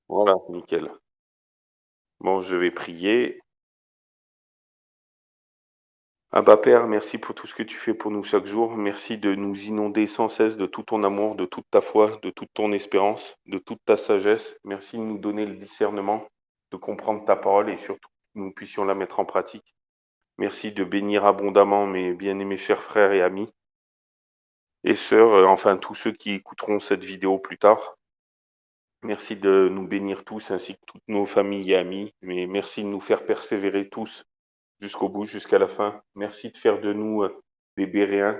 Voilà, nickel. Bon, je vais prier. Abba Père, merci pour tout ce que tu fais pour nous chaque jour. Merci de nous inonder sans cesse de tout ton amour, de toute ta foi, de toute ton espérance, de toute ta sagesse. Merci de nous donner le discernement, de comprendre ta parole et surtout que nous puissions la mettre en pratique. Merci de bénir abondamment mes bien-aimés chers frères et amis et sœurs, enfin tous ceux qui écouteront cette vidéo plus tard. Merci de nous bénir tous ainsi que toutes nos familles et amis. Mais merci de nous faire persévérer tous jusqu'au bout, jusqu'à la fin. Merci de faire de nous des Béréens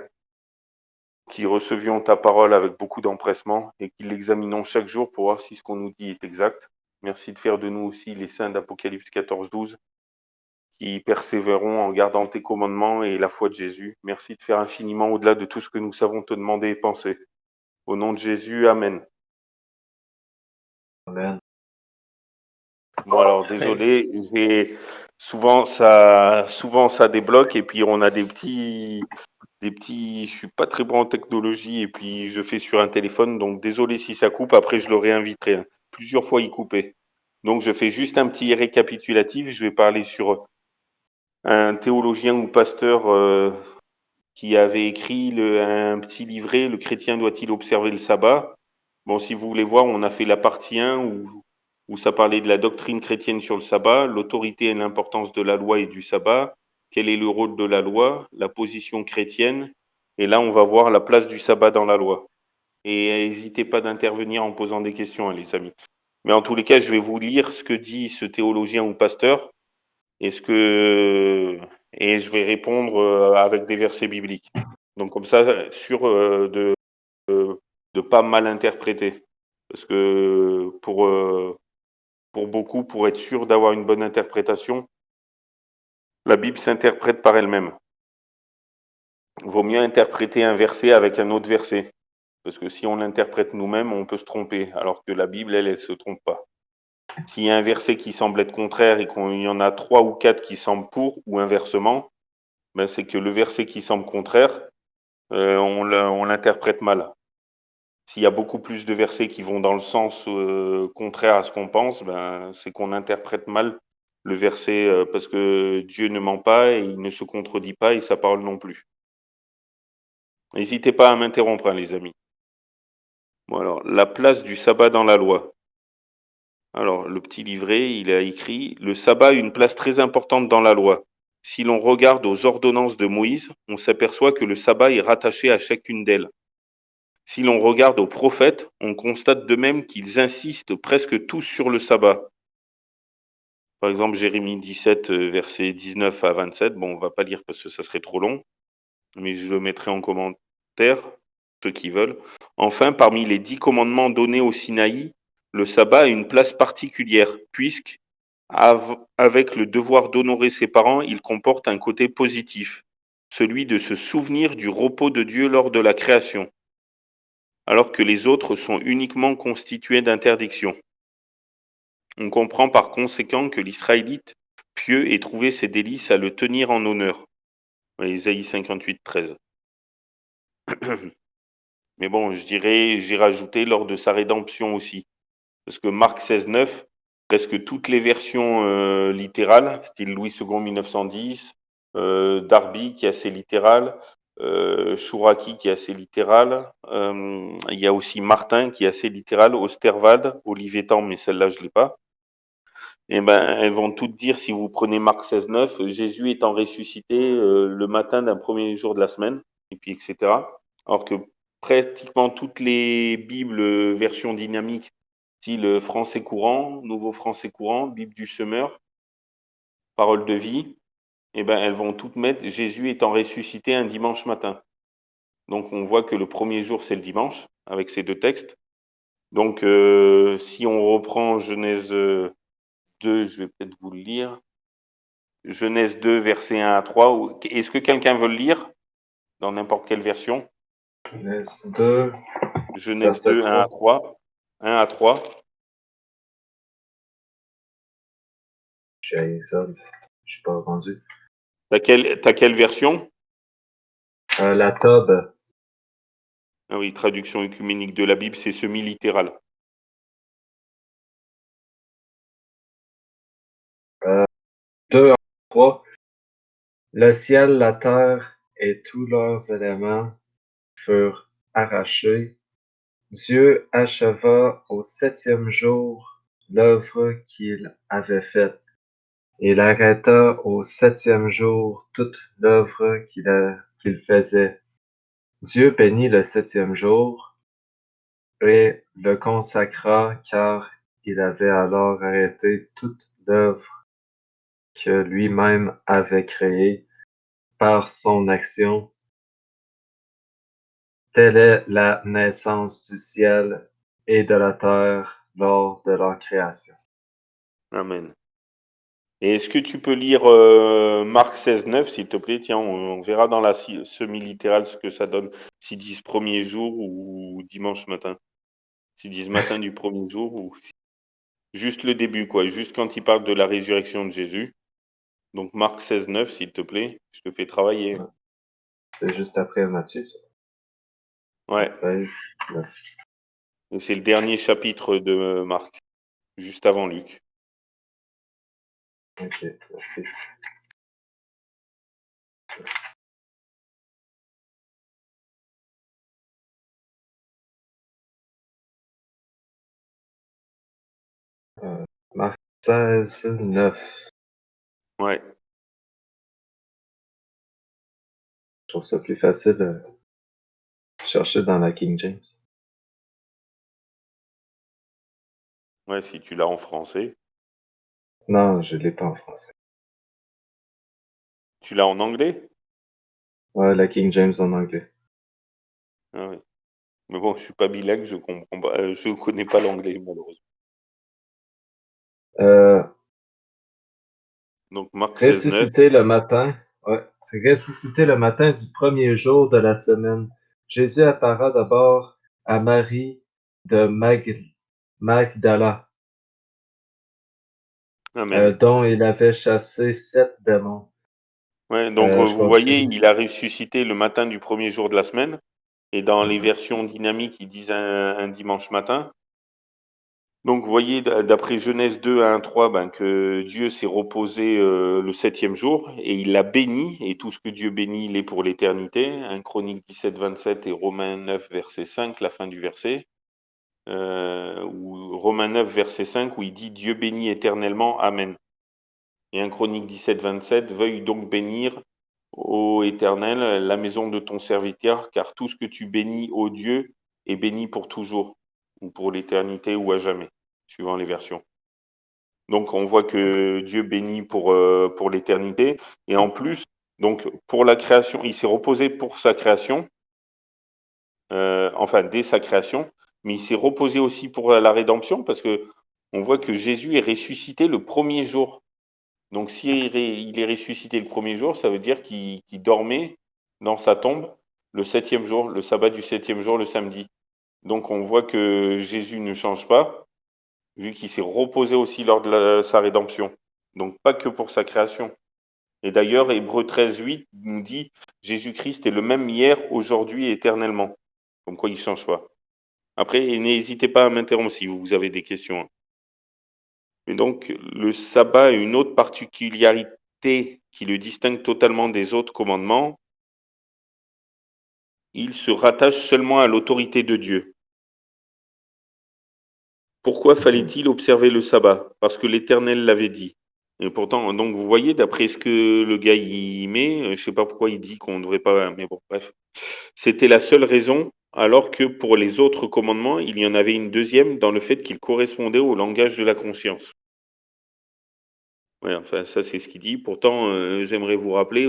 qui recevions ta parole avec beaucoup d'empressement et qui l'examinons chaque jour pour voir si ce qu'on nous dit est exact. Merci de faire de nous aussi les saints d'Apocalypse 14-12 qui persévéreront en gardant tes commandements et la foi de Jésus. Merci de faire infiniment au-delà de tout ce que nous savons te demander et penser. Au nom de Jésus, Amen. Amen. Bon alors désolé, souvent ça débloque et puis on a je suis pas très bon en technologie et puis je fais sur un téléphone, donc désolé si ça coupe, après je le réinviterai, hein. Plusieurs fois il coupait. Donc je fais juste un petit récapitulatif, je vais parler sur un théologien ou pasteur qui avait écrit un petit livret, Le chrétien doit-il observer le sabbat? Bon, si vous voulez voir, on a fait la partie 1 où ça parlait de la doctrine chrétienne sur le sabbat, l'autorité et l'importance de la loi et du sabbat, quel est le rôle de la loi, la position chrétienne, et là on va voir la place du sabbat dans la loi. Et n'hésitez pas d'intervenir en posant des questions, hein, les amis. Mais en tous les cas, je vais vous lire ce que dit ce théologien ou pasteur, et et je vais répondre avec des versets bibliques. Donc comme ça, sûr de pas mal interpréter. Parce que pour beaucoup, pour être sûr d'avoir une bonne interprétation, la Bible s'interprète par elle-même. Il vaut mieux interpréter un verset avec un autre verset. Parce que si on l'interprète nous-mêmes, on peut se tromper. Alors que la Bible, elle se trompe pas. S'il y a un verset qui semble être contraire et qu'il y en a 3 ou 4 qui semblent pour, ou inversement, ben c'est que le verset qui semble contraire, on l'interprète mal. S'il y a beaucoup plus de versets qui vont dans le sens contraire à ce qu'on pense, ben, c'est qu'on interprète mal le verset parce que Dieu ne ment pas et il ne se contredit pas et sa parole non plus. N'hésitez pas à m'interrompre, hein, les amis. Bon, alors, la place du sabbat dans la loi. Alors, le petit livret, il a écrit « Le sabbat a une place très importante dans la loi. Si l'on regarde aux ordonnances de Moïse, on s'aperçoit que le sabbat est rattaché à chacune d'elles. Si l'on regarde aux prophètes, on constate de même qu'ils insistent presque tous sur le sabbat. Par exemple, Jérémie 17, versets 19 à 27. Bon, on ne va pas lire parce que ça serait trop long, mais je le mettrai en commentaire, ceux qui veulent. Enfin, parmi les 10 commandements donnés au Sinaï, le sabbat a une place particulière, puisque, avec le devoir d'honorer ses parents, il comporte un côté positif, celui de se souvenir du repos de Dieu lors de la création, alors que les autres sont uniquement constitués d'interdictions. On comprend par conséquent que l'Israélite pieux ait trouvé ses délices à le tenir en honneur. Ésaïe 58, 13. Mais bon, je dirais, j'ai rajouté lors de sa rédemption aussi. Parce que Marc 16, 9, presque toutes les versions littérales, style Louis II 1910, Darby qui est assez littéral, Chouraki qui est assez littéral, il y a aussi Martin qui est assez littéral, Osterwald, Olivetan, mais celle-là je l'ai pas. Eh ben, elles vont toutes dire, si vous prenez Marc 16, 9, Jésus étant ressuscité le matin d'un premier jour de la semaine, et puis etc. Alors que pratiquement toutes les Bibles version dynamique, style français courant, nouveau français courant, Bible du semeur, parole de vie, eh ben, elles vont toutes mettre Jésus étant ressuscité un dimanche matin. Donc on voit que le premier jour, c'est le dimanche, avec ces deux textes. Donc si on reprend Genèse 2, je vais peut-être vous le lire. Genèse 2, versets 1 à 3. Est-ce que quelqu'un veut le lire dans n'importe quelle version? Genèse 2, Genèse verset 2, 1 à 3. 3. 1 à 3. J'ai ça, je suis pas rendu. T'as quelle version? La Tob. Ah oui, traduction œcuménique de la Bible, c'est semi-littéral. 2 en 3. Le ciel, la terre et tous leurs éléments furent arrachés. Dieu acheva au 7e jour l'œuvre qu'il avait faite. Il arrêta au 7e jour toute l'œuvre qu'il faisait. Dieu bénit le 7e jour et le consacra, car il avait alors arrêté toute l'œuvre que lui-même avait créée par son action. Telle est la naissance du ciel et de la terre lors de leur création. Amen. Et est-ce que tu peux lire Marc 16, 9, s'il te plaît? Tiens, on verra dans la semi-littérale ce que ça donne. S'ils disent premier jour ou dimanche matin. S'ils disent matin du premier jour ou juste le début, quoi. Juste quand ils parlent de la résurrection de Jésus. Donc Marc 16, 9, s'il te plaît. Je te fais travailler. C'est juste après Matthieu, ça. Ouais. 16, 9. Et c'est le dernier chapitre de Marc, juste avant Luc. Ok, merci. Marc 16, 9. Ouais. Je trouve ça plus facile de chercher dans la King James. Ouais, si tu l'as en français. Non, je l'ai pas en français. Tu l'as en anglais? Ouais, la King James en anglais. Ah ouais. Mais bon, je suis pas bilingue, je comprends pas, je connais pas l'anglais, malheureusement. Euh, Donc Marc 16, 9. ressuscité le matin. Ouais, c'est ressuscité le matin du premier jour de la semaine. Jésus appara d'abord à Marie de Magdala, Amen. dont il avait chassé 7 démons. Ouais, donc Je vous voyez, continue. il a ressuscité le matin du premier jour de la semaine. Et dans les Mhm. versions dynamiques, ils disent un dimanche matin. Donc vous voyez, d'après Genèse 2, 1, 3, ben, que Dieu s'est reposé le 7e jour et il l'a béni. Et tout ce que Dieu bénit, il est pour l'éternité. 1 Chronique 17, 27 et Romains 9, verset 5, la fin du verset. Ou Romains 9, verset 5, où il dit Dieu bénit éternellement. Amen. Et 1 Chronique 17, 27, veuille donc bénir, ô Éternel, la maison de ton serviteur, car tout ce que tu bénis, ô Dieu, est béni pour toujours, ou pour l'éternité, ou à jamais, suivant les versions. Donc on voit que Dieu bénit pour l'éternité. Et en plus, donc pour la création, il s'est reposé pour sa création, enfin dès sa création, mais il s'est reposé aussi pour la rédemption, parce que on voit que Jésus est ressuscité le premier jour. Donc, si il est ressuscité le premier jour, ça veut dire qu'il dormait dans sa tombe le 7e jour, le sabbat du 7e jour, le samedi. Donc, on voit que Jésus ne change pas, vu qu'il s'est reposé aussi lors de sa rédemption. Donc, pas que pour sa création. Et d'ailleurs, Hébreux 13, 8 nous dit Jésus-Christ est le même hier, aujourd'hui et éternellement. Comme quoi, il ne change pas. Après, n'hésitez pas à m'interrompre si vous avez des questions, hein. Et donc, le sabbat a une autre particularité qui le distingue totalement des autres commandements. Il se rattache seulement à l'autorité de Dieu. Pourquoi Mhm. fallait-il observer le sabbat? Parce que l'Éternel l'avait dit. Et pourtant, donc vous voyez, d'après ce que le gars y met, je ne sais pas pourquoi il dit qu'on ne devrait pas, mais bon, bref. C'était la seule raison, alors que pour les autres commandements, il y en avait une deuxième dans le fait qu'ils correspondaient au langage de la conscience. Ouais, enfin, ça, c'est ce qu'il dit. Pourtant, j'aimerais vous rappeler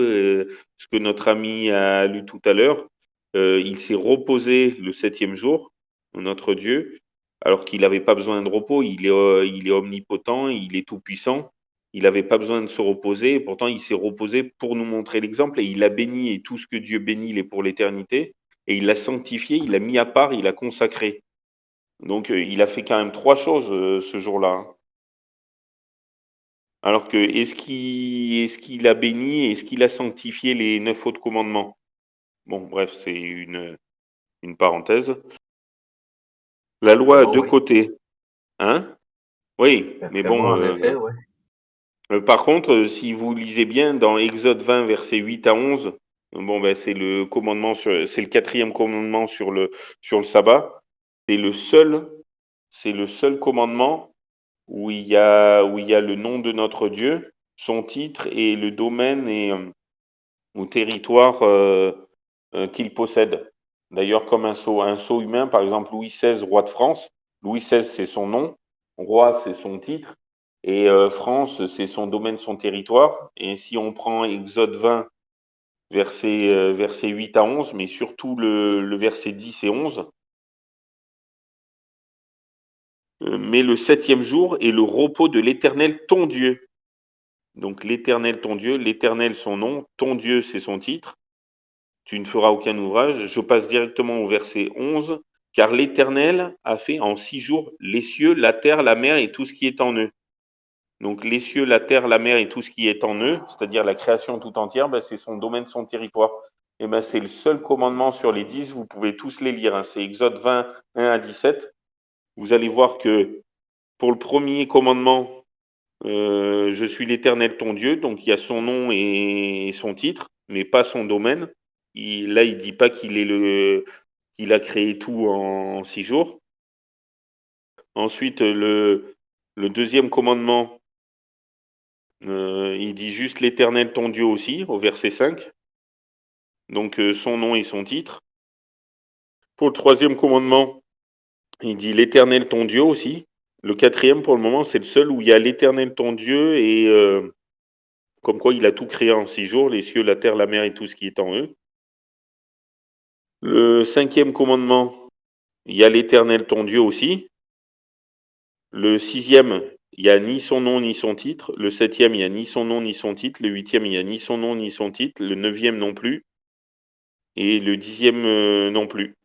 ce que notre ami a lu tout à l'heure. Il s'est reposé le 7e jour, notre Dieu, alors qu'il n'avait pas besoin de repos. Il est omnipotent, il est tout-puissant. Il n'avait pas besoin de se reposer. Et pourtant, il s'est reposé pour nous montrer l'exemple. Et il a béni, et tout ce que Dieu bénit, il est pour l'éternité. Et il l'a sanctifié, il l'a mis à part, il l'a consacré. Donc, il a fait quand même trois choses ce jour-là, hein. Alors que est-ce qu'il a béni, est-ce qu'il a sanctifié les 9 autres commandements? Bon, bref, c'est une parenthèse. La loi a Bon, deux oui. côtés, hein? Oui, mais D'après bon, moi, en effet, ouais. Par contre, si vous lisez bien dans Exode 20, versets 8 à 11, bon, ben, c'est le commandement c'est le quatrième commandement sur le sabbat. C'est le seul commandement où il y a le nom de notre Dieu, son titre et le domaine et au territoire qu'il possède. D'ailleurs, comme un sceau humain, par exemple Louis XVI, roi de France, Louis XVI, c'est son nom, roi, c'est son titre, et France, c'est son domaine, son territoire. Et si on prend Exode 20, versets 8 à 11, mais surtout le verset 10 et 11, mais le septième jour est le repos de l'Éternel, ton Dieu. Donc l'Éternel, ton Dieu, l'Éternel, son nom, ton Dieu, c'est son titre. Tu ne feras aucun ouvrage. Je passe directement au verset 11. Car l'Éternel a fait en 6 jours les cieux, la terre, la mer et tout ce qui est en eux. Donc les cieux, la terre, la mer et tout ce qui est en eux, c'est-à-dire la création tout entière, ben, c'est son domaine, son territoire. Et ben, c'est le seul commandement sur les 10, vous pouvez tous les lire. Hein. C'est Exode 20, 1 à 17. Vous allez voir que pour le premier commandement, je suis l'Éternel ton Dieu, donc il y a son nom et son titre, mais pas son domaine. Là, il dit pas qu'il a créé tout en 6 jours. Ensuite, le deuxième commandement, il dit juste l'Éternel ton Dieu aussi, au verset 5. Donc son nom et son titre. Pour le troisième commandement, il dit l'Éternel ton Dieu aussi. Le quatrième, pour le moment, c'est le seul où il y a l'Éternel ton Dieu et comme quoi il a tout créé en 6 jours, les cieux, la terre, la mer et tout ce qui est en eux. Le cinquième commandement, il y a l'Éternel ton Dieu aussi. Le sixième, il n'y a ni son nom ni son titre. Le septième, il n'y a ni son nom ni son titre. Le huitième, il n'y a ni son nom ni son titre. Le neuvième non plus. Et le dixième non plus.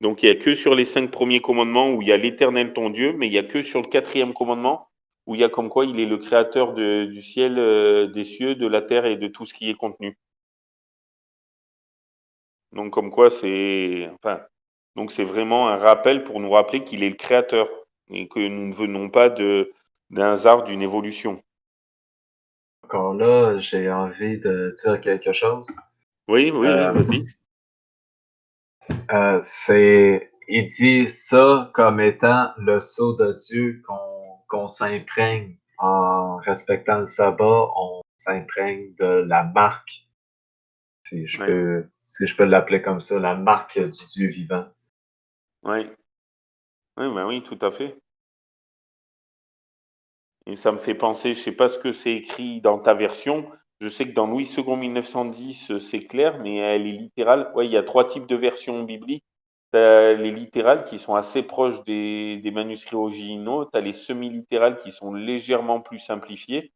Donc il n'y a que sur les 5 premiers commandements où il y a l'Éternel ton Dieu, mais il n'y a que sur le quatrième commandement où il y a comme quoi il est le créateur du ciel, des cieux, de la terre et de tout ce qui est contenu. Donc comme quoi donc c'est vraiment un rappel pour nous rappeler qu'il est le créateur et que nous ne venons pas d'un hasard, d'une évolution. Encore là, j'ai envie de dire quelque chose. Oui, oui, oui, Euh, vas-y. il dit ça comme étant le sceau de Dieu qu'on s'imprègne en respectant le sabbat, on s'imprègne de la marque, Oui, si je peux l'appeler comme ça, la marque du Dieu vivant. oui, oui, ben oui, tout à fait. Et ça me fait penser, je sais pas ce que c'est écrit dans ta version. Je sais que dans Louis II 1910, c'est clair, mais elle est littérale. Ouais, il y a 3 types de versions bibliques. Tu as les littérales qui sont assez proches des manuscrits originaux. Tu as les semi-littérales qui sont légèrement plus simplifiées.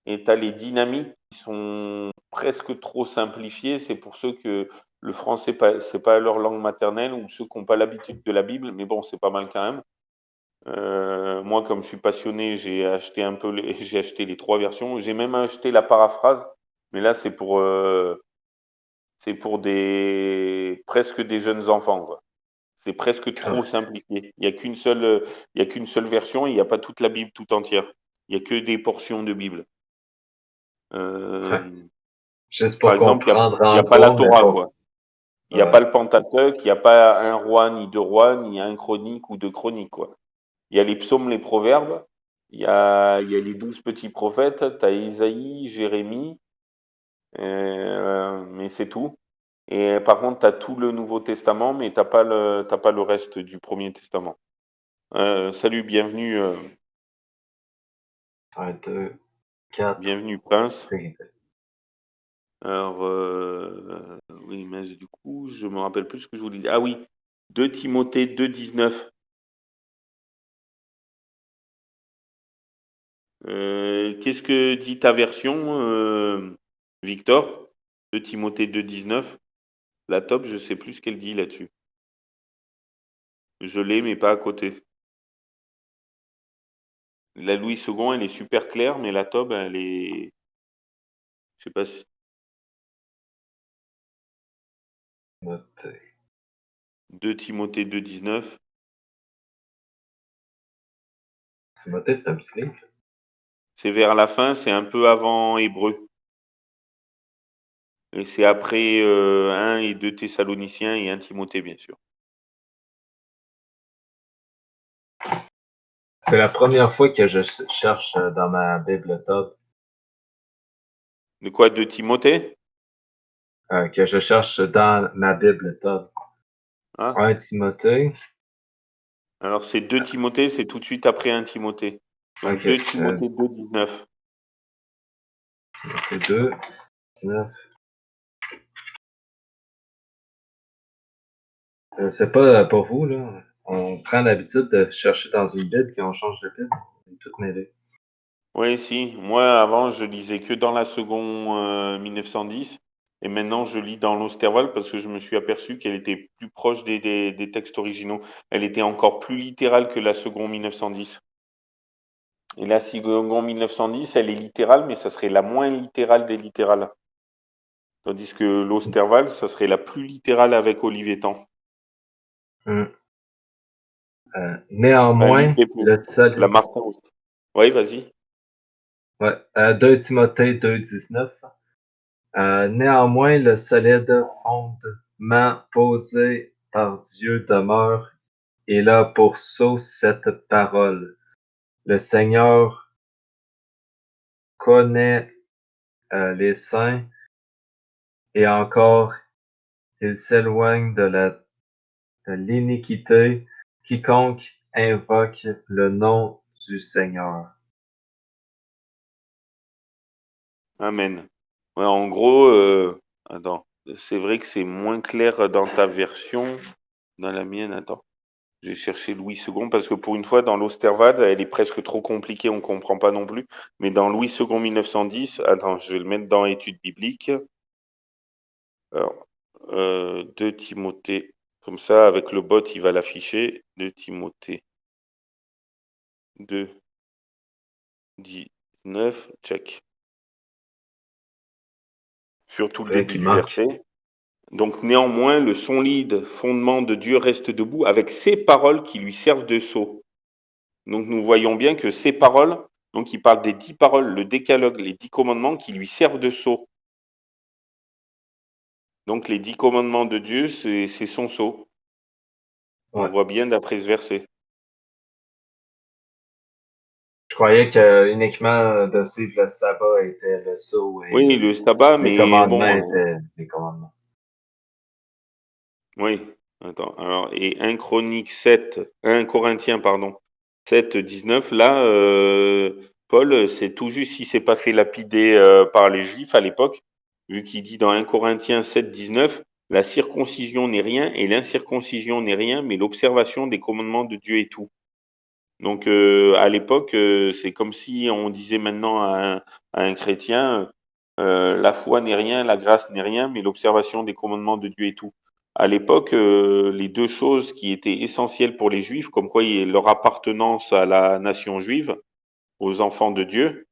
Et tu as les dynamiques qui sont presque trop simplifiées. C'est pour ceux que le français, c'est pas leur langue maternelle ou ceux qui n'ont pas l'habitude de la Bible. Mais bon, c'est pas mal quand même. Moi, comme je suis passionné, j'ai acheté j'ai acheté les 3 versions. J'ai même acheté la paraphrase, mais là, c'est pour presque des jeunes enfants, quoi. C'est presque trop Ah, simplifié. Il y a qu'une seule version. Il n'y a pas toute la Bible tout entière. Il y a que des portions de Bible. ouais. Euh, Juste Par pour exemple, comprendre il y en a pas la gros, mais Torah, pas. quoi. Il n'y a Ouais, pas le Pentateuque. Il n'y a pas un roi ni 2 rois, ni un chronique ou 2 chroniques, quoi. Il y a les psaumes, les proverbes, il y a les 12 petits prophètes, tu as Isaïe, Jérémie, mais c'est tout. Et par contre, tu as tout le Nouveau Testament, mais t'as pas le reste du Premier Testament. Salut, bienvenue, un, deux, quatre, bienvenue Prince. et Alors, oui, mais du coup, je me rappelle plus ce que je voulais dire. Ah oui, 2 Timothée 2,19. Qu'est-ce que dit ta version, Victor? 2 Timothée 2,19. La top, je sais plus ce qu'elle dit là-dessus. Je l'ai, mais pas à côté. La Louis II, elle est super claire, mais la top, elle est. Je sais pas si. noté. 2 Timothée 2,19. Timothée, c'est un petit livre. C'est vers la fin, c'est un peu avant Hébreu. Et c'est après 1 et 2 Thessaloniciens et 1 Timothée, bien sûr. C'est la première fois que je cherche dans ma Bible top, De quoi? De Timothée? que je cherche dans ma Bible top. Hein? 1 Timothée. Alors c'est 2 Timothée, c'est tout de suite après 1 Timothée. Donc Ok. 2 Timothée 2, 19. Timothée 2, 19. C'est pas pour vous, là. On prend l'habitude de chercher dans une Bible puis on change de Bible. On est toutes mêlées. Oui, si. Moi, avant, je lisais que dans la seconde 1910. Et maintenant, je lis dans l'Osterwald parce que je me suis aperçu qu'elle était plus proche des textes originaux. Elle était encore plus littérale que la seconde 1910. Et la seconde 1910, elle est littérale, mais ça serait la moins littérale des littérales. Tandis que l'Osterwald, ça serait la plus littérale avec Olivetan. Hum. Enfin, Néanmoins, le la salut. Martin. Oui, vas-y. Ouais, 2 Timothée 2, 19. Néanmoins, le solide fondement posé par Dieu demeure, et là pour sceau cette parole. Le Seigneur connaît les saints, et encore, il s'éloigne de l'iniquité quiconque invoque le nom du Seigneur. Amen. Ouais, en gros, attends, c'est vrai que c'est moins clair dans ta version. Dans la mienne, attends. J'ai cherché Louis II parce que pour une fois, dans l'Osterwald, elle est presque trop compliquée, on comprend pas non plus. Mais dans Louis II 1910, attends, je vais le mettre dans études bibliques. Alors, 2 Timothée, comme ça, avec le bot, il va l'afficher. 2 Timothée 2, 19, check. Surtout le C'est vrai début qu'il du manque. verset. Donc néanmoins, le solide fondement de Dieu reste debout avec ses paroles qui lui servent de sceau. Donc nous voyons bien que ces paroles, donc il parle des 10 paroles, le décalogue, les 10 commandements qui lui servent de sceau. Donc les 10 commandements de Dieu, c'est son sceau. On Ouais. voit bien d'après ce verset. Je croyais que uniquement de suivre le sabbat était le sceau et Oui, le sabbat, les mais commandements bon, étaient les commandements. oui. Attends, alors, et 1 Chronique 7, 1 Corinthiens, pardon, 7, 19, là, Paul, c'est tout juste s'il s'est pas fait lapider par les Juifs à l'époque, vu qu'il dit dans 1 Corinthiens 7, 19, la circoncision n'est rien et l'incirconcision n'est rien, mais l'observation des commandements de Dieu est tout. Donc, à l'époque, c'est comme si on disait maintenant à un chrétien, la foi n'est rien, la grâce n'est rien, mais l'observation des commandements de Dieu est tout. À l'époque, les deux choses qui étaient essentielles pour les Juifs, comme quoi leur appartenance à la nation juive, aux enfants de Dieu,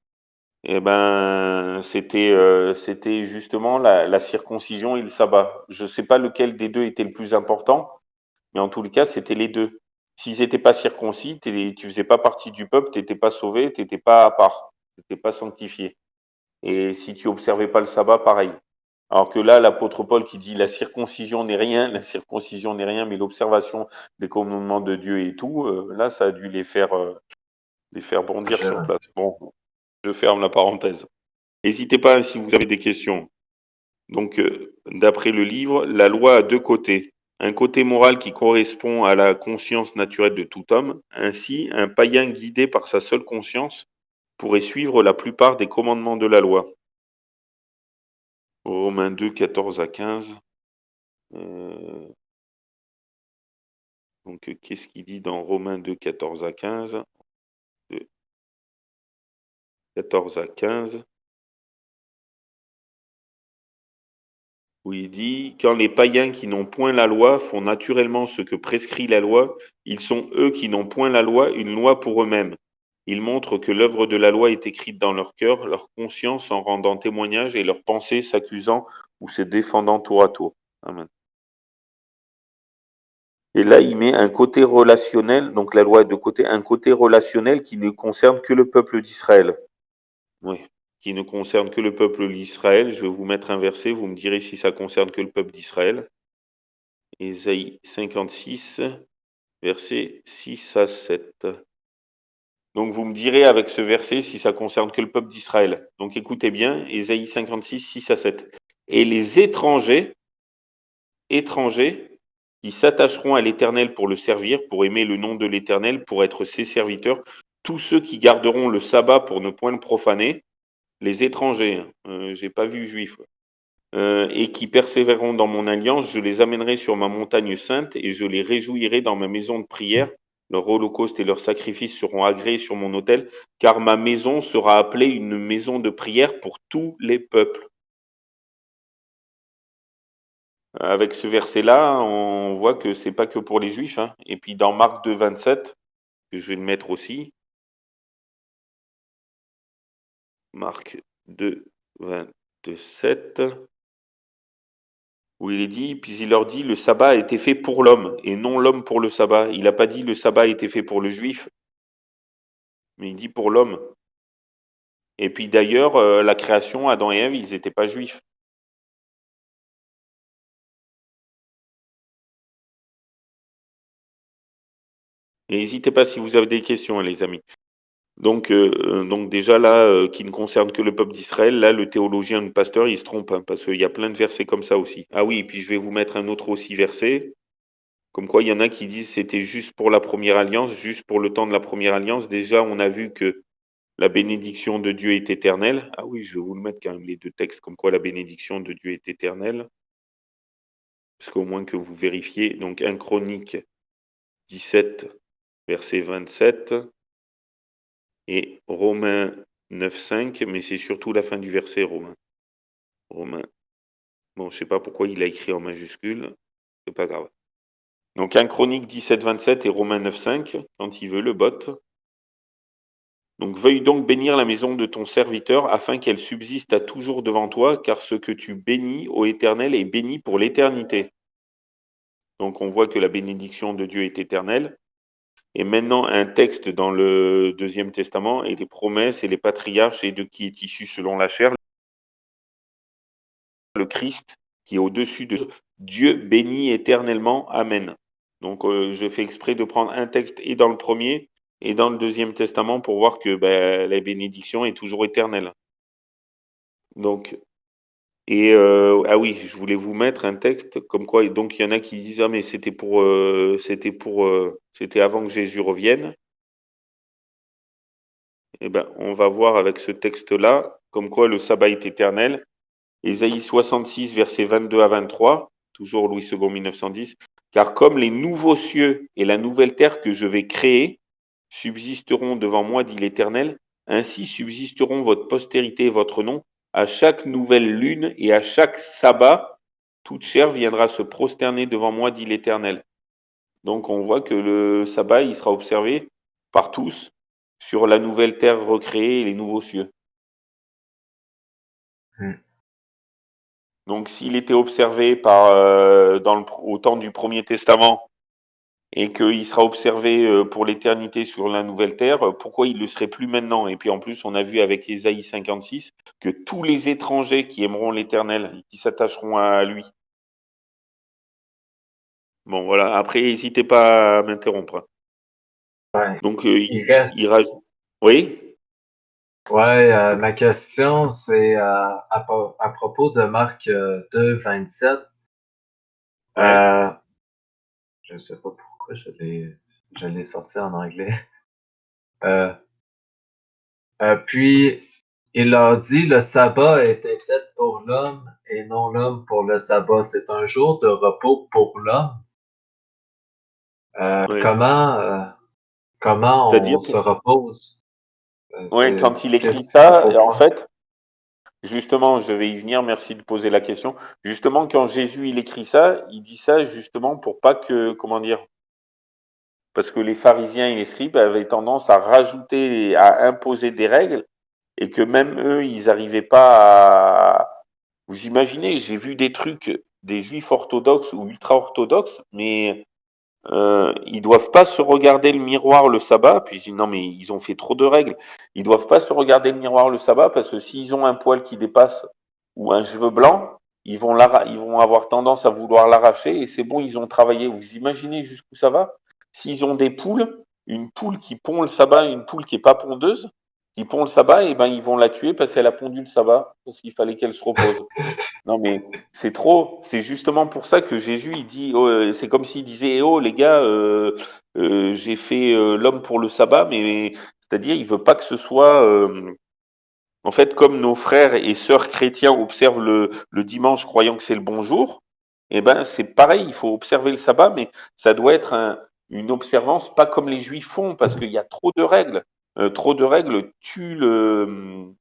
eh ben, c'était justement la circoncision et le sabbat. Je ne sais pas lequel des deux était le plus important, mais en tous les cas, c'était les deux. S'ils n'étaient pas circoncis, tu faisais pas partie du peuple, tu n'étais pas sauvé, tu n'étais pas à part, tu n'étais pas sanctifié. Et si tu observais pas le sabbat, pareil. Alors que là, l'apôtre Paul qui dit la circoncision n'est rien, la circoncision n'est rien, mais l'observation des commandements de Dieu et tout, là, ça a dû les faire bondir sur Je- place. Bon, je ferme la parenthèse. N'hésitez pas si vous avez des questions. Donc, d'après le livre, la loi a deux côtés. Un côté moral qui correspond à la conscience naturelle de tout homme. Ainsi, un païen guidé par sa seule conscience pourrait suivre la plupart des commandements de la loi. Romains 2, 14 à 15. Euh, donc, qu'est-ce qu'il dit dans Romains 2, 14 à 15? De 14 à 15, où il dit, quand les païens qui n'ont point la loi font naturellement ce que prescrit la loi, ils sont eux qui n'ont point la loi, une loi pour eux-mêmes. Ils montrent que l'œuvre de la loi est écrite dans leur cœur, leur conscience en rendant témoignage et leurs pensées s'accusant ou se défendant tour à tour. Amen. Et là, il met un côté relationnel, donc la loi a deux côtés, un côté relationnel qui ne concerne que le peuple d'Israël. Oui, qui ne concerne que le peuple d'Israël. Je vais vous mettre un verset, vous me direz si ça concerne que le peuple d'Israël. Ésaïe 56, versets 6 à 7. Donc vous me direz avec ce verset si ça concerne que le peuple d'Israël. Donc écoutez bien, Ésaïe 56, 6 à 7. Et les étrangers qui s'attacheront à l'Éternel pour le servir, pour aimer le nom de l'Éternel, pour être ses serviteurs, tous ceux qui garderont le sabbat pour ne point le profaner, les étrangers, j'ai pas vu juifs, et qui persévéreront dans mon alliance, je les amènerai sur ma montagne sainte et je les réjouirai dans ma maison de prière. Leurs holocaustes et leurs sacrifices seront agréés sur mon autel, car ma maison sera appelée une maison de prière pour tous les peuples. Avec ce verset-là, on voit que c'est pas que pour les Juifs. Hein. Et puis dans Marc 2, 27, que je vais le mettre aussi, Marc 2, 27, où il est dit, puis il leur dit, le sabbat a été fait pour l'homme et non l'homme pour le sabbat. Il n'a pas dit le sabbat a été fait pour le juif, mais il dit pour l'homme. Et puis d'ailleurs, la création, Adam et Ève, ils n'étaient pas juifs. Et n'hésitez pas si vous avez des questions, hein, les amis. Donc déjà là, qui ne concerne que le peuple d'Israël, là, le théologien, le pasteur, il se trompe, hein, parce qu'il y a plein de versets comme ça aussi. Ah oui, et puis je vais vous mettre un autre aussi verset, comme quoi il y en a qui disent c'était juste pour la première alliance, juste pour le temps de la première alliance. Déjà, on a vu que la bénédiction de Dieu est éternelle. Ah oui, je vais vous le mettre quand même, les deux textes, comme quoi la bénédiction de Dieu est éternelle, parce qu'au moins que vous vérifiez. Donc 1 Chronique 17, verset 27. Et Romains 9, 5, mais c'est surtout la fin du verset Romains. Romains. Bon, je sais pas pourquoi il a écrit en majuscule, c'est pas grave. Donc 1 Chronique 17, 27 et Romains 9, 5, quand il veut le bot. Donc veuille donc bénir la maison de ton serviteur afin qu'elle subsiste à toujours devant toi, car ce que tu bénis, ô Éternel, est béni pour l'éternité. Donc on voit que la bénédiction de Dieu est éternelle. Et maintenant, un texte dans le Deuxième Testament et les promesses et les patriarches et de qui est issu selon la chair, le Christ qui est au-dessus de Dieu béni éternellement. Amen. Donc je fais exprès de prendre un texte et dans le premier et dans le Deuxième Testament pour voir que la bénédiction est toujours éternelle. Donc, ah oui, je voulais vous mettre un texte comme quoi, donc il y en a qui disent ah mais c'était avant que Jésus revienne. Eh ben, on va voir avec ce texte-là, comme quoi le sabbat est éternel. Ésaïe 66, versets 22 à 23, toujours Louis II 1910. Car comme les nouveaux cieux et la nouvelle terre que je vais créer subsisteront devant moi, dit l'Éternel, ainsi subsisteront votre postérité et votre nom. À chaque nouvelle lune et à chaque sabbat, toute chair viendra se prosterner devant moi, dit l'Éternel. Donc on voit que le sabbat, il sera observé par tous sur la nouvelle terre recréée et les nouveaux cieux. Donc s'il était observé au temps du Premier Testament et qu'il sera observé pour l'éternité sur la nouvelle terre, pourquoi il ne le serait plus maintenant? Et puis en plus, on a vu avec Ésaïe 56 que tous les étrangers qui aimeront l'Éternel, qui s'attacheront à lui. Bon voilà, après, n'hésitez pas à m'interrompre. Ouais. Donc Il reste. il rajoute. Oui? Ouais, ma question, c'est à propos de Marc 2, 27. Ouais. Je sais pas pourquoi je l'ai sorti en anglais. Euh, Puis, il leur dit, le sabbat était fait pour l'homme et non l'homme pour le sabbat. C'est un jour de repos pour l'homme. Euh, Ouais. comment, euh, comment C'est-à-dire on se repose? ouais, quand il Qu'est-ce écrit qu'il ça, faut en faire? fait, justement, je vais y venir, merci de poser la question. Justement, quand Jésus il écrit ça, il dit ça justement pour pas que, comment dire, parce que les pharisiens et les scribes avaient tendance à rajouter, à imposer des règles, et que même eux, ils n'arrivaient pas à. Vous imaginez, j'ai vu des trucs des juifs orthodoxes ou ultra-orthodoxes, mais Ils doivent pas se regarder le miroir le sabbat. Puis je dis non, mais ils ont fait trop de règles. Ils doivent pas se regarder le miroir le sabbat parce que s'ils ont un poil qui dépasse ou un cheveu blanc, ils vont avoir tendance à vouloir l'arracher et c'est bon, ils ont travaillé. Vous imaginez jusqu'où ça va? S'ils ont des poules, une poule qui pond le sabbat, une poule qui est pas pondeuse, qui pond le sabbat, et ben ils vont la tuer parce qu'elle a pondu le sabbat parce qu'il fallait qu'elle se repose. Non, mais c'est trop. C'est justement pour ça que Jésus, il dit, oh, c'est comme s'il disait, eh oh les gars, j'ai fait l'homme pour le sabbat, mais c'est-à-dire, il veut pas que ce soit, en fait, comme nos frères et sœurs chrétiens observent le dimanche croyant que c'est le bon jour. Eh ben, c'est pareil, il faut observer le sabbat, mais ça doit être une observance pas comme les Juifs font, parce qu'il y a trop de règles. Trop de règles tuent le.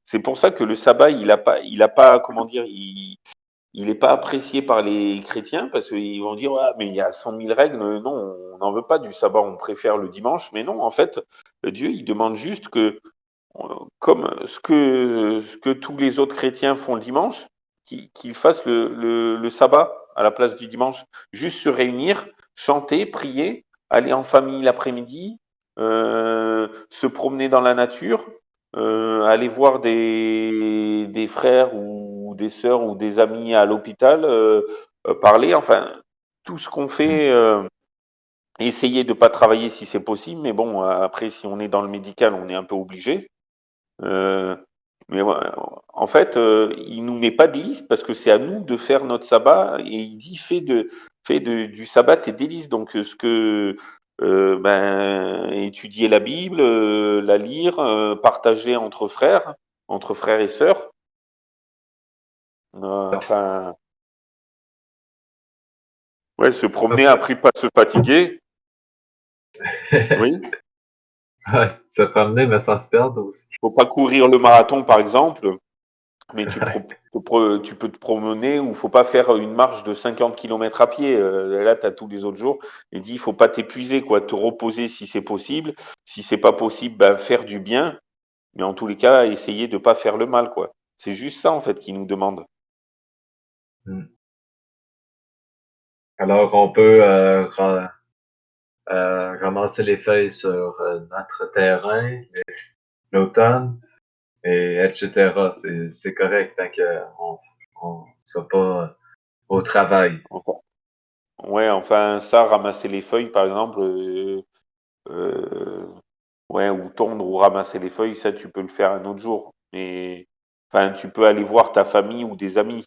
C'est pour ça que le sabbat, il a pas, comment dire, il n'est pas apprécié par les chrétiens parce qu'ils vont dire ah, mais il y a 100 000 règles, non, on n'en veut pas du sabbat, on préfère le dimanche. Mais non, en fait, Dieu, il demande juste que, comme ce que tous les autres chrétiens font le dimanche, qu'ils fassent le sabbat à la place du dimanche. Juste se réunir, chanter, prier, aller en famille l'après-midi, se promener dans la nature, aller voir des frères ou des sœurs ou des amis à l'hôpital, parler, enfin, tout ce qu'on Mm. fait, essayer de pas travailler si c'est possible, mais bon, après, si on est dans le médical, on est un peu obligé. Euh, mais ouais, en fait, il nous met pas de liste parce que c'est à nous de faire notre sabbat et il dit du sabbat tes délices. Donc ce que ben étudier la Bible, la lire, partager entre frères et sœurs. Enfin, ouais, se promener Parce après pas se fatiguer. Oui, ouais, se promener, mais sans se perdre aussi. faut pas courir le marathon par exemple. Mais Ouais. tu peux te promener ou faut pas faire une marche de 50 kilomètres à pied. Là, tu as tous les autres jours. Il dit, il faut pas t'épuiser, quoi. Te reposer si c'est possible. Si c'est pas possible, ben, faire du bien. Mais en tous les cas, essayer de pas faire le mal, quoi. C'est juste ça, en fait, qu'il nous demande. Mm. Alors, on peut ramasser les feuilles sur notre terrain, l'automne, et etc. C'est correct tant qu'on ne soit pas au travail. Enfin, ouais, enfin, ça, ramasser les feuilles, par exemple, ouais, ou tondre ou ramasser les feuilles, ça, tu peux le faire un autre jour. Mais, enfin, tu peux aller voir ta famille ou des amis.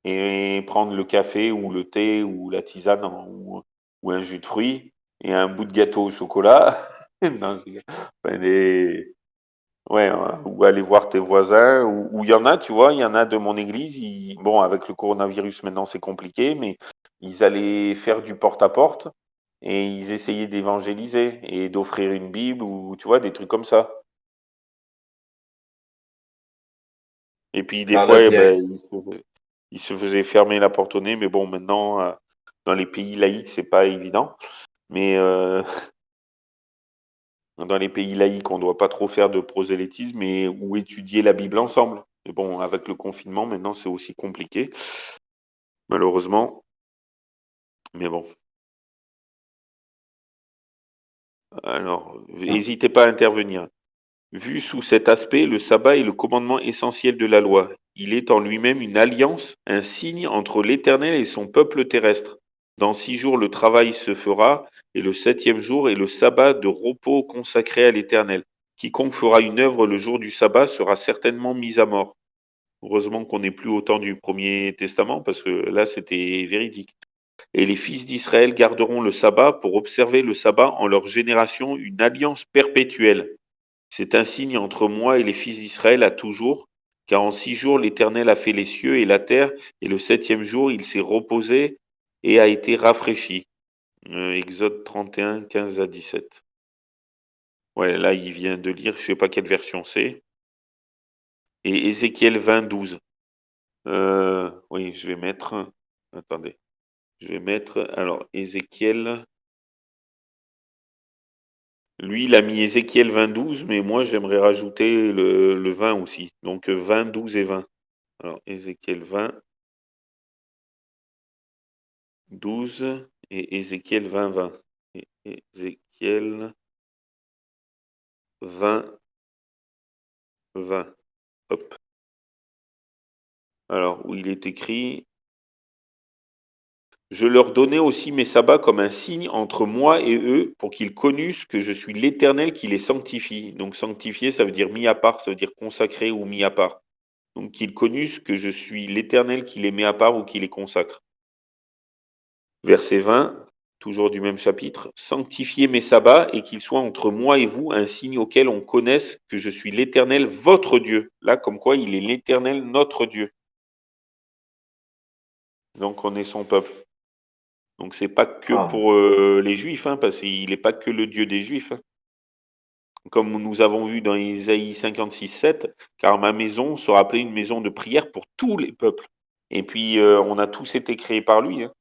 Et prendre le café ou le thé ou la tisane ou un jus de fruits et un bout de gâteau au chocolat. Non, je rigole. Enfin, ouais, ou aller voir tes voisins, ou il y en a, tu vois, il y en a de mon église, bon, avec le coronavirus maintenant c'est compliqué, mais ils allaient faire du porte-à-porte et ils essayaient d'évangéliser et d'offrir une Bible ou, tu vois, des trucs comme ça. Et puis des Dans le fois, eh bien. ben, il se faisait fermer la porte au nez, mais bon, maintenant, dans les pays laïcs, c'est pas évident. Mais dans les pays laïcs, on ne doit pas trop faire de prosélytisme ou étudier la Bible ensemble. Mais bon, avec le confinement, maintenant, c'est aussi compliqué, malheureusement. Mais bon. Alors, n'hésitez pas à intervenir. Vu sous cet aspect, le sabbat est le commandement essentiel de la loi. Il est en lui-même une alliance, un signe entre l'Éternel et son peuple terrestre. Dans 6 jours, le travail se fera, et le septième jour est le sabbat de repos consacré à l'Éternel. Quiconque fera une œuvre le jour du sabbat sera certainement mis à mort. Heureusement qu'on n'est plus au temps du Premier Testament, parce que là, c'était véridique. Et les fils d'Israël garderont le sabbat pour observer le sabbat en leur génération, une alliance perpétuelle. C'est un signe entre moi et les fils d'Israël à toujours, car en 6 jours l'Éternel a fait les cieux et la terre, et le septième jour il s'est reposé et a été rafraîchi. Exode 31, 15 à 17. Ouais, là il vient de lire, je sais pas quelle version c'est. Et Ézéchiel 20, 12. Oui, je vais mettre. Attendez, je vais mettre. Alors, Ézéchiel. Lui, il a mis Ézéchiel 20, 12, mais moi j'aimerais rajouter le 20 aussi. Donc 20, 12 et 20. Alors, Ézéchiel 20, 12 et Ézéchiel 20, 20. Et Ézéchiel 20, 20. Hop. Alors, où il est écrit, je leur donnais aussi mes sabbats comme un signe entre moi et eux pour qu'ils connussent que je suis l'Éternel qui les sanctifie. Donc sanctifier, ça veut dire mis à part, ça veut dire consacré ou mis à part. Donc qu'ils connussent que je suis l'Éternel qui les met à part ou qui les consacre. Verset 20, toujours du même chapitre. Sanctifiez mes sabbats et qu'ils soient entre moi et vous un signe auquel on connaisse que je suis l'Éternel votre Dieu. Là, comme quoi il est l'Éternel notre Dieu. Donc on est son peuple. Donc c'est pas que Ah, pour les Juifs, hein, parce qu'il n'est pas que le Dieu des Juifs, hein. Comme nous avons vu dans Isaïe 56, 7, car ma maison sera appelée une maison de prière pour tous les peuples. Et puis on a tous été créés par lui, hein.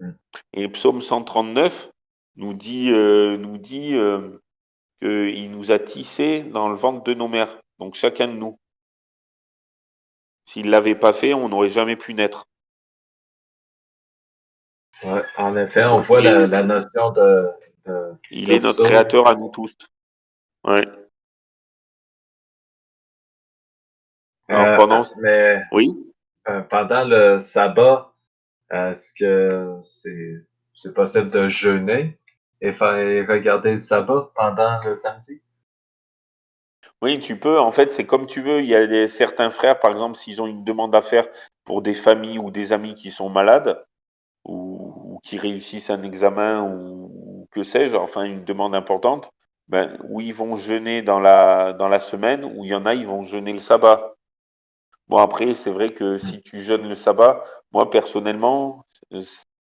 hmm. Et Psaume 139 nous dit qu'il nous a tissés dans le ventre de nos mères, donc chacun de nous. S'il ne l'avait pas fait, on n'aurait jamais pu naître. Ouais, en effet, on Donc voit la notion il de est notre psaume. créateur à nous tous. Ouais. Alors pendant, Mais oui. pendant le sabbat, est-ce que c'est possible de jeûner et regarder le sabbat pendant le samedi? Oui, tu peux. En fait, c'est comme tu veux. Il y a certains frères, par exemple, s'ils ont une demande à faire pour des familles ou des amis qui sont malades ou qui réussissent un examen ou que sais-je, enfin une demande importante, ben, où ils vont jeûner dans la semaine, ou il y en a, ils vont jeûner le sabbat. Bon, après, c'est vrai que Hmm. si tu jeûnes le sabbat, moi, personnellement, euh,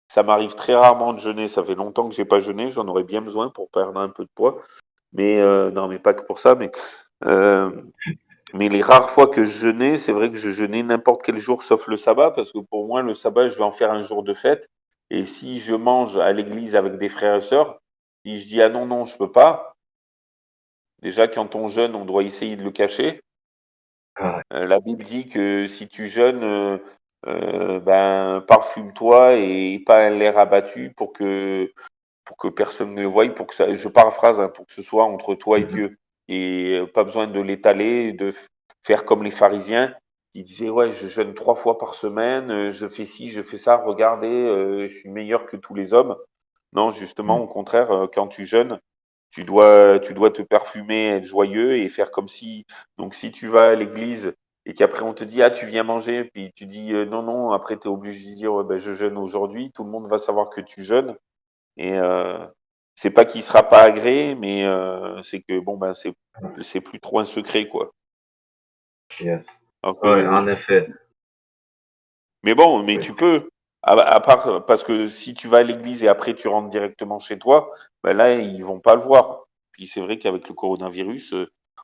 ça m'arrive très rarement de jeûner. Ça fait longtemps que j'ai pas jeûné. J'en aurais bien besoin pour perdre un peu de poids. Mais non, mais pas que pour ça. Euh, mais les rares fois que je jeûnais, c'est vrai que je jeûnais n'importe quel jour sauf le sabbat, parce que pour moi, le sabbat, je vais en faire un jour de fête. Et si je mange à l'église avec des frères et sœurs, si je dis ah non, non, je peux pas, déjà quand on jeûne, on doit essayer de le cacher. Ah, La Bible dit que si tu jeûnes, ben parfume-toi et pas l'air abattu pour que personne ne le voie, pour que ça, je paraphrase, hein, pour que ce soit entre toi et mhm. Dieu. Et pas besoin de l'étaler, faire comme les pharisiens qui disaient ouais, je jeûne 3 fois par semaine, je fais ci, je fais ça, regardez, je suis meilleur que tous les hommes. Non, justement, Hmm. au contraire, quand tu jeûnes, tu dois te parfumer, être joyeux et faire comme si. Donc, si tu vas à l'église et qu'après on te dit ah tu viens manger, puis tu dis non non, après tu es obligé de dire ouais, ben, je jeûne aujourd'hui, tout le monde va savoir que tu jeûnes. Et c'est pas qu'il sera pas agréé, mais c'est que bon ben c'est plus trop un secret quoi. Yes. Alors Oui, que, en effet. mais bon, mais Oui. tu peux. À part parce que si tu vas à l'église et après tu rentres directement chez toi, ben là ils vont pas le voir. Puis c'est vrai qu'avec le coronavirus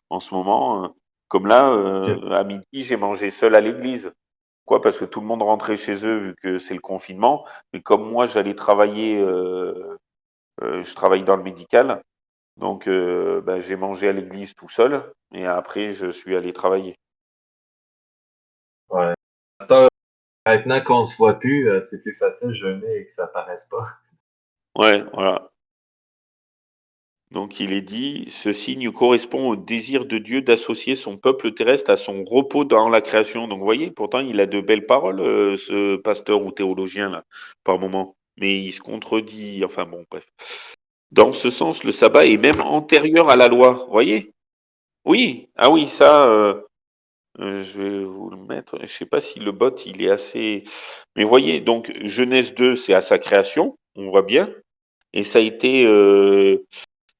en ce moment, comme là à midi j'ai mangé seul à l'église. Quoi, parce que tout le monde rentrait chez eux vu que c'est le confinement. Mais comme moi j'allais travailler, je travaille dans le médical. Donc, bah, j'ai mangé à l'église tout seul et après, je suis allé travailler. Ouais. À cette heure, maintenant qu'on se voit plus, c'est plus facile de jeûner et que ça paraisse pas. Ouais, voilà. Donc, il est dit, ce signe correspond au désir de Dieu d'associer son peuple terrestre à son repos dans la création. Donc, vous voyez, pourtant, il a de belles paroles, ce pasteur ou théologien, là, par moment. Mais il se contredit. Enfin, bon, bref. Dans ce sens, le sabbat est même antérieur à la loi. Vous voyez? Oui. Ah oui, ça, je vais vous le mettre. Je sais pas si le bot, il est assez. Mais voyez, donc Genèse 2, c'est à sa création, on voit bien. Et ça a été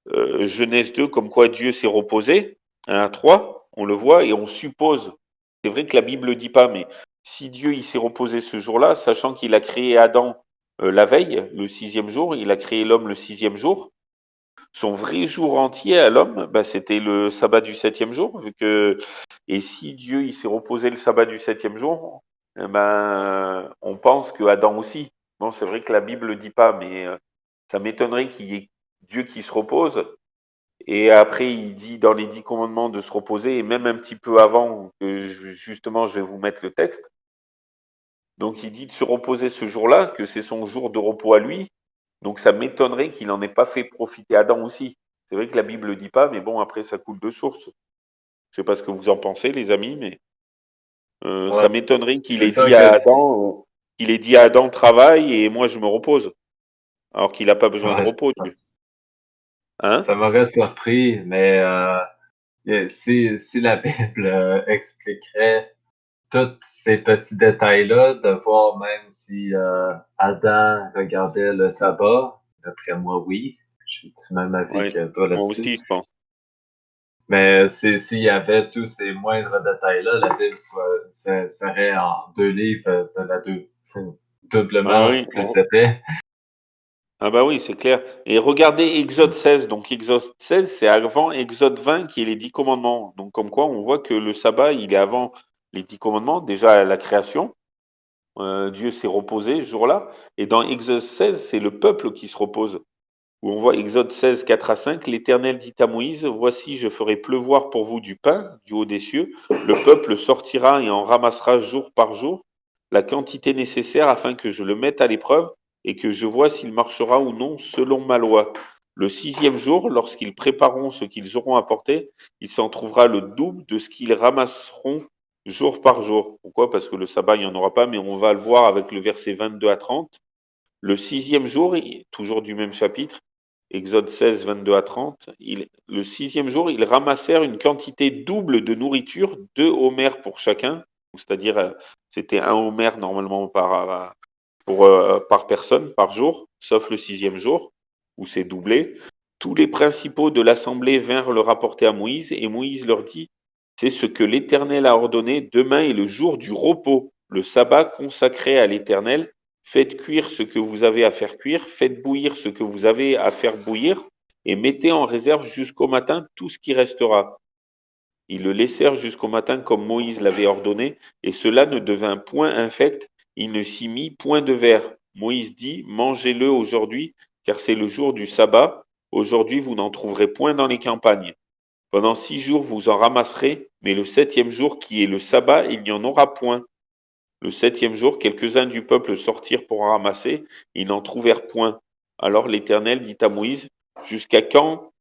Genèse 2, comme quoi Dieu s'est reposé. 1 à 3, on le voit et on suppose. C'est vrai que la Bible ne le dit pas, mais si Dieu il s'est reposé ce jour-là, sachant qu'il a créé Adam la veille, le sixième jour, il a créé l'homme le sixième jour. Son vrai jour entier à l'homme, bah, c'était le sabbat du septième jour, vu que et si Dieu il s'est reposé le sabbat du septième jour, eh ben on pense que Adam aussi. Bon, c'est vrai que la Bible le dit pas, mais ça m'étonnerait qu'il y ait Dieu qui se repose. Et après, il dit dans les 10 commandements de se reposer, et même un petit peu avant, que justement je vais vous mettre le texte. Donc il dit de se reposer ce jour-là, que c'est son jour de repos à lui. Donc ça m'étonnerait qu'il n'en ait pas fait profiter Adam aussi. C'est vrai que la Bible ne le dit pas, mais bon, après, ça coule de source. Je ne sais pas ce que vous en pensez, les amis, mais Ouais. ça m'étonnerait C'est sûr que qu'il ait dit à Adam, travaille et moi je me repose. Alors qu'il n'a pas besoin de ouais, repos, Dieu. Hein? ça m'aurait surpris, mais si la Bible expliquerait tous ces petits détails-là, de voir même si Adam regardait le sabbat, d'après moi, oui. Je suis du même avis Ouais. que toi Moi là-dessus. aussi, je pense. Mais s'il y avait tous ces moindres détails-là, la Bible serait en deux livres de la Ah doublement oui, plus épais. ah bah oui, c'est clair. Et regardez Exode 16. Donc Exode 16, c'est avant Exode 20 qui est les 10 commandements. Donc comme quoi, on voit que le sabbat, il est avant les 10 commandements, déjà la création. Dieu s'est reposé ce jour-là. Et dans Exode 16, c'est le peuple qui se repose. Où on voit Exode 16, 4 à 5, l'Éternel dit à Moïse, voici, je ferai pleuvoir pour vous du pain du haut des cieux. Le peuple sortira et en ramassera jour par jour la quantité nécessaire afin que je le mette à l'épreuve et que je vois s'il marchera ou non selon ma loi. Le sixième jour, lorsqu'ils prépareront ce qu'ils auront apporté, il s'en trouvera le double de ce qu'ils ramasseront jour par jour. Pourquoi? Parce que le sabbat, il n'y en aura pas, mais on va le voir avec le verset 22 à 30. Le sixième jour, toujours du même chapitre, Exode 16, 22 à 30, le sixième jour, ils ramassèrent une quantité double de nourriture, 2 homères pour chacun, c'est-à-dire c'était 1 homère normalement par personne, par jour, sauf le sixième jour, où c'est doublé. Tous les principaux de l'assemblée vinrent le rapporter à Moïse, et Moïse leur dit, c'est ce que l'Éternel a ordonné, demain est le jour du repos, le sabbat consacré à l'Éternel. Faites cuire ce que vous avez à faire cuire, faites bouillir ce que vous avez à faire bouillir, et mettez en réserve jusqu'au matin tout ce qui restera. Ils le laissèrent jusqu'au matin comme Moïse l'avait ordonné, et cela ne devint point infect, il ne s'y mit point de verre. Moïse dit, mangez-le aujourd'hui, car c'est le jour du sabbat. Aujourd'hui vous n'en trouverez point dans les campagnes. Pendant 6 jours vous en ramasserez, mais le septième jour qui est le sabbat, il n'y en aura point. Le septième jour, quelques-uns du peuple sortirent pour en ramasser, ils n'en trouvèrent point. Alors l'Éternel dit à Moïse, jusqu'à quand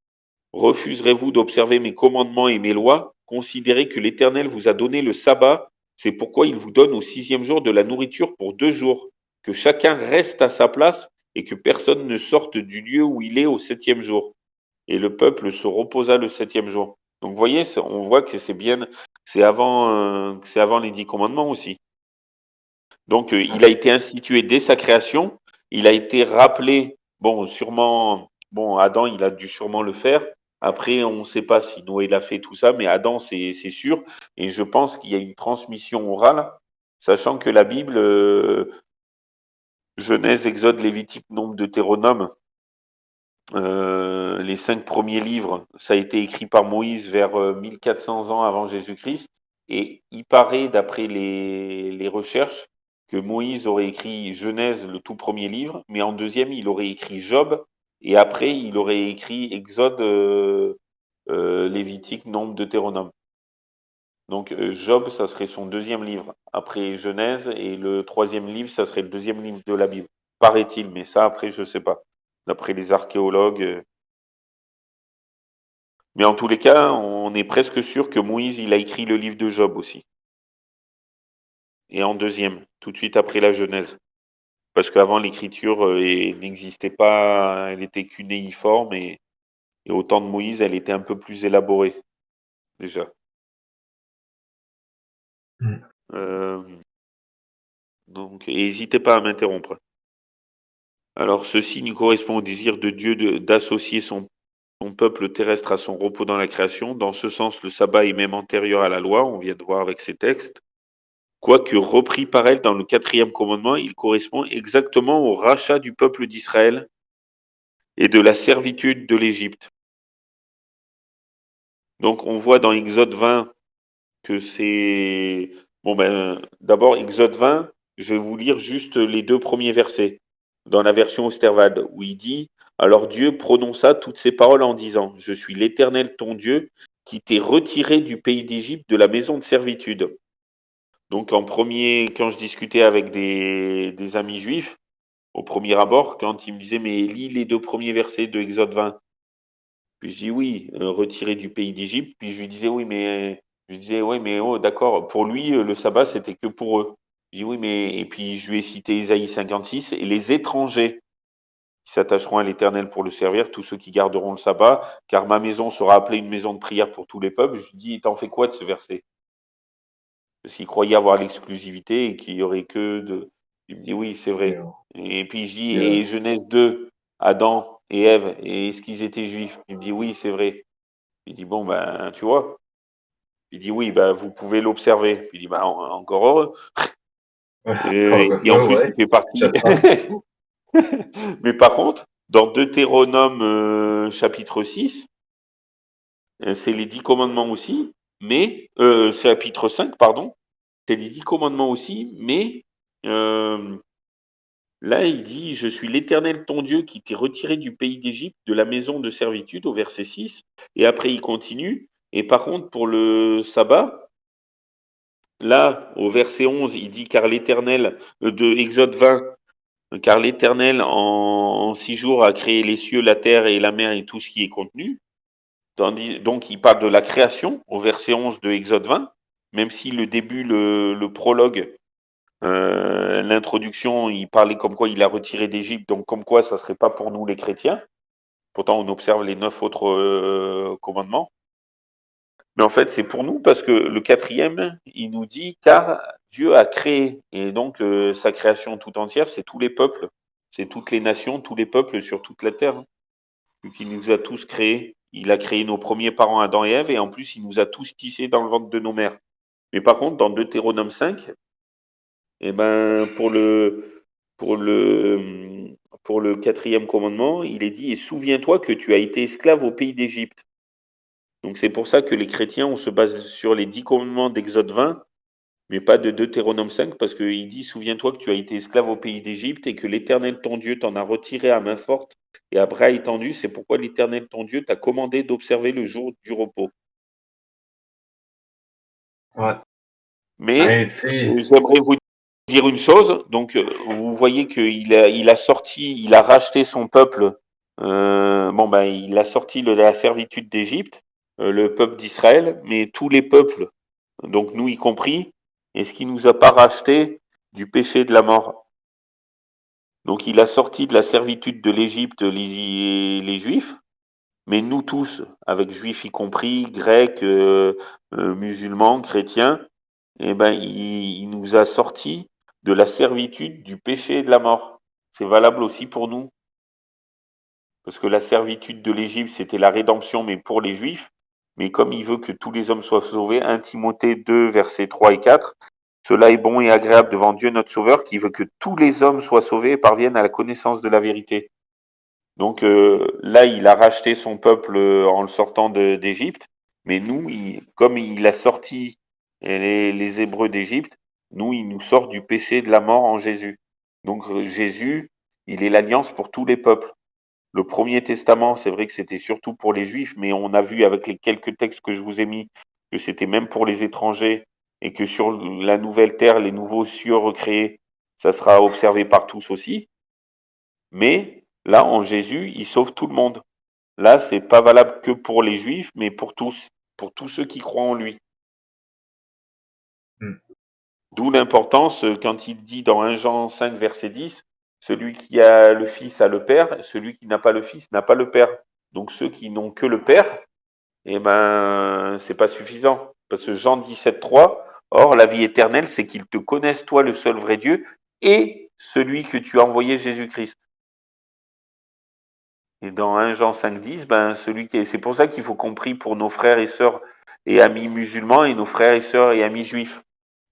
refuserez-vous d'observer mes commandements et mes lois? Considérez que l'Éternel vous a donné le sabbat, c'est pourquoi il vous donne au sixième jour de la nourriture pour 2 jours, que chacun reste à sa place et que personne ne sorte du lieu où il est au septième jour. Et le peuple se reposa le septième jour. Donc vous voyez, on voit que c'est avant les 10 commandements aussi. Donc, il a été institué dès sa création. Il a été rappelé, bon, sûrement, bon, Adam, il a dû sûrement le faire. Après, on ne sait pas si Noé l'a fait tout ça, mais Adam, c'est sûr. Et je pense qu'il y a une transmission orale, sachant que la Bible, Genèse, Exode, Lévitique, Nombre, Deutéronome, les 5 premiers livres, ça a été écrit par Moïse vers 1400 ans avant Jésus-Christ. Et il paraît, d'après les recherches, que Moïse aurait écrit Genèse, le tout premier livre, mais en deuxième, il aurait écrit Job, et après, il aurait écrit Exode, Lévitique, Nombre, Deutéronome. Donc Job, ça serait son deuxième livre, après Genèse, et le troisième livre, ça serait le deuxième livre de la Bible, paraît-il, mais ça, après, je ne sais pas. D'après les archéologues. Mais en tous les cas, on est presque sûr que Moïse, il a écrit le livre de Job aussi. Et en deuxième, tout de suite après la Genèse. Parce qu'avant, l'écriture n'existait pas, elle était cunéiforme et au temps de Moïse, elle était un peu plus élaborée, déjà. Mm. Euh, donc, et n'hésitez pas à m'interrompre. Alors, ce signe correspond au désir de Dieu d'associer son peuple terrestre à son repos dans la création. Dans ce sens, le sabbat est même antérieur à la loi, on vient de voir avec ces textes. Quoique repris par elle dans le quatrième commandement, il correspond exactement au rachat du peuple d'Israël et de la servitude de l'Égypte. Donc on voit dans Exode 20 que c'est... Bon ben, d'abord Exode 20, je vais vous lire juste les 2 premiers versets dans la version Osterwald, où il dit, alors Dieu prononça toutes ces paroles en disant, je suis l'Éternel ton Dieu qui t'ai retiré du pays d'Égypte de la maison de servitude. Donc en premier, quand je discutais avec des amis juifs, au premier abord, quand ils me disaient mais lis les 2 premiers versets de Exode 20. Puis je dis oui, retiré du pays d'Égypte. Puis je lui disais oui, mais je lui disais ouais, mais oh d'accord, pour lui le sabbat c'était que pour eux. Je dis oui, mais et puis je lui ai cité Ésaïe 56 et les étrangers qui s'attacheront à l'Éternel pour le servir, tous ceux qui garderont le sabbat, car ma maison sera appelée une maison de prière pour tous les peuples. Je lui dis t'en fais quoi de ce verset? Parce qu'il croyait avoir l'exclusivité et qu'il y aurait que de. Il me dit oui, c'est Et vrai. Et puis je dis, euh, et Genèse 2, Adam et Ève, est-ce qu'ils étaient juifs? Il me dit oui, c'est vrai. Il dit bon, ben, tu vois. Il dit oui, ben, vous pouvez l'observer. Il dit ben, encore heureux. encore Et en heureux, plus, il ouais, fait partie. j'espère. Mais par contre, dans Deutéronome chapitre 6, c'est les 10 commandements aussi, mais chapitre 5, pardon, c'est les 10 commandements aussi, mais euh, là, il dit, je suis l'Éternel ton Dieu qui t'ai retiré du pays d'Égypte, de la maison de servitude, au verset 6. Et après, il continue. Et par contre, pour le sabbat, là, au verset 11, il dit, car l'Éternel, de Exode 20, car l'Éternel en 6 jours a créé les cieux, la terre et la mer et tout ce qui est contenu. Donc, il parle de la création au verset 11 de Exode 20, même si le début, le prologue, l'introduction, il parlait comme quoi il a retiré d'Égypte, donc comme quoi ça serait pas pour nous les chrétiens. Pourtant, on observe les 9 autres commandements. Mais en fait, c'est pour nous parce que le quatrième, il nous dit car Dieu a créé. Et donc, sa création tout entière, c'est tous les peuples, c'est toutes les nations, tous les peuples sur toute la terre. Vu qu'il nous a tous créés. Il a créé nos premiers parents Adam et Ève, et en plus, il nous a tous tissés dans le ventre de nos mères. Mais par contre, dans Deutéronome 5, eh ben, pour le quatrième commandement, il est dit, et souviens-toi que tu as été esclave au pays d'Égypte. Donc c'est pour ça que les chrétiens, on se base sur les 10 commandements d'Exode 20, mais pas de Deutéronome 5, parce qu'il dit, souviens-toi que tu as été esclave au pays d'Égypte et que l'Éternel ton Dieu t'en a retiré à main forte et à bras étendus. C'est pourquoi l'Éternel ton Dieu t'a commandé d'observer le jour du repos. Ouais. Mais Ainsi, j'aimerais vous dire une chose. Donc, vous voyez qu'il a sorti, il a racheté son peuple. Bon, ben, il a sorti de la servitude d'Égypte, le peuple d'Israël, mais tous les peuples, donc nous y compris, est-ce qu'il nous a pas racheté du péché de la mort? Donc, il a sorti de la servitude de l'Égypte les Juifs, mais nous tous, avec Juifs y compris, Grecs, musulmans, chrétiens, eh ben, il nous a sortis de la servitude du péché et de la mort. C'est valable aussi pour nous, parce que la servitude de l'Égypte, c'était la rédemption, mais pour les Juifs. Mais comme il veut que tous les hommes soient sauvés, 1 Timothée 2, versets 3 et 4, cela est bon et agréable devant Dieu notre Sauveur, qui veut que tous les hommes soient sauvés et parviennent à la connaissance de la vérité. Donc là, il a racheté son peuple en le sortant d'Égypte, mais nous, comme il a sorti les Hébreux d'Égypte, nous, il nous sort du péché de la mort en Jésus. Donc Jésus, il est l'alliance pour tous les peuples. Le Premier Testament, c'est vrai que c'était surtout pour les Juifs, mais on a vu avec les quelques textes que je vous ai mis que c'était même pour les étrangers et que sur la nouvelle terre, les nouveaux cieux recréés, ça sera observé par tous aussi. Mais là, en Jésus, il sauve tout le monde. Là, c'est pas valable que pour les Juifs, mais pour tous ceux qui croient en lui. hmm, D'où l'importance, quand il dit dans 1 Jean 5, verset 10, celui qui a le Fils a le Père, celui qui n'a pas le Fils n'a pas le Père. Donc ceux qui n'ont que le Père, eh ben, c'est pas suffisant. Parce que Jean 17, 3, or la vie éternelle, c'est qu'ils te connaissent, toi, le seul vrai Dieu, et celui que tu as envoyé, Jésus-Christ. Et dans 1 Jean 5, 10, ben, c'est pour ça qu'il faut qu'on prie pour nos frères et sœurs et amis musulmans et nos frères et sœurs et amis juifs,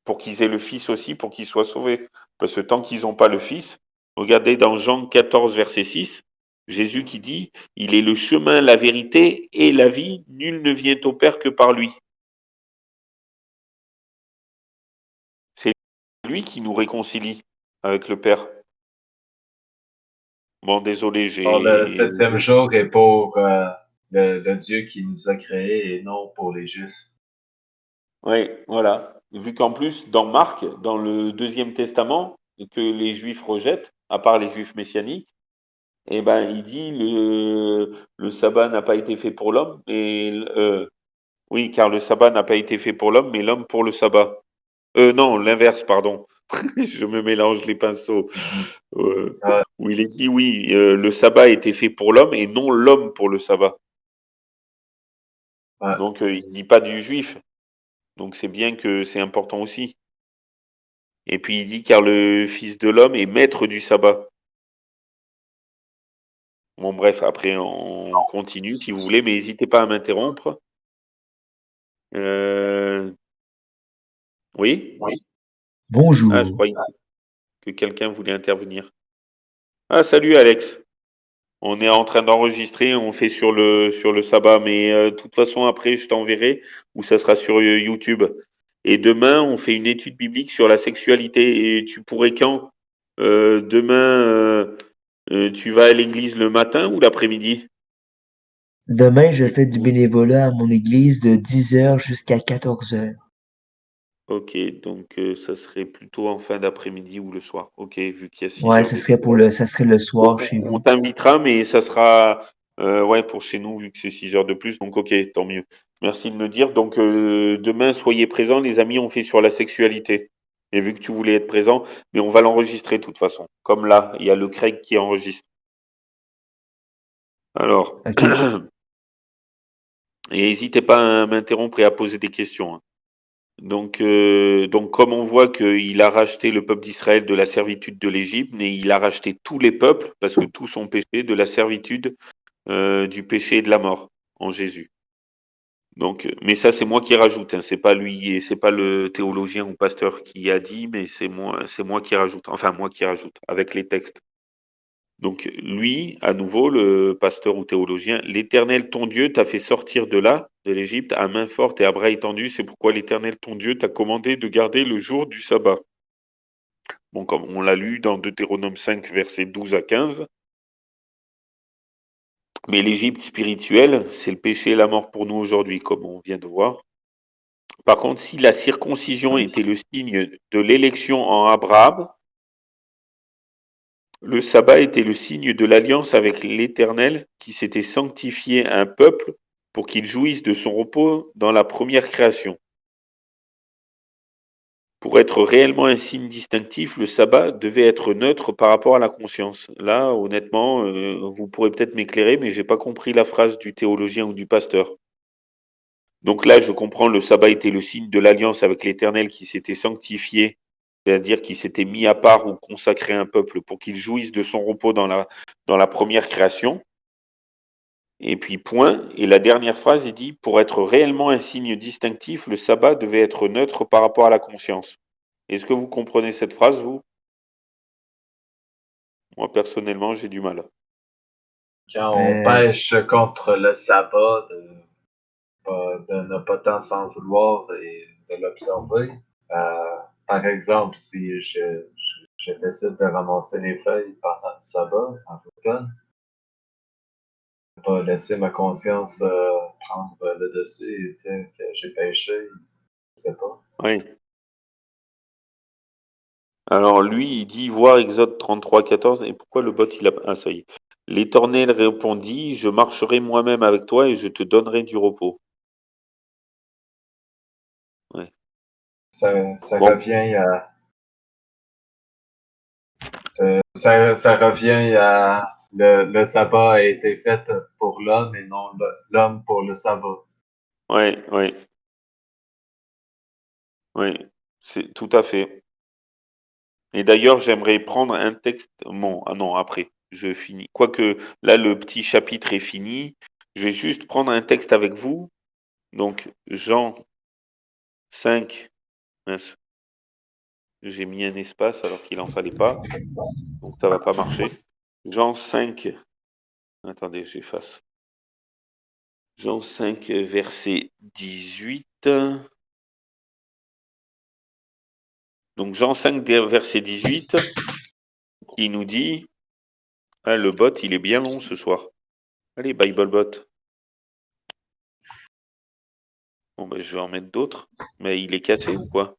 pour qu'ils aient le Fils aussi, pour qu'ils soient sauvés. Parce que tant qu'ils n'ont pas le Fils, regardez dans Jean 14, verset 6, Jésus qui dit, il est le chemin, la vérité et la vie, nul ne vient au Père que par lui. C'est lui qui nous réconcilie avec le Père. Bon, désolé, alors, le septième j'ai. jour est pour le Dieu qui nous a créés et non pour les Juifs. Oui, voilà. vu qu'en plus, dans Marc, dans le Deuxième Testament, que les Juifs rejettent, à part les Juifs messianiques, eh ben, il dit le sabbat n'a pas été fait pour l'homme, oui, car le sabbat n'a pas été fait pour l'homme, mais l'homme pour le sabbat. Non, l'inverse, pardon. Je me mélange les pinceaux. Mhm. Euh, Ouais, où il est dit, oui, le sabbat a été fait pour l'homme et non l'homme pour le sabbat. ouais, Donc, il dit pas du juif. Donc, c'est bien que c'est important aussi. Et puis, il dit, car le Fils de l'homme est maître du sabbat. Bon, bref, après, on continue si vous voulez, mais n'hésitez pas à m'interrompre. Euh, Oui? Ah, je Bonjour. croyais que quelqu'un voulait intervenir. Ah, salut Alex. On est en train d'enregistrer, on fait sur le sabbat, mais de toute façon, après, je t'enverrai ou ça sera sur YouTube. Et demain, on fait une étude biblique sur la sexualité. Et tu pourrais quand? Demain, tu vas à l'église le matin ou l'après-midi? Demain, je fais du bénévolat à mon église de 10 heures jusqu'à 14 heures. Ok, donc ça serait plutôt en fin d'après-midi ou le soir. Ok, vu qu'il y a 6 Ouais, heures d'écart. ça serait le Donc, soir chez on vous. t'invitera, mais ça sera ouais, pour chez nous, vu que c'est 6 heures de plus. Donc, ok, tant mieux. Merci de me dire. Donc, demain, soyez présents. Les amis, on fait sur la sexualité. Et vu que tu voulais être présent, mais on va l'enregistrer de toute façon. Comme là, il y a le Craig qui enregistre. Alors, OK. et n'hésitez pas à m'interrompre et à poser des questions, hein. Donc, comme on voit qu'il a racheté le peuple d'Israël de la servitude de l'Égypte, mais il a racheté tous les peuples, parce que tous ont péché, de la servitude du péché et de la mort en Jésus. Donc, mais ça, c'est moi qui rajoute, hein, c'est pas lui, et c'est pas le théologien ou pasteur qui a dit, mais c'est moi qui rajoute. Enfin, moi qui rajoute avec les textes. Donc, lui, à nouveau, le pasteur ou théologien, l'Éternel ton Dieu t'a fait sortir de là, de l'Égypte, à main forte et à bras étendus. C'est pourquoi l'Éternel ton Dieu t'a commandé de garder le jour du sabbat. Bon, comme on l'a lu dans Deutéronome 5, versets 12 à 15. Mais l'Égypte spirituelle, c'est le péché et la mort pour nous aujourd'hui, comme on vient de voir. Par contre, si la circoncision était le signe de l'élection en Abraham, le sabbat était le signe de l'alliance avec l'Éternel qui s'était sanctifié un peuple pour qu'il jouisse de son repos dans la première création. Pour être réellement un signe distinctif, le sabbat devait être neutre par rapport à la conscience. Là, honnêtement, vous pourrez peut-être m'éclairer, mais j'ai pas compris la phrase du théologien ou du pasteur. Donc là, je comprends, le sabbat était le signe de l'alliance avec l'Éternel qui s'était sanctifié, c'est-à-dire qui s'était mis à part ou consacré un peuple pour qu'il jouisse de son repos dans la première création. Et puis point. Et la dernière phrase, il dit, pour être réellement un signe distinctif, le sabbat devait être neutre par rapport à la conscience. Est-ce que vous comprenez cette phrase, vous? Moi, personnellement, j'ai du mal. quand on Euh, pêche contre le sabbat, de ne pas tant s'en vouloir et de l'observer. Par exemple, si je décide de ramasser les feuilles pendant le sabbat, en automne, pas laisser ma conscience prendre le dessus et dire que j'ai pêché, je sais pas. Oui. Alors lui, il dit, voir Exode 33, 14, et pourquoi le bot, il a... Ah, ça y est. L'Éternel répondit, je marcherai moi-même avec toi et je te donnerai du repos. Ouais. Ça Bon, revient à ça revient à le sabbat a été fait pour l'homme et non l'homme pour le sabbat. ouais, ouais, ouais, c'est tout à fait. Et d'ailleurs, j'aimerais prendre un texte. Bon, ah non, après, je finis. Quoique là, le petit chapitre est fini, je vais juste prendre un texte avec vous. Donc, Jean 5. Mince, j'ai mis un espace alors qu'il n'en fallait pas. Donc, ça va pas marcher. Jean 5. Attendez, j'efface. Jean 5, verset 18. Donc, Jean 5, verset 18, qui nous dit, ah, le bot, il est bien long ce soir. Allez, Bible bot. Bon, ben, je vais en mettre d'autres. Mais il est cassé ou quoi?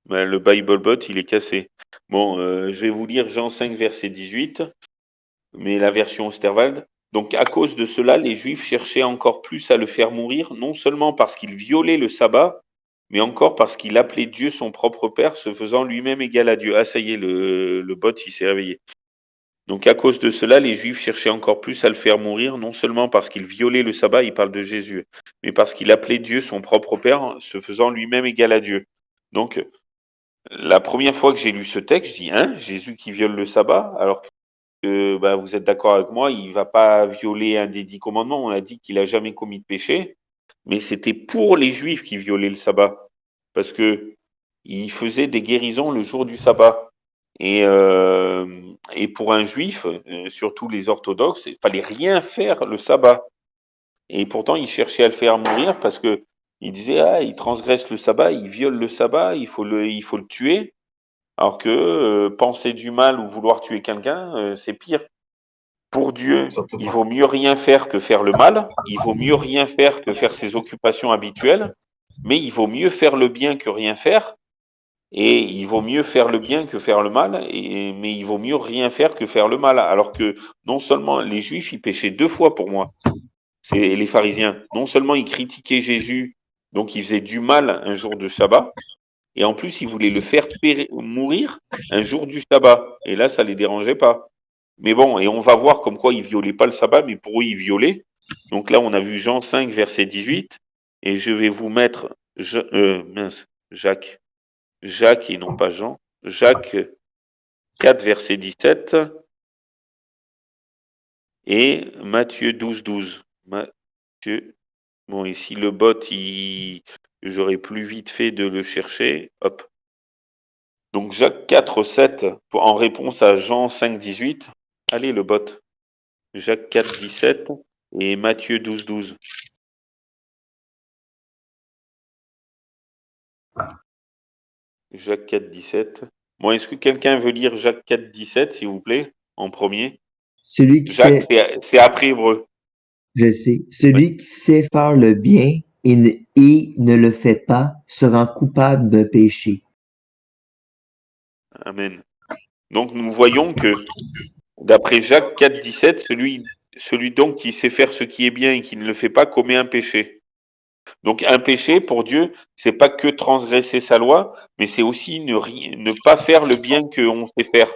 Ben, le BibleBot, il est cassé. Bon, je vais vous lire Jean 5, verset 18, mais la version Osterwald. Donc, à cause de cela, les Juifs cherchaient encore plus à le faire mourir, non seulement parce qu'il violait le sabbat, mais encore parce qu'il appelait Dieu son propre Père, se faisant lui-même égal à Dieu. Ah, ça y est, le bot, il s'est réveillé. Donc, à cause de cela, les Juifs cherchaient encore plus à le faire mourir, non seulement parce qu'il violait le sabbat, il parle de Jésus, mais parce qu'il appelait Dieu son propre Père, se faisant lui-même égal à Dieu. Donc, la première fois que j'ai lu ce texte, je dis, hein, Jésus qui viole le sabbat, alors que bah, vous êtes d'accord avec moi, il va pas violer un des 10 commandements, on a dit qu'il a jamais commis de péché, mais c'était pour les Juifs qui violaient le sabbat, parce que il faisait des guérisons le jour du sabbat. Et pour un juif, surtout les orthodoxes, il fallait rien faire le sabbat. Et pourtant, il cherchait à le faire mourir parce que il disait, ah, il transgresse le sabbat, il viole le sabbat, il faut le tuer. Alors que penser du mal ou vouloir tuer quelqu'un, c'est pire. Pour Dieu, Surtout il pas. vaut mieux rien faire que faire le mal, il vaut mieux rien faire que faire ses occupations habituelles, mais il vaut mieux faire le bien que rien faire, et il vaut mieux faire le bien que faire le mal, mais il vaut mieux rien faire que faire le mal. Alors que non seulement les Juifs, ils péchaient 2 fois pour moi, c'est les pharisiens. Non seulement ils critiquaient Jésus, donc ils faisaient du mal un jour de sabbat, et en plus ils voulaient le faire mourir un jour du sabbat. Et là, ça les dérangeait pas. Mais bon, et on va voir comme quoi ils violaient pas le sabbat, mais pour eux, ils violaient. Donc là, on a vu Jean 5, verset 18, et je vais vous mettre Jacques et non pas Jean, Jacques 4, verset 17, et Matthieu 12, 12. Matthieu. Bon, ici le bot, j'aurais plus vite fait de le chercher. Hop. Donc Jacques 4, 7, en réponse à Jean 5, 18. Allez, le bot. Jacques 4, 17 et Matthieu 12, 12. Jacques 4, 17. Bon, est-ce que quelqu'un veut lire Jacques 4, 17, s'il vous plaît, en premier? Celui qui Jacques, fait, c'est après Hébreu. je sais, Oui. celui qui sait faire le bien et ne le fait pas sera coupable de péché. Amen. Donc nous voyons que, d'après Jacques 4, 17, celui donc qui sait faire ce qui est bien et qui ne le fait pas commet un péché. Donc un péché, pour Dieu, c'est pas que transgresser sa loi, mais c'est aussi ne pas faire le bien qu'on sait faire.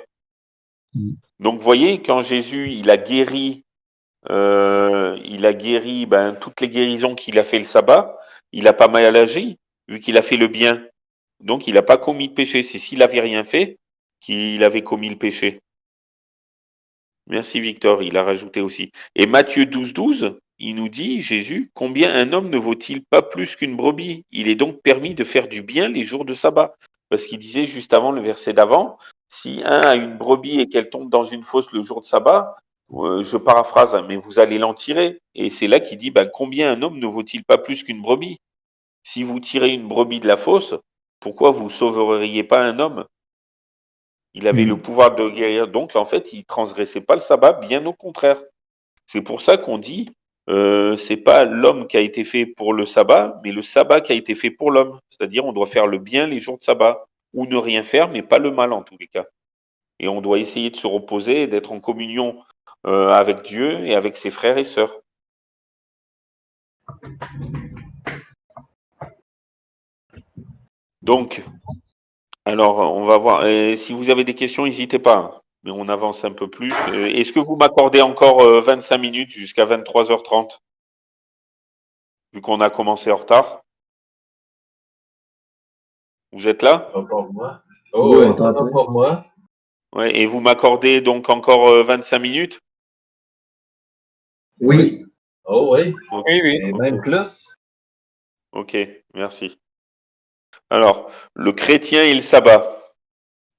Donc vous voyez, quand Jésus, il a guéri toutes les guérisons qu'il a fait le sabbat, il a pas mal agi, vu qu'il a fait le bien. Donc il n'a pas commis de péché. C'est s'il avait rien fait qu'il avait commis le péché. Merci Victor, il a rajouté aussi. Et Matthieu 12, 12, il nous dit, Jésus, combien un homme ne vaut-il pas plus qu'une brebis? Il est donc permis de faire du bien les jours de sabbat. Parce qu'il disait juste avant le verset d'avant, si un a une brebis et qu'elle tombe dans une fosse le jour de sabbat, je paraphrase, hein, mais vous allez l'en tirer. Et c'est là qu'il dit, combien un homme ne vaut-il pas plus qu'une brebis? Si vous tirez une brebis de la fosse, pourquoi vous sauveriez pas un homme? Il avait le pouvoir de guérir. Donc, en fait, il transgressait pas le sabbat, bien au contraire. C'est pour ça qu'on dit, c'est pas l'homme qui a été fait pour le sabbat, mais le sabbat qui a été fait pour l'homme. C'est-à-dire, on doit faire le bien les jours de sabbat, ou ne rien faire, mais pas le mal en tous les cas. Et on doit essayer de se reposer et d'être en communion avec Dieu et avec ses frères et sœurs. Donc, alors, on va voir. Et si vous avez des questions, n'hésitez pas, hein. Mais on avance un peu plus. Est-ce que vous m'accordez encore 25 minutes jusqu'à 23h30, vu qu'on a commencé en retard? Vous êtes là? Ça va pour moi. Oui, Oh, on oui, ça va t'entend. pour moi. Ouais, et vous m'accordez donc encore 25 minutes? Oui. Oh, oui. Ok, Oui, oui. Et même plus. ok, merci. Alors, le chrétien et le sabbat.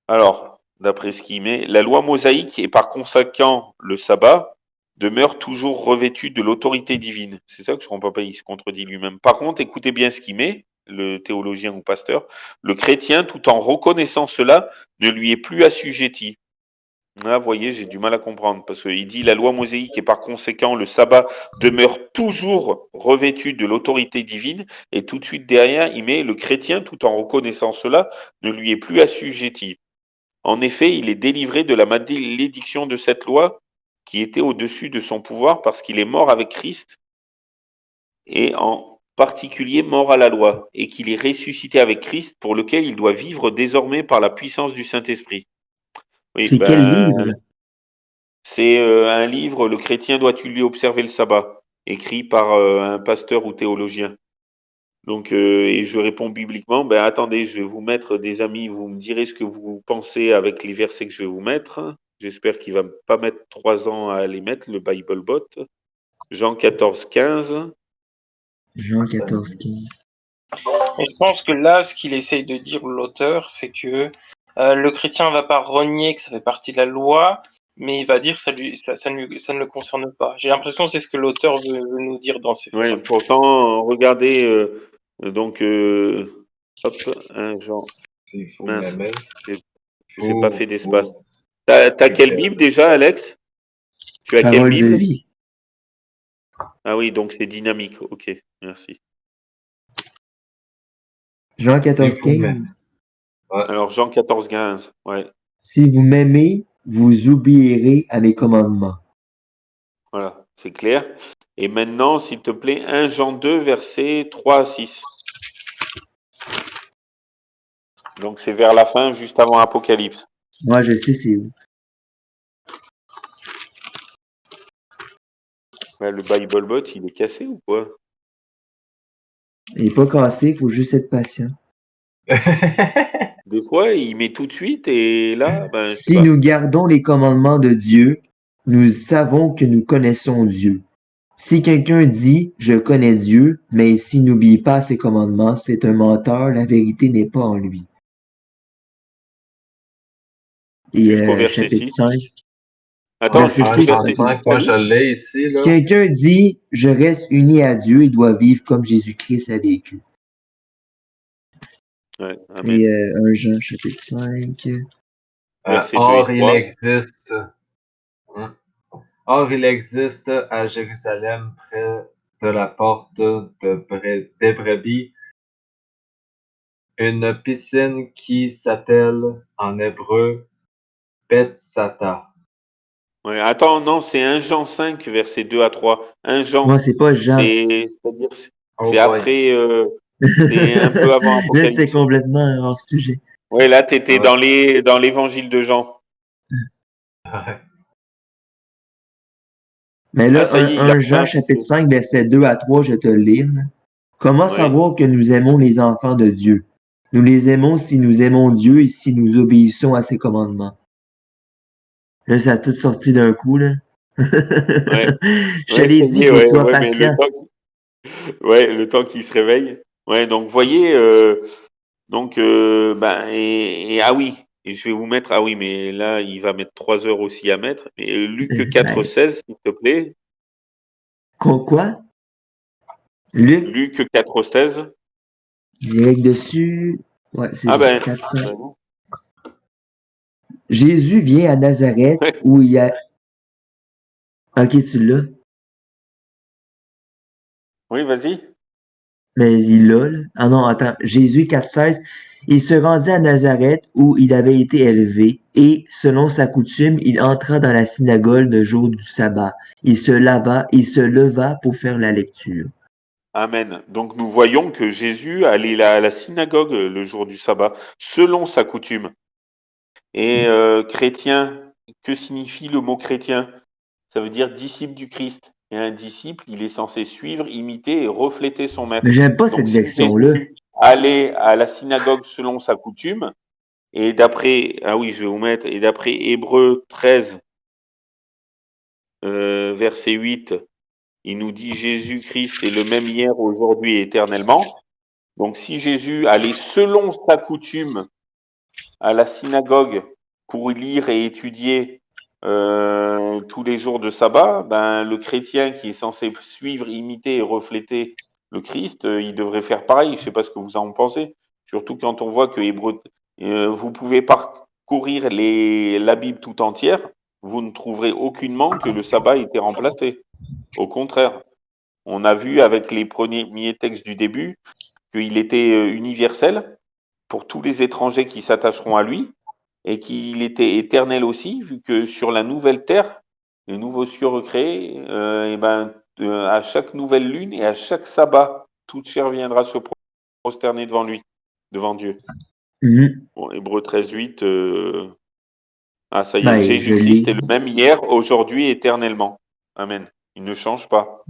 Alors, d'après ce qu'il met, la loi mosaïque et par conséquent le sabbat demeure toujours revêtu de l'autorité divine. C'est ça que je ne comprends pas, il se contredit lui-même. Par contre, écoutez bien ce qu'il met, le théologien ou pasteur. Le chrétien, tout en reconnaissant cela, ne lui est plus assujetti. Là, vous voyez, j'ai du mal à comprendre parce qu'il dit la loi mosaïque et par conséquent le sabbat demeure toujours revêtu de l'autorité divine et tout de suite derrière, il met le chrétien tout en reconnaissant cela ne lui est plus assujetti. En effet, il est délivré de la malédiction de cette loi qui était au-dessus de son pouvoir parce qu'il est mort avec Christ et en particulier mort à la loi et qu'il est ressuscité avec Christ pour lequel il doit vivre désormais par la puissance du Saint-Esprit. Oui, C'est quel livre? c'est un livre, Le chrétien doit-il lui observer le sabbat, écrit par un pasteur ou théologien. Donc, et je réponds bibliquement, ben attendez, je vais vous mettre des amis, vous me direz ce que vous pensez avec les versets que je vais vous mettre. J'espère qu'il va pas mettre 3 ans à les mettre, le BibleBot. Jean 14, 15. Jean 14, 15. Et je pense que là, ce qu'il essaye de dire l'auteur, c'est que le chrétien va pas renier que ça fait partie de la loi, mais il va dire que ça ne le concerne pas. J'ai l'impression que c'est ce que l'auteur veut nous dire dans ses Ouais, phrases. pourtant, regardez, donc, hop, un Jean, S'il faut mince, l'aimer, j'ai pas fait d'espace. faut T'as quelle Bible déjà, Alex? Tu as quelle Parole de Bible? vie. Ah oui, donc c'est dynamique. Ok, merci. Jean s'il 14, faut l'aimer. 15. Ouais. Alors Jean 14, 15. Ouais, Si vous m'aimez, vous obéirez à mes commandements. voilà, c'est clair. Et maintenant, s'il te plaît, 1 Jean 2, versets 3 à 6. Donc c'est vers la fin, juste avant Apocalypse. Moi, je sais c'est où. Ouais, le BibleBot, il est cassé ou quoi? Il n'est pas cassé, il faut juste être patient. Des fois, il met tout de suite et là, ben, je sais Si pas. nous gardons les commandements de Dieu, nous savons que nous connaissons Dieu. Si quelqu'un dit je connais Dieu, mais s'il n'obéit pas à ses commandements, c'est un menteur, la vérité n'est pas en lui. Et Jusqu'au verset chapitre 6. 5, Attends, verset Ah, jusqu'au 6. Jean verset 6, 5, t'as moi je dit? l'ai ici, Si là. quelqu'un dit je reste uni à Dieu, il doit vivre comme Jésus-Christ a vécu. Ouais, Et amen. 1 Jean chapitre 5. Versets 2 et Or, il 3. existe. Hein? Or, il existe à Jérusalem, près de la porte des brebis, une piscine qui s'appelle en hébreu Bethsata. Ouais, attends, non, c'est 1 Jean 5, versets 2 à 3. 1 Moi, Jean, c'est pas Jean. c'est-à-dire, Oh c'est boy. après, c'est un peu avant Là, c'était Apocalypse. complètement hors sujet. Ouais, là, tu étais Ouais. dans l'évangile de Jean. Mais Ah, là, ça y est, il a 1 Jean repeint. chapitre 5, verset 2 à 3, je te le lis. Comment Ouais. savoir que nous aimons les enfants de Dieu? Nous les aimons si nous aimons Dieu et si nous obéissons à ses commandements. Là, ça a tout sorti d'un coup, là. Ouais, Je te ouais, l'ai ça dit, y il est, faut que tu ouais, sois ouais, mais patient. le temps qu'il se réveille. Ouais, donc voyez, donc ben ah oui, et je vais vous mettre ah oui, mais là il va mettre 3 heures aussi à mettre. Et Luc 4, Ben, 16, s'il te plaît. quoi? Luc, Luc 4, 16. direct dessus. Ouais, c'est Ah bon. ben, 400. ben non. Jésus vient à Nazareth où il y a. Ok, tu l'as. Oui, vas-y. Mais il l'a, là. Ah non, attends. Jésus 4,16. Il se rendit à Nazareth où il avait été élevé, et, selon sa coutume, il entra dans la synagogue le jour du sabbat. Il se leva pour faire la lecture. Amen. Donc nous voyons que Jésus allait à la synagogue le jour du sabbat, selon sa coutume. Et chrétien, que signifie le mot chrétien? Ça veut dire disciple du Christ. Et un disciple, il est censé suivre, imiter et refléter son Mais maître. j'aime pas cette Donc si version-là. Jésus allait à la synagogue selon sa coutume, et d'après, ah oui, je vais vous mettre, et d'après Hébreux 13, verset 8, il nous dit Jésus-Christ est le même hier, aujourd'hui et éternellement. Donc si Jésus allait selon sa coutume à la synagogue pour lire et étudier tous les jours de sabbat, ben, le chrétien qui est censé suivre, imiter et refléter le Christ, il devrait faire pareil. Je ne sais pas ce que vous en pensez. Surtout quand on voit que Hébreu, vous pouvez par courir la Bible tout entière, vous ne trouverez aucunement que le sabbat ait été remplacé. Au contraire, on a vu avec les premiers textes du début qu'il était universel pour tous les étrangers qui s'attacheront à lui et qu'il était éternel aussi, vu que sur la nouvelle terre, les nouveaux cieux recréés, à chaque nouvelle lune et à chaque sabbat, toute chair viendra se prosterner devant lui, devant Dieu. Mhm. Bon, Hébreux 13:8. Ça y est, Ben, je l'ai. Jésus-Christ est le même hier, aujourd'hui, éternellement. Amen. Il ne change pas.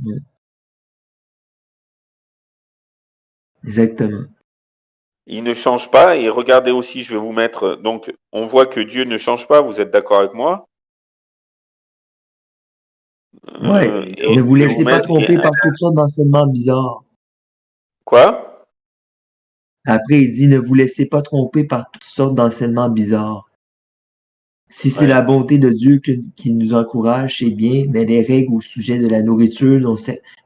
Exactement. Il ne change pas. Et regardez aussi, je vais vous mettre. Donc, on voit que Dieu ne change pas. Vous êtes d'accord avec moi? Ouais. Et Ne vous je vais vous laissez pas mettre. tromper par toutes sortes d'enseignements bizarres. Quoi? Après, il dit, ne vous laissez pas tromper par toutes sortes d'enseignements bizarres. Si c'est Ouais. la bonté de Dieu qui nous encourage, c'est bien, mais les règles au sujet de la nourriture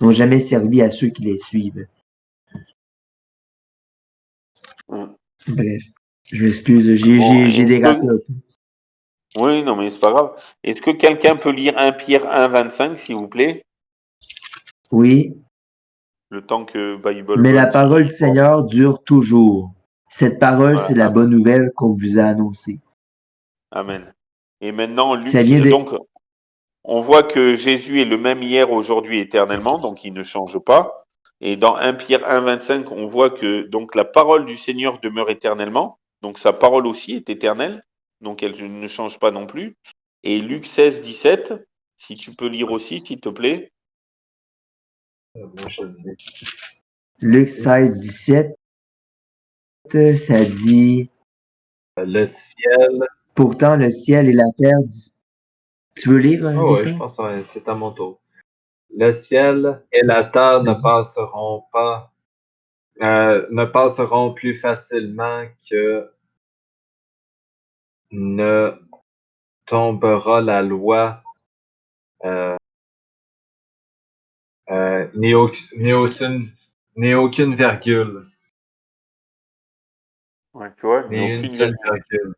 n'ont jamais servi à ceux qui les suivent. Mm. Bref, je m'excuse, Bon, j'ai dérapé un peu. oui, non, mais c'est pas grave. Est-ce que quelqu'un peut lire 1 Pierre 1,25, s'il vous plaît? Oui, Le temps que Bible mais la Bot parole du Seigneur dure toujours. Cette parole, Voilà. c'est la bonne nouvelle qu'on vous a annoncée. Amen. Et maintenant, Ça vient de... donc, on voit que Jésus est le même hier, aujourd'hui, éternellement, donc il ne change pas. Et dans 1 Pierre 1,25, on voit que donc la parole du Seigneur demeure éternellement. Donc sa parole aussi est éternelle, donc elle ne change pas non plus. Et Luc 16:17, si tu peux lire aussi, s'il te plaît. Moi, je l'ai. Luc 16, 17, ça dit, Le ciel. pourtant le ciel et la terre... Tu veux lire, Oh, ouais, je Victor? pense que c'est à mon tour. Le ciel et la terre ne passeront plus facilement que ne tombera la loi, euh, ni aucune virgule, Ouais, tu vois, il n'y a ni une aucune seule virgule. virgule.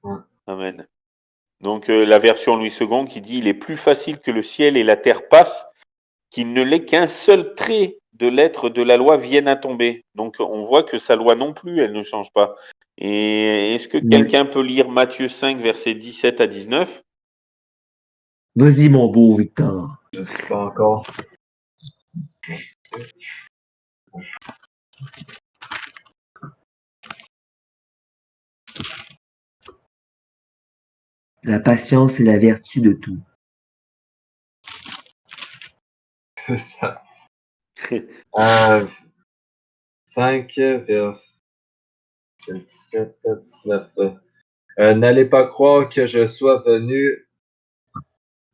Ouais. Amen. Donc la version Louis II qui dit il est plus facile que le ciel et la terre passent qu'il ne l'est qu'un seul trait de lettre de la loi vienne à tomber. Donc on voit que sa loi non plus, elle ne change pas. Et est-ce que Ouais. quelqu'un peut lire Matthieu 5, versets 17 à 19? Vas-y, mon beau Victor. Je ne sais pas encore. La patience est la vertu de tout. C'est ça. 5, verset 17 à 19. N'allez pas croire que je sois venu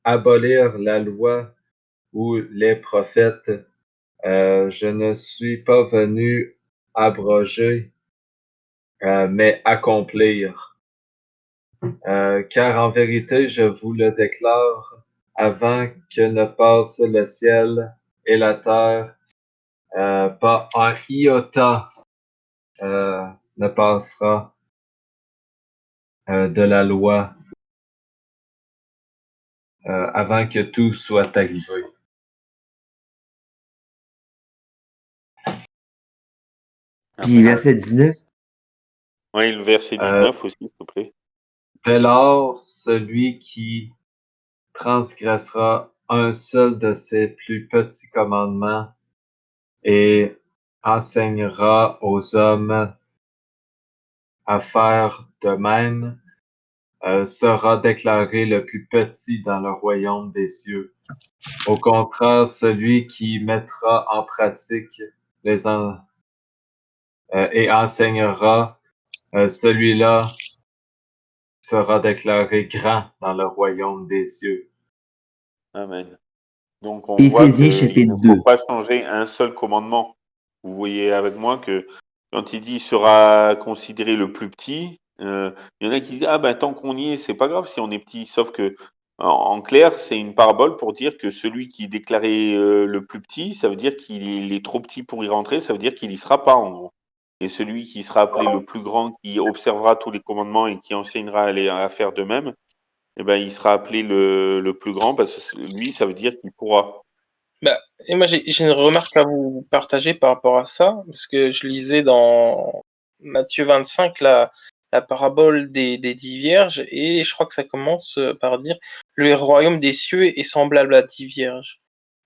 abolir la loi ou les prophètes. Je ne suis pas venu abroger, mais accomplir. Car en vérité, je vous le déclare, avant que ne passe le ciel et la terre, pas un iota ne passera de la loi avant que tout soit arrivé. Puis verset 19. Oui, le verset Euh, 19 aussi, s'il te plaît. Dès lors, celui qui transgressera un seul de ses plus petits commandements et enseignera aux hommes à faire de même, sera déclaré le plus petit dans le royaume des cieux. Au contraire, celui qui mettra en pratique et enseignera, celui-là sera déclaré grand dans le royaume des cieux. Amen. Donc on voit Éphésiens qu'il chapitre ne faut 2. pas changer un seul commandement. Vous voyez avec moi que quand il dit il sera considéré le plus petit, il y en a qui disent ah ben tant qu'on y est, c'est pas grave si on est petit. Sauf que en clair, c'est une parabole pour dire que celui qui est déclaré le plus petit, ça veut dire qu'il est trop petit pour y rentrer, ça veut dire qu'il y sera pas en gros. Et celui qui sera appelé le plus grand, qui observera tous les commandements et qui enseignera à faire de même, eh ben, il sera appelé le plus grand parce que lui, ça veut dire qu'il pourra. Bah, et moi, j'ai une remarque à vous partager par rapport à ça, parce que je lisais dans Matthieu 25 la parabole des 10 vierges, et je crois que ça commence par dire le royaume des cieux est semblable à 10 vierges.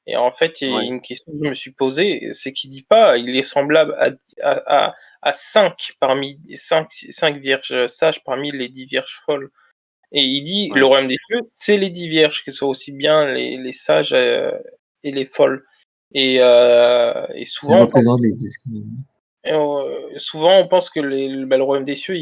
Et en fait, il y a Ouais. une question que je me suis posée, c'est qu'il dit pas il est semblable à 5 parmi 5 vierges sages parmi les 10 vierges folles. Et il dit le Ouais. royaume des cieux, c'est les 10 vierges, qui sont aussi bien les sages et les folles. Et Ça représente des 10 commandements. souvent on pense que le royaume des cieux,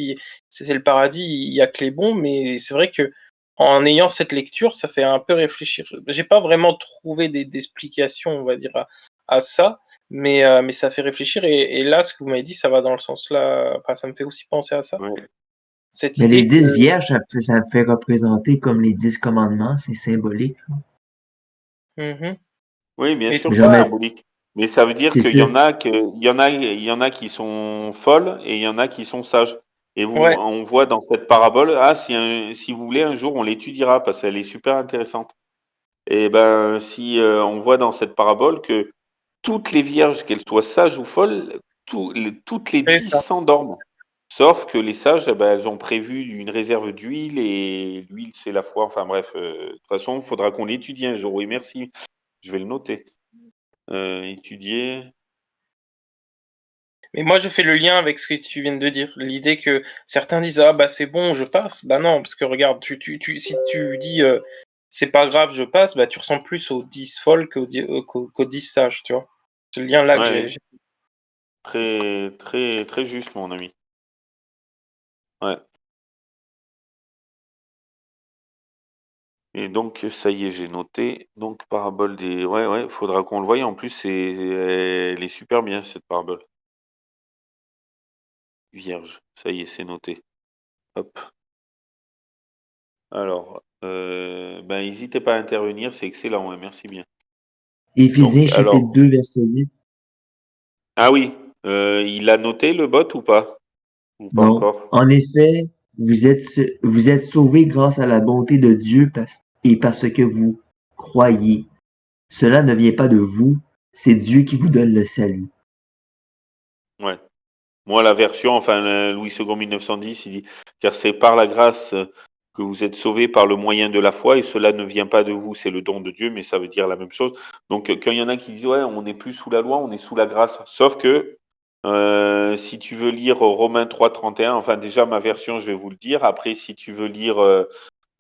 c'est le paradis, il y a que les bons, mais c'est vrai que en ayant cette lecture, ça fait un peu réfléchir. J'ai pas vraiment trouvé d'explication, on va dire, à ça, mais ça fait réfléchir. Et là, ce que vous m'avez dit, ça va dans le sens là. Enfin, ça me fait aussi penser à ça. Ouais. Cette Mais les idée que 10 vierges, ça me fait représenter comme les 10 commandements, c'est symbolique. Mhm. Oui, bien Et sûr Mais que j'en c'est mets, symbolique. Mais ça veut dire c'est qu'il ça. y en a il y en a qui sont folles et il y en a qui sont sages. Et ouais, on voit dans cette parabole, si vous voulez, un jour, on l'étudiera parce qu'elle est super intéressante. Et ben, si on voit dans cette parabole que toutes les vierges, qu'elles soient sages ou folles, toutes les c'est 10 ça. s'endorment. Sauf que les sages, eh ben, elles ont prévu une réserve d'huile et l'huile, c'est la foi. Enfin bref, de toute façon, il faudra qu'on l'étudie un jour. Oui, merci. Je vais le noter. Étudier. Mais moi, je fais le lien avec ce que tu viens de dire. L'idée que certains disent ah bah c'est bon, je passe. Bah non, parce que regarde, si tu dis c'est pas grave, je passe, bah tu ressens plus aux 10 folles qu'aux 10 sages, tu vois. C'est le lien là que Ouais, ouais. Très, très, très juste, mon ami. Ouais. Et donc, ça y est, j'ai noté. Donc, parabole des. Ouais, ouais, faudra qu'on le voie. En plus, elle est super bien, cette parabole. Vierge. Ça y est, c'est noté. Hop. Alors, ben, n'hésitez pas à intervenir, c'est excellent, ouais, merci bien. Éphésiens Donc, chapitre alors, 2, verset 8. ah oui, il a noté le bot ou pas? Ou pas Non. encore? En effet, vous êtes sauvés grâce à la bonté de Dieu et parce que vous croyez. Cela ne vient pas de vous, c'est Dieu qui vous donne le salut. Ouais. Moi, la version, enfin, Louis II 1910, il dit, car c'est par la grâce que vous êtes sauvés par le moyen de la foi, et cela ne vient pas de vous, c'est le don de Dieu, mais ça veut dire la même chose. Donc, quand il y en a qui disent, ouais, on n'est plus sous la loi, on est sous la grâce. Sauf que, si tu veux lire Romains 3, 31, enfin, déjà, ma version, je vais vous le dire. Après, si tu veux lire,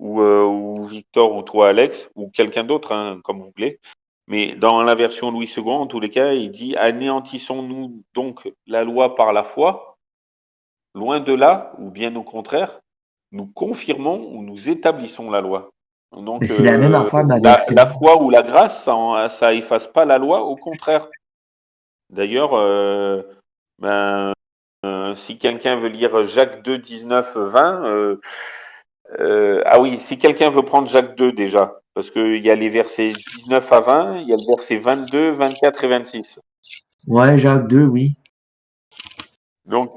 ou Victor, ou toi, Alex, ou quelqu'un d'autre, hein, comme vous voulez. Mais dans la version Louis II, en tous les cas, il dit anéantissons-nous donc la loi par la foi, loin de là, ou bien au contraire, nous confirmons ou nous établissons la loi. Mais Donc c'est la même affaire, ma la version. foi ou la grâce, ça efface pas la loi, au contraire. D'ailleurs, ben, si quelqu'un veut lire Jacques 2, 19, 20, ah oui, si quelqu'un veut prendre Jacques 2 déjà, parce qu'il y a les versets 19 à 20, il y a le verset 22, 24 et 26. Ouais, Jacques 2, oui. Donc,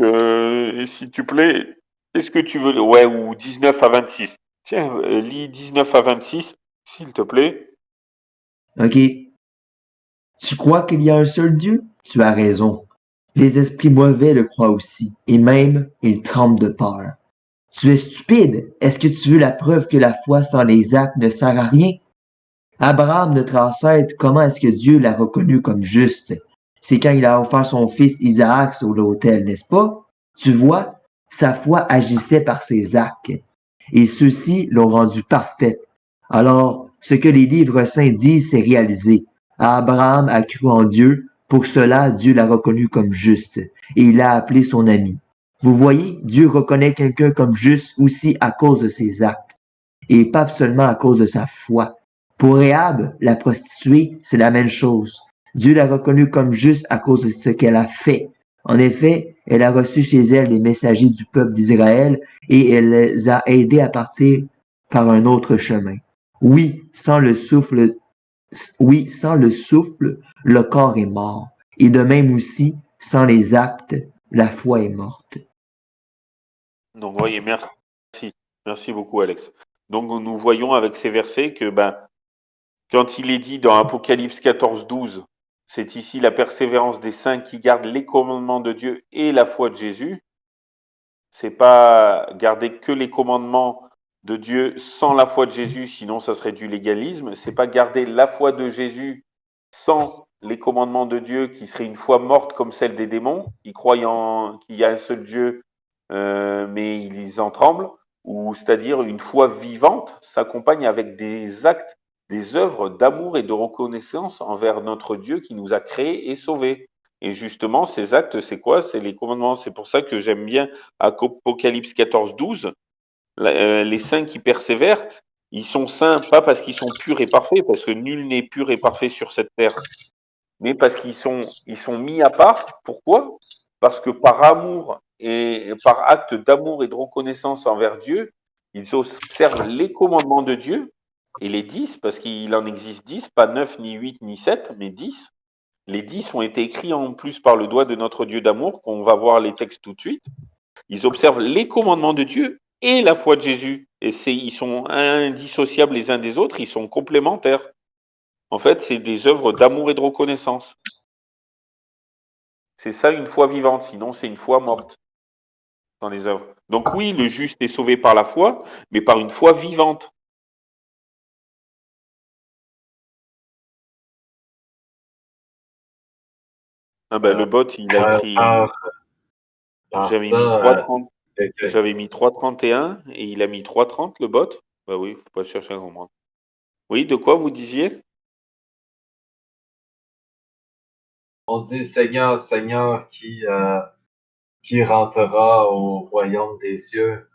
s'il te plaît, est-ce que tu veux... Ouais, ou 19 à 26. Tiens, lis 19 à 26, s'il te plaît. OK. Tu crois qu'il y a un seul Dieu? Tu as raison. Les esprits mauvais le croient aussi, et même ils tremblent de peur. Tu es stupide. Est-ce que tu veux la preuve que la foi sans les actes ne sert à rien? Abraham, notre ancêtre, comment est-ce que Dieu l'a reconnu comme juste? C'est quand il a offert son fils Isaac sur l'autel, n'est-ce pas? Tu vois, sa foi agissait par ses actes, et ceux-ci l'ont rendue parfaite. Alors, ce que les livres saints disent, c'est réalisé. Abraham a cru en Dieu, pour cela Dieu l'a reconnu comme juste, et il l'a appelé son ami. Vous voyez, Dieu reconnaît quelqu'un comme juste aussi à cause de ses actes, et pas seulement à cause de sa foi. Pour Réhab, la prostituée, c'est la même chose. Dieu l'a reconnue comme juste à cause de ce qu'elle a fait. En effet, elle a reçu chez elle les messagers du peuple d'Israël et elle les a aidés à partir par un autre chemin. Oui, sans le souffle, le corps est mort. Et de même aussi, sans les actes, la foi est morte. Donc, voyez, merci. Merci beaucoup, Alex. Donc, nous voyons avec ces versets que, quand il est dit dans Apocalypse 14, 12, c'est ici la persévérance des saints qui gardent les commandements de Dieu et la foi de Jésus. C'est pas garder que les commandements de Dieu sans la foi de Jésus, sinon ça serait du légalisme. C'est pas garder la foi de Jésus sans les commandements de Dieu, qui serait une foi morte comme celle des démons, qui croient qu'il y a un seul Dieu, mais ils en tremblent, ou c'est-à-dire une foi vivante s'accompagne avec des actes, des œuvres d'amour et de reconnaissance envers notre Dieu qui nous a créés et sauvés. Et justement, ces actes, c'est quoi? C'est les commandements. C'est pour ça que j'aime bien Apocalypse 14, 12, les saints qui persévèrent, ils sont saints pas parce qu'ils sont purs et parfaits, parce que nul n'est pur et parfait sur cette terre, mais parce ils sont mis à part. Pourquoi? Parce que par amour et par acte d'amour et de reconnaissance envers Dieu, ils observent les commandements de Dieu, et les 10, parce qu'il en existe 10, pas 9, ni 8, ni 7, mais 10. Les 10 ont été écrits en plus par le doigt de notre Dieu d'amour, qu'on va voir les textes tout de suite. Ils observent les commandements de Dieu et la foi de Jésus. Et ils sont indissociables les uns des autres, ils sont complémentaires. En fait, c'est des œuvres d'amour et de reconnaissance. C'est ça une foi vivante, sinon c'est une foi morte dans les œuvres. Donc oui, le juste est sauvé par la foi, mais par une foi vivante. Ah ben, le bot, il a écrit. Par J'avais mis ça, 3,30. ok. J'avais mis 3,31 et il a mis 3,30 le bot. Bah oui, faut pas chercher à comprendre. Oui, de quoi vous disiez? On dit Seigneur, Seigneur, qui rentrera au royaume des cieux.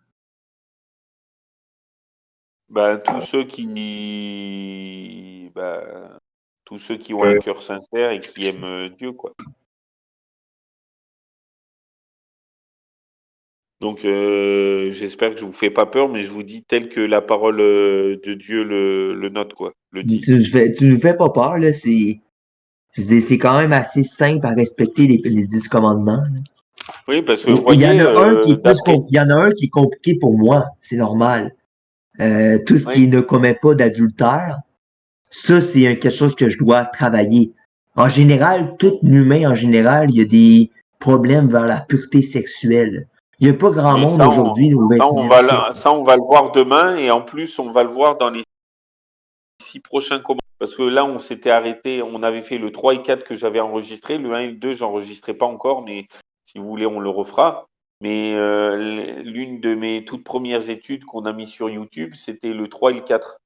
Tous ceux qui, tous ceux qui ont un Oui. cœur sincère et qui aiment Dieu, quoi. Donc, j'espère que je vous fais pas peur, mais je vous dis tel que la parole de Dieu le note, quoi, le dit. Tu nous fais pas peur, là. Je veux dire, c'est quand même assez simple à respecter les 10 commandements, là. Oui, parce que Il vous il y en voyez, a un qui est d'après, il y en a un qui est compliqué pour moi, c'est normal. Tout ce qui oui, ne commet pas d'adultère, ça, c'est quelque chose que je dois travailler. En général, tout humain, en général, il y a des problèmes vers la pureté sexuelle. Il n'y a pas grand mais monde aujourd'hui au ça, on 21e va, siècle. ça, on va le voir demain et en plus, on va le voir dans les 6 prochains commandements. Parce que là, on s'était arrêté, on avait fait le 3 et 4 que j'avais enregistré. Le 1 et le 2, j'enregistrais pas encore, mais si vous voulez, on le refera. Mais l'une de mes toutes premières études qu'on a mis sur YouTube, c'était le 3 et le 4.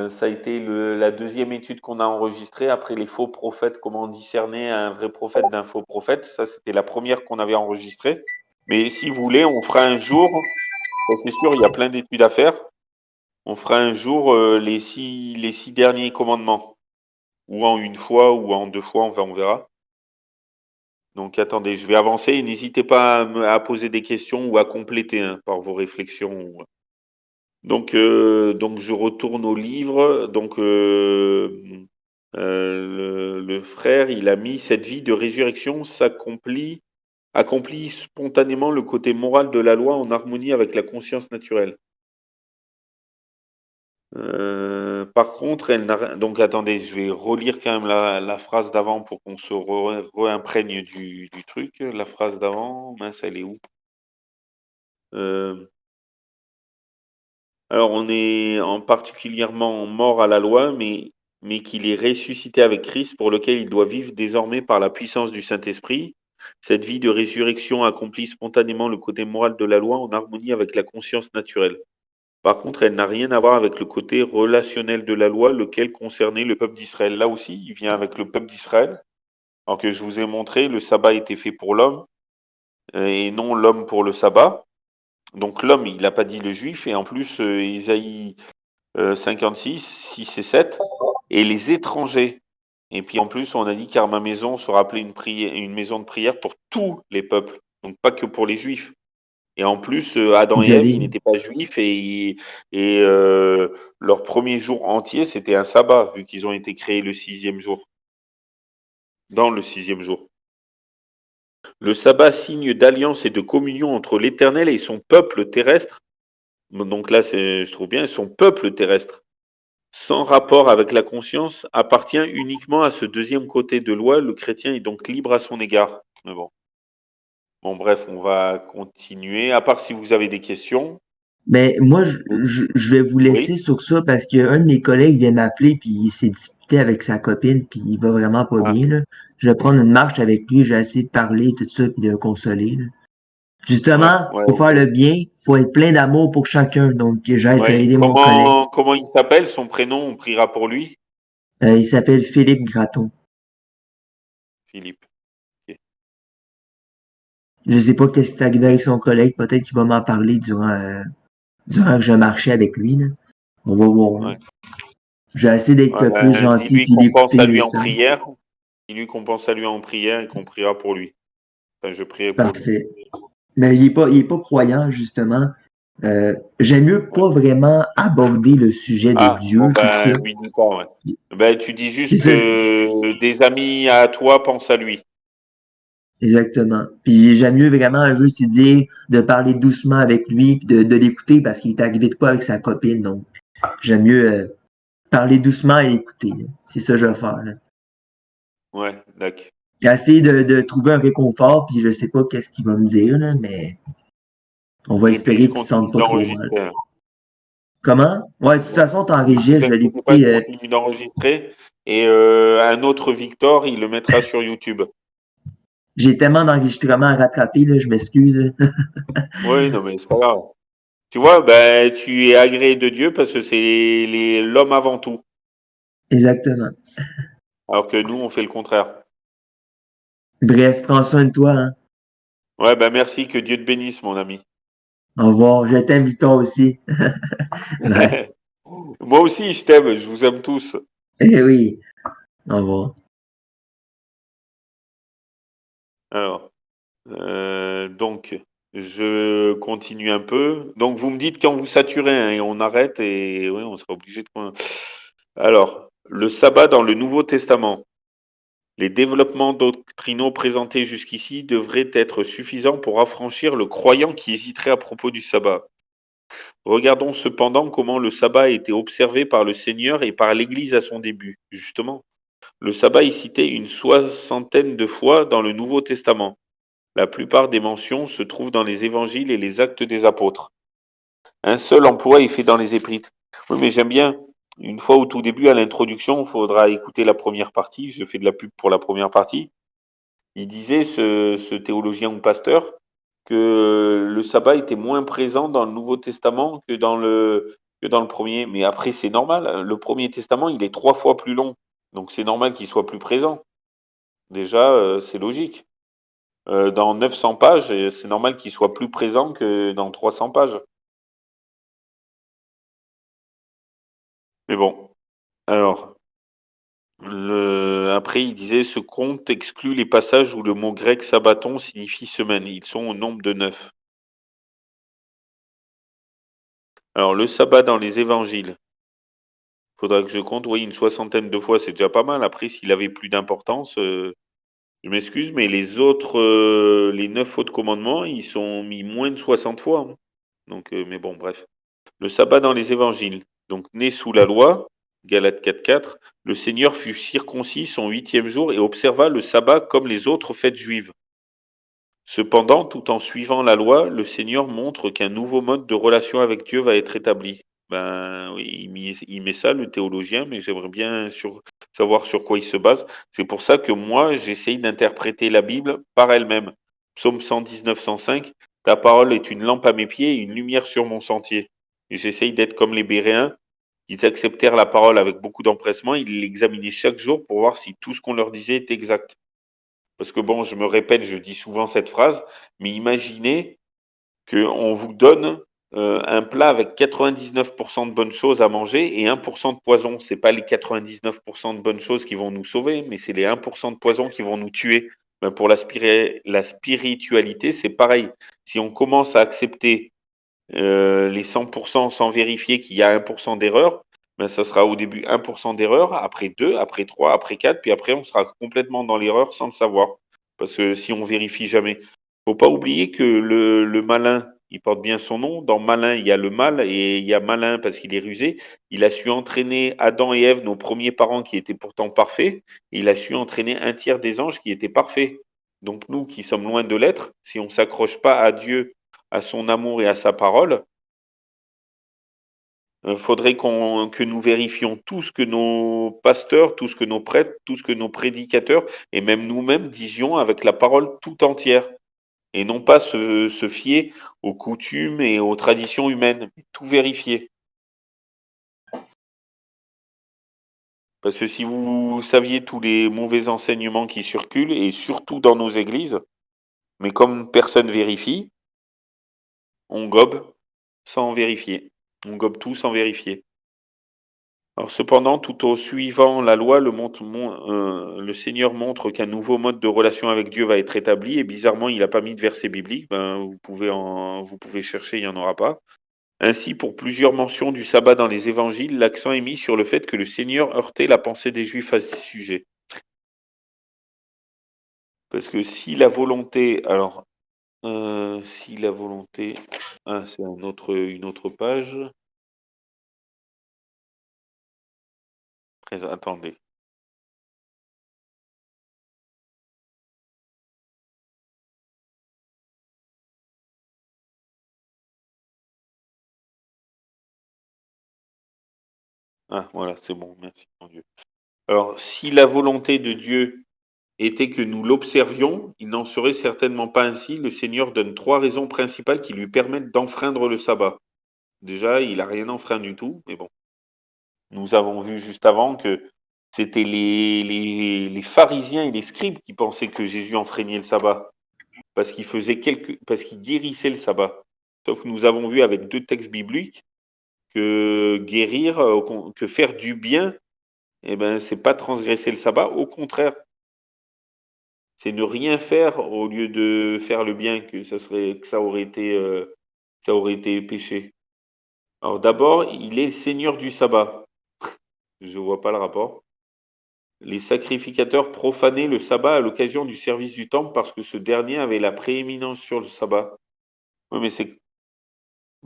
Ça a été la deuxième étude qu'on a enregistrée après les faux prophètes, comment discerner un vrai prophète d'un faux prophète. Ça, c'était la première qu'on avait enregistrée. Mais si vous voulez, on fera un jour, ça, c'est sûr, il y a plein d'études à faire. On fera un jour les 6 derniers commandements, ou en une fois, ou en 2 fois, on verra. Donc attendez, je vais avancer et n'hésitez pas à poser des questions ou à compléter par vos réflexions. Donc je retourne au livre. Donc le frère, il a mis cette vie de résurrection accomplit spontanément le côté moral de la loi en harmonie avec la conscience naturelle. Par contre, elle n'a donc attendez, je vais relire quand même la phrase d'avant pour qu'on se réimprègne du truc. La phrase d'avant, mince, elle est où? Alors on est particulièrement mort à la loi, mais qu'il est ressuscité avec Christ, pour lequel il doit vivre désormais par la puissance du Saint-Esprit. Cette vie de résurrection accomplit spontanément le côté moral de la loi en harmonie avec la conscience naturelle. Par contre, elle n'a rien à voir avec le côté relationnel de la loi, lequel concernait le peuple d'Israël. Là aussi, il vient avec le peuple d'Israël. Alors que je vous ai montré, le sabbat était fait pour l'homme et non l'homme pour le sabbat. Donc l'homme, il n'a pas dit le juif. Et en plus, Isaïe 56, 6 et 7, et les étrangers. Et puis en plus, on a dit car ma maison sera appelée une maison de prière pour tous les peuples, donc pas que pour les juifs. Et en plus, Adam et Vous Ève, ils allez, n'étaient pas juifs et leur premier jour entier, c'était un sabbat, vu qu'ils ont été créés le 6e jour, dans le 6e jour. Le sabbat, signe d'alliance et de communion entre l'Éternel et son peuple terrestre. Donc là, je trouve bien, son peuple terrestre, sans rapport avec la conscience, appartient uniquement à ce deuxième côté de loi. Le chrétien est donc libre à son égard. Mais bon. Bon, bref, on va continuer. À part si vous avez des questions. Mais moi, je vais vous laisser Oui. sur ça parce qu'un de mes collègues vient m'appeler puis il s'est disputé avec sa copine puis il va vraiment pas Ah, bien, là. Je vais prendre une marche avec lui, je vais essayer de parler, tout ça, puis de le consoler, là. ouais, Justement, ouais, pour faire ok. le bien, faut être plein d'amour pour chacun. Donc, j'ai Ouais. aidé mon collègue. Comment il s'appelle? Son prénom, on priera pour lui. Il s'appelle Philippe Graton. Philippe. Ok. Je sais pas qu'est-ce qui est arrivé avec son collègue. Peut-être qu'il va m'en parler durant que je marchais avec lui, là. On va voir, là. Ouais. J'ai essayé d'être Ouais, plus ben, gentil dis-lui puis qu'on pense l'écouter, à lui en justement. prière. Dis-lui qu'on pense à lui en prière et qu'on priera pour lui. Enfin, je prierai pour lui. Parfait. Mais il est pas croyant, justement. J'aime mieux Ouais. pas vraiment aborder le sujet de Ah, bon, Dieu, tout ça. ben, lui dis pas, ouais. Ben, tu dis C'est juste ça, que des amis à toi pensent à lui. exactement. Puis j'aime mieux vraiment juste lui dire de parler doucement avec lui, puis de l'écouter parce qu'il est arrivé de quoi avec sa copine. Donc, j'aime mieux parler doucement et écouter, là. C'est ça que je vais faire, là. Ouais, d'accord. J'ai essayé de trouver un réconfort, puis je sais pas qu'est-ce qu'il va me dire, là, mais on va Et puis, je espérer qu'il se sente continue pas trop mal. d'enregistrer, hein. Comment? Ouais, de toute Bon. façon, Ne t'enregistres, vous je vais inquiétez pas, l'écouter. je continue d'enregistrer. Et un autre Victor, il le mettra sur YouTube. J'ai tellement d'enregistrements à rattraper, là, je m'excuse, là. Oui, non, mais c'est pas grave. Tu vois, ben, tu es agréé de Dieu parce que c'est l'homme avant tout. Exactement. Alors que nous, on fait le contraire. Bref, prends soin de toi, hein. Ouais, ben, merci, que Dieu te bénisse, mon ami. Au revoir. Je t'aime, Victor, aussi. Bye. Moi aussi, je t'aime, je vous aime tous. Eh oui. Au revoir. Alors, donc, je continue un peu. Donc, vous me dites quand vous saturez, hein, et on arrête, et oui, on sera obligé de. Alors, le sabbat dans le Nouveau Testament. Les développements doctrinaux présentés jusqu'ici devraient être suffisants pour affranchir le croyant qui hésiterait à propos du sabbat. Regardons cependant comment le sabbat a été observé par le Seigneur et par l'Église à son début. Justement, le sabbat est cité une soixantaine de fois dans le Nouveau Testament. La plupart des mentions se trouvent dans les évangiles et les actes des apôtres. Un seul emploi est fait dans les épîtres. Oui, mais j'aime bien. Une fois au tout début, à l'introduction, il faudra écouter la première partie. Je fais de la pub pour la première partie. Il disait, ce théologien ou pasteur, que le sabbat était moins présent dans le Nouveau Testament que dans le premier. Mais après, c'est normal. Le Premier Testament, il est 3 fois plus long. Donc c'est normal qu'il soit plus présent. Déjà, c'est logique. Dans 900 pages, c'est normal qu'il soit plus présent que dans 300 pages. Mais bon, alors, après, il disait, ce compte exclut les passages où le mot grec sabbaton signifie semaine. Ils sont au nombre de 9. Alors, le sabbat dans les évangiles. Faudra que je compte, oui, une soixantaine de fois, c'est déjà pas mal. Après, s'il avait plus d'importance, je m'excuse, mais les autres, les 9 autres commandements, ils sont mis moins de 60 fois, hein. Donc, mais bon, bref. Le sabbat dans les évangiles. Donc, né sous la loi, Galates 4.4, le Seigneur fut circoncis son 8e jour et observa le sabbat comme les autres fêtes juives. Cependant, tout en suivant la loi, le Seigneur montre qu'un nouveau mode de relation avec Dieu va être établi. Ben oui, il met ça, le théologien, mais j'aimerais bien savoir sur quoi il se base. C'est pour ça que moi, j'essaye d'interpréter la Bible par elle-même. Psaume 119, 105, ta parole est une lampe à mes pieds et une lumière sur mon sentier. Et j'essaye d'être comme les Béréens. Ils acceptèrent la parole avec beaucoup d'empressement. Ils l'examinaient chaque jour pour voir si tout ce qu'on leur disait était exact. Parce que bon, je me répète, je dis souvent cette phrase, mais imaginez qu'on vous donne un plat avec 99% de bonnes choses à manger et 1% de poison. C'est pas les 99% de bonnes choses qui vont nous sauver, mais c'est les 1% de poison qui vont nous tuer. Ben, pour la spiritualité, c'est pareil. Si on commence à accepter les 100% sans vérifier qu'il y a 1% d'erreur, ben, ça sera au début 1% d'erreur, après 2, après 3, après 4, puis après on sera complètement dans l'erreur sans le savoir. parce que si on vérifie jamais. Faut pas oublier que le malin, il porte bien son nom. Dans malin, il y a le mal et il y a malin parce qu'il est rusé. Il a su entraîner Adam et Ève, nos premiers parents qui étaient pourtant parfaits. Il a su entraîner un tiers des anges qui étaient parfaits. Donc nous qui sommes loin de l'être, si on s'accroche pas à Dieu, à son amour et à sa parole, faudrait que nous vérifions tout ce que nos pasteurs, tout ce que nos prêtres, tout ce que nos prédicateurs et même nous-mêmes disions avec la parole tout entière. Et non pas se fier aux coutumes et aux traditions humaines, mais tout vérifier. Parce que si vous saviez tous les mauvais enseignements qui circulent, et surtout dans nos églises, mais comme personne vérifie, on gobe sans vérifier. On gobe tout sans vérifier. Alors cependant, tout en suivant la loi, le Seigneur montre qu'un nouveau mode de relation avec Dieu va être établi, et bizarrement, il n'a pas mis de verset biblique. Ben, vous pouvez chercher, il n'y en aura pas. Ainsi, pour plusieurs mentions du sabbat dans les évangiles, l'accent est mis sur le fait que le Seigneur heurtait la pensée des Juifs à ce sujet. Parce que si la volonté, si la volonté, c'est une autre page. Attendez. Ah, voilà, c'est bon, merci mon Dieu. Alors, si la volonté de Dieu était que nous l'observions, il n'en serait certainement pas ainsi. Le Seigneur donne 3 raisons principales qui lui permettent d'enfreindre le sabbat. Déjà, il n'a rien enfreint du tout, mais bon. Nous avons vu juste avant que c'était les pharisiens et les scribes qui pensaient que Jésus enfreignait le sabbat, parce parce qu'il guérissait le sabbat. Sauf que nous avons vu avec 2 textes bibliques que guérir, que faire du bien, eh ben, c'est pas transgresser le sabbat, au contraire. C'est ne rien faire au lieu de faire le bien, que ça aurait été péché. Alors d'abord, il est le Seigneur du sabbat. Je vois pas le rapport. Les sacrificateurs profanaient le sabbat à l'occasion du service du temple parce que ce dernier avait la prééminence sur le sabbat. Oui, mais c'est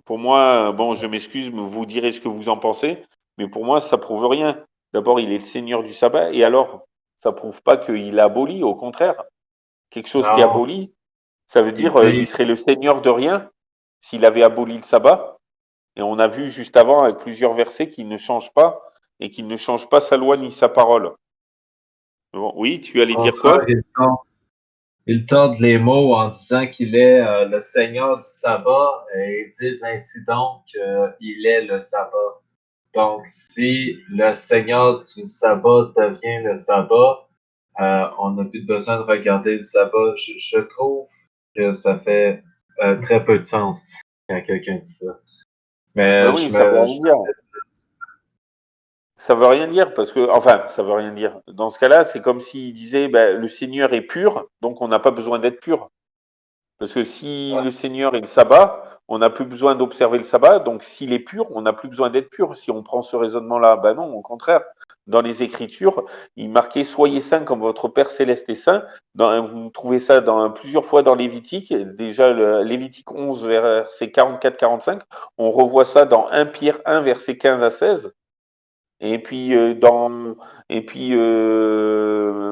pour moi, bon, je m'excuse, mais vous direz ce que vous en pensez, mais pour moi, ça prouve rien. D'abord, il est le Seigneur du sabbat, et alors, ça prouve pas qu'il abolit, au contraire. Quelque chose qui Non, abolit, ça veut il dire il dit, serait le Seigneur de rien s'il avait aboli le sabbat. Et on a vu juste avant avec plusieurs versets qu'il ne change pas et qu'il ne change pas sa loi ni sa parole. Bon, oui, tu allais au dire contraire, quoi? il tord les mots en disant qu'il est le Seigneur du sabbat et ils disent ainsi donc qu'il est le sabbat. Donc, si le Seigneur du sabbat devient le sabbat, on n'a plus besoin de regarder le sabbat. Je trouve que ça fait très peu de sens quand quelqu'un dit ça. Ben Mais oui, ça veut rien dire. Ça veut rien dire parce que, enfin, ça veut rien dire. Dans ce cas-là, c'est comme s'il disait, ben, le Seigneur est pur, donc on n'a pas besoin d'être pur. Parce que si le Seigneur est le sabbat, on n'a plus besoin d'observer le sabbat. Donc s'il est pur, on n'a plus besoin d'être pur. Si on prend ce raisonnement-là, ben non, au contraire. Dans les Écritures, il marquait soyez saints comme votre Père céleste est saint. Vous trouvez ça plusieurs fois dans Lévitique. Déjà, Lévitique 11, verset 44-45. On revoit ça dans 1 Pierre 1, verset 15 à 16. Et puis,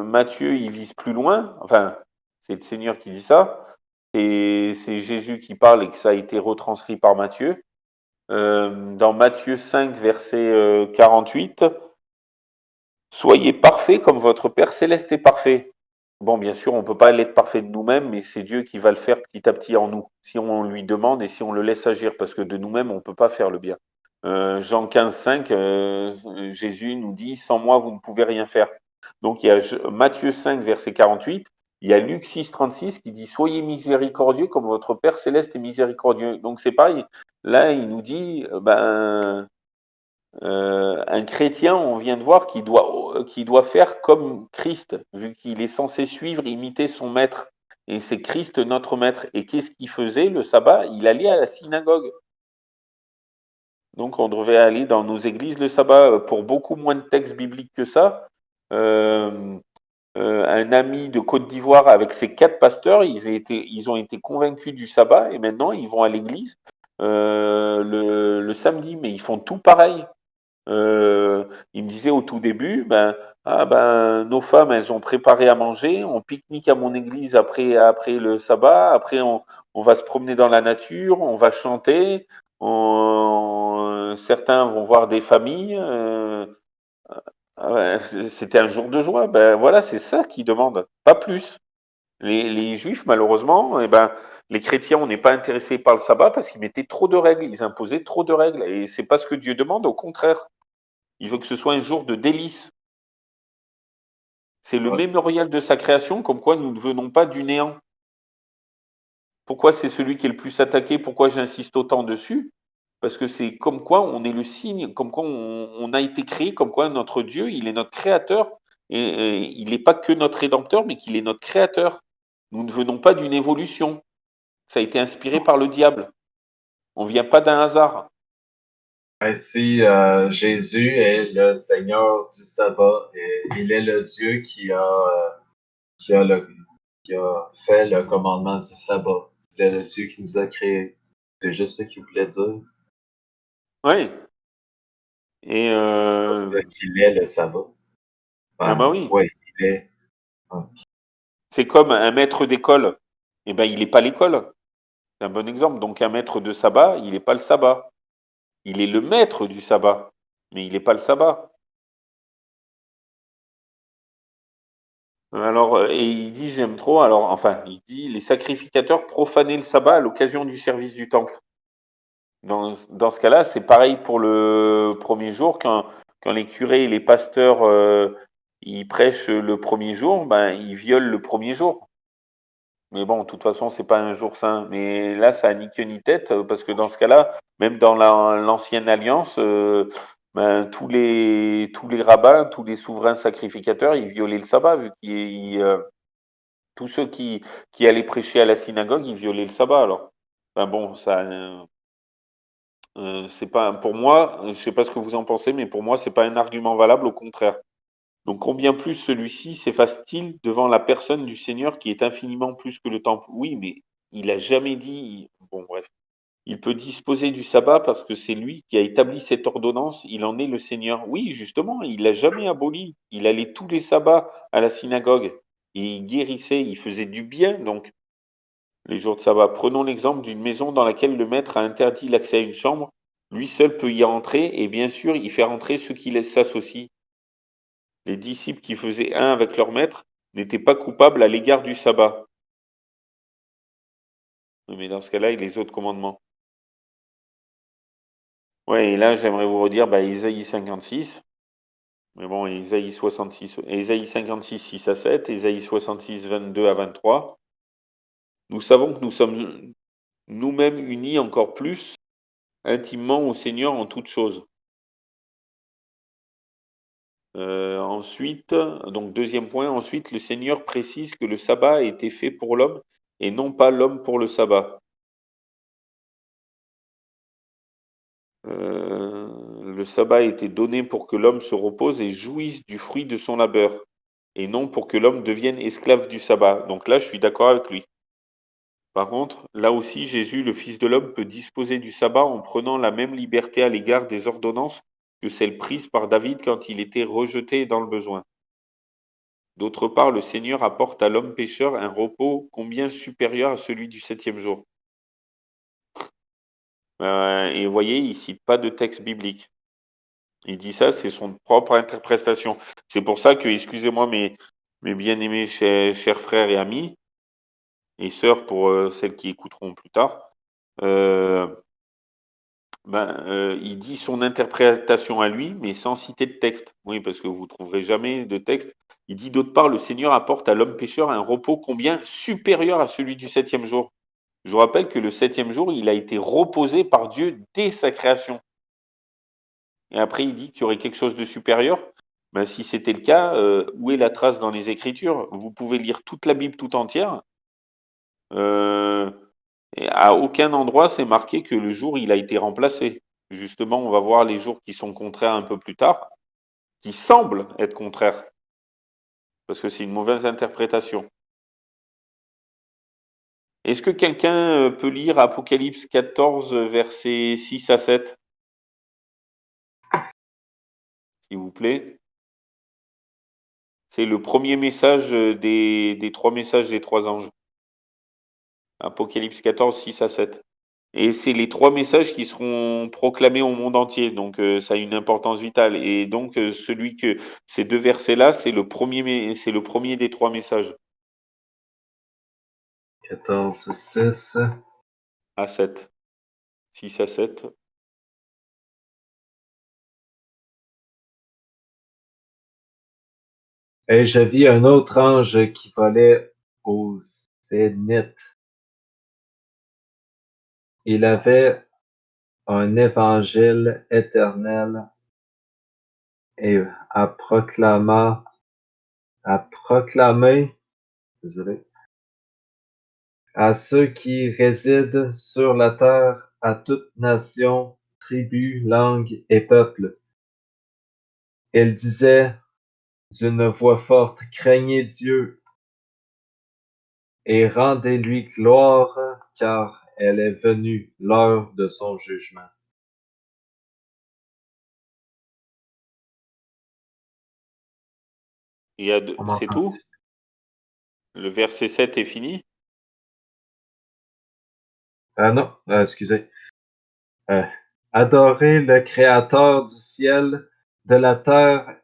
Matthieu, il vise plus loin. Enfin, c'est le Seigneur qui dit ça. Et c'est Jésus qui parle et que ça a été retranscrit par Matthieu. Dans Matthieu 5, verset 48, soyez parfaits comme votre Père céleste est parfait. Bon, bien sûr, on ne peut pas l'être parfait de nous-mêmes, mais c'est Dieu qui va le faire petit à petit en nous, si on lui demande et si on le laisse agir, parce que de nous-mêmes, on ne peut pas faire le bien. Jean 15, 5, Jésus nous dit, sans moi, vous ne pouvez rien faire. Donc il y a Matthieu 5, verset 48, il y a Luc 6, 36 qui dit, soyez miséricordieux comme votre Père céleste est miséricordieux. Donc c'est pareil, là il nous dit, un chrétien, on vient de voir, qui doit faire comme Christ, vu qu'il est censé suivre, imiter son maître. Et c'est Christ notre maître. Et qu'est-ce qu'il faisait le sabbat? Il allait à la synagogue. Donc on devrait aller dans nos églises le sabbat pour beaucoup moins de textes bibliques que ça. un ami de Côte d'Ivoire avec ses 4 pasteurs, ils ont été convaincus du sabbat et maintenant ils vont à l'église le samedi, mais ils font tout pareil. Il me disait au tout début, nos femmes, elles ont préparé à manger, on pique-nique à mon église après le sabbat, après on va se promener dans la nature, on va chanter, certains vont voir des familles. C'était un jour de joie. Ben voilà, c'est ça qu'ils demandent, pas plus. Les juifs, malheureusement, les chrétiens, on n'est pas intéressés par le sabbat parce qu'ils mettaient trop de règles, ils imposaient trop de règles. Et c'est pas ce que Dieu demande, au contraire. Il veut que ce soit un jour de délice. C'est le Ouais. mémorial de sa création, comme quoi nous ne venons pas du néant. Pourquoi c'est celui qui est le plus attaqué? Pourquoi j'insiste autant dessus? Parce que c'est comme quoi on est le signe, comme quoi on a été créé, comme quoi notre Dieu, il est notre créateur. Et il n'est pas que notre rédempteur, mais qu'il est notre créateur. Nous ne venons pas d'une évolution. Ça a été inspiré par le diable. On ne vient pas d'un hasard. Ainsi, Jésus est le Seigneur du sabbat et il est le Dieu qui a, le, qui a fait le commandement du sabbat. Il est le Dieu qui nous a créés. C'est juste ce qu'il voulait dire. Oui. Et Qu'il est le sabbat. ah bah oui. Oui, il est. C'est comme un maître d'école. Eh ben, il n'est pas l'école. C'est un bon exemple. Donc, un maître de sabbat, il n'est pas le sabbat. Il est le maître du sabbat, mais il n'est pas le sabbat. Alors, et il dit, j'aime trop, alors, enfin, il dit, les sacrificateurs profanaient le sabbat à l'occasion du service du temple. Dans ce cas-là, c'est pareil pour le premier jour, quand les curés et les pasteurs, ils prêchent le premier jour, ben, ils violent le premier jour. Mais bon, de toute façon, c'est pas un jour saint. Mais là, ça a ni queue ni tête, parce que dans ce cas-là, même dans l'ancienne alliance, tous les rabbins, tous les souverains sacrificateurs, ils violaient le sabbat, vu tous ceux qui allaient prêcher à la synagogue, ils violaient le sabbat. Alors, ben bon, ça, c'est pas pour moi. Je sais pas ce que vous en pensez, mais pour moi, c'est pas un argument valable. Au contraire. Donc combien plus celui-ci s'efface-t-il devant la personne du Seigneur qui est infiniment plus que le temple? Oui, mais il a jamais dit. Bon, bref. Il peut disposer du sabbat parce que c'est lui qui a établi cette ordonnance. Il en est le Seigneur. Oui, justement, il l'a jamais aboli. Il allait tous les sabbats à la synagogue et il guérissait, il faisait du bien. Donc les jours de sabbat. Prenons l'exemple d'une maison dans laquelle le maître a interdit l'accès à une chambre. Lui seul peut y entrer et bien sûr y faire entrer ceux qui s'associent. Les disciples qui faisaient un avec leur maître n'étaient pas coupables à l'égard du sabbat. Mais dans ce cas-là, et les autres commandements. Ouais, et là, j'aimerais vous redire Ésaïe 56. Mais bon, Ésaïe 66, Ésaïe 56, 6 à 7, Ésaïe 66, 22 à 23. Nous savons que nous sommes nous-mêmes unis encore plus intimement au Seigneur en toutes choses. Ensuite, donc deuxième point, ensuite, le Seigneur précise que le sabbat a été fait pour l'homme et non pas l'homme pour le sabbat. Le sabbat a été donné pour que l'homme se repose et jouisse du fruit de son labeur, et non pour que l'homme devienne esclave du sabbat. Donc là, je suis d'accord avec lui. Par contre, là aussi, Jésus, le Fils de l'homme, peut disposer du sabbat en prenant la même liberté à l'égard des ordonnances que celle prise par David quand il était rejeté dans le besoin. D'autre part, le Seigneur apporte à l'homme pécheur un repos combien supérieur à celui du septième jour. Et vous voyez, il ne cite pas de texte biblique. Il dit ça, c'est son propre interprétation. C'est pour ça que, excusez-moi, mes bien-aimés chers frères et amis, et sœurs pour celles qui écouteront plus tard, il dit son interprétation à lui, mais sans citer de texte. Oui, parce que vous ne trouverez jamais de texte. Il dit d'autre part, le Seigneur apporte à l'homme pécheur un repos combien supérieur à celui du septième jour. Je vous rappelle que le septième jour, il a été reposé par Dieu dès sa création. Et après, il dit qu'il y aurait quelque chose de supérieur. Ben, si c'était le cas, où est la trace dans les Écritures? Vous pouvez lire toute la Bible tout entière. Et à aucun endroit, c'est marqué que le jour, il a été remplacé. Justement, on va voir les jours qui sont contraires un peu plus tard, qui semblent être contraires. parce que c'est une mauvaise interprétation. Est-ce que quelqu'un peut lire Apocalypse 14, versets 6 à 7, s'il vous plaît? C'est le premier message des trois messages des trois anges. Apocalypse 14, 6 à 7. Et c'est les trois messages qui seront proclamés au monde entier. Donc, ça a une importance vitale. Et donc, ces deux versets-là, c'est le premier des trois messages 14, 6. à 7. 6 à 7. Et je vis un autre ange qui volait au zénith. Il avait un évangile éternel et à proclamer, désolé, à ceux qui résident sur la terre, à toute nation, tribu, langue et peuple. Il disait d'une voix forte, craignez Dieu et rendez-lui gloire, car elle est venue l'heure de son jugement. C'est tout? Le verset 7 est fini? Ah non, excusez. Adorez le Créateur du ciel, de la terre,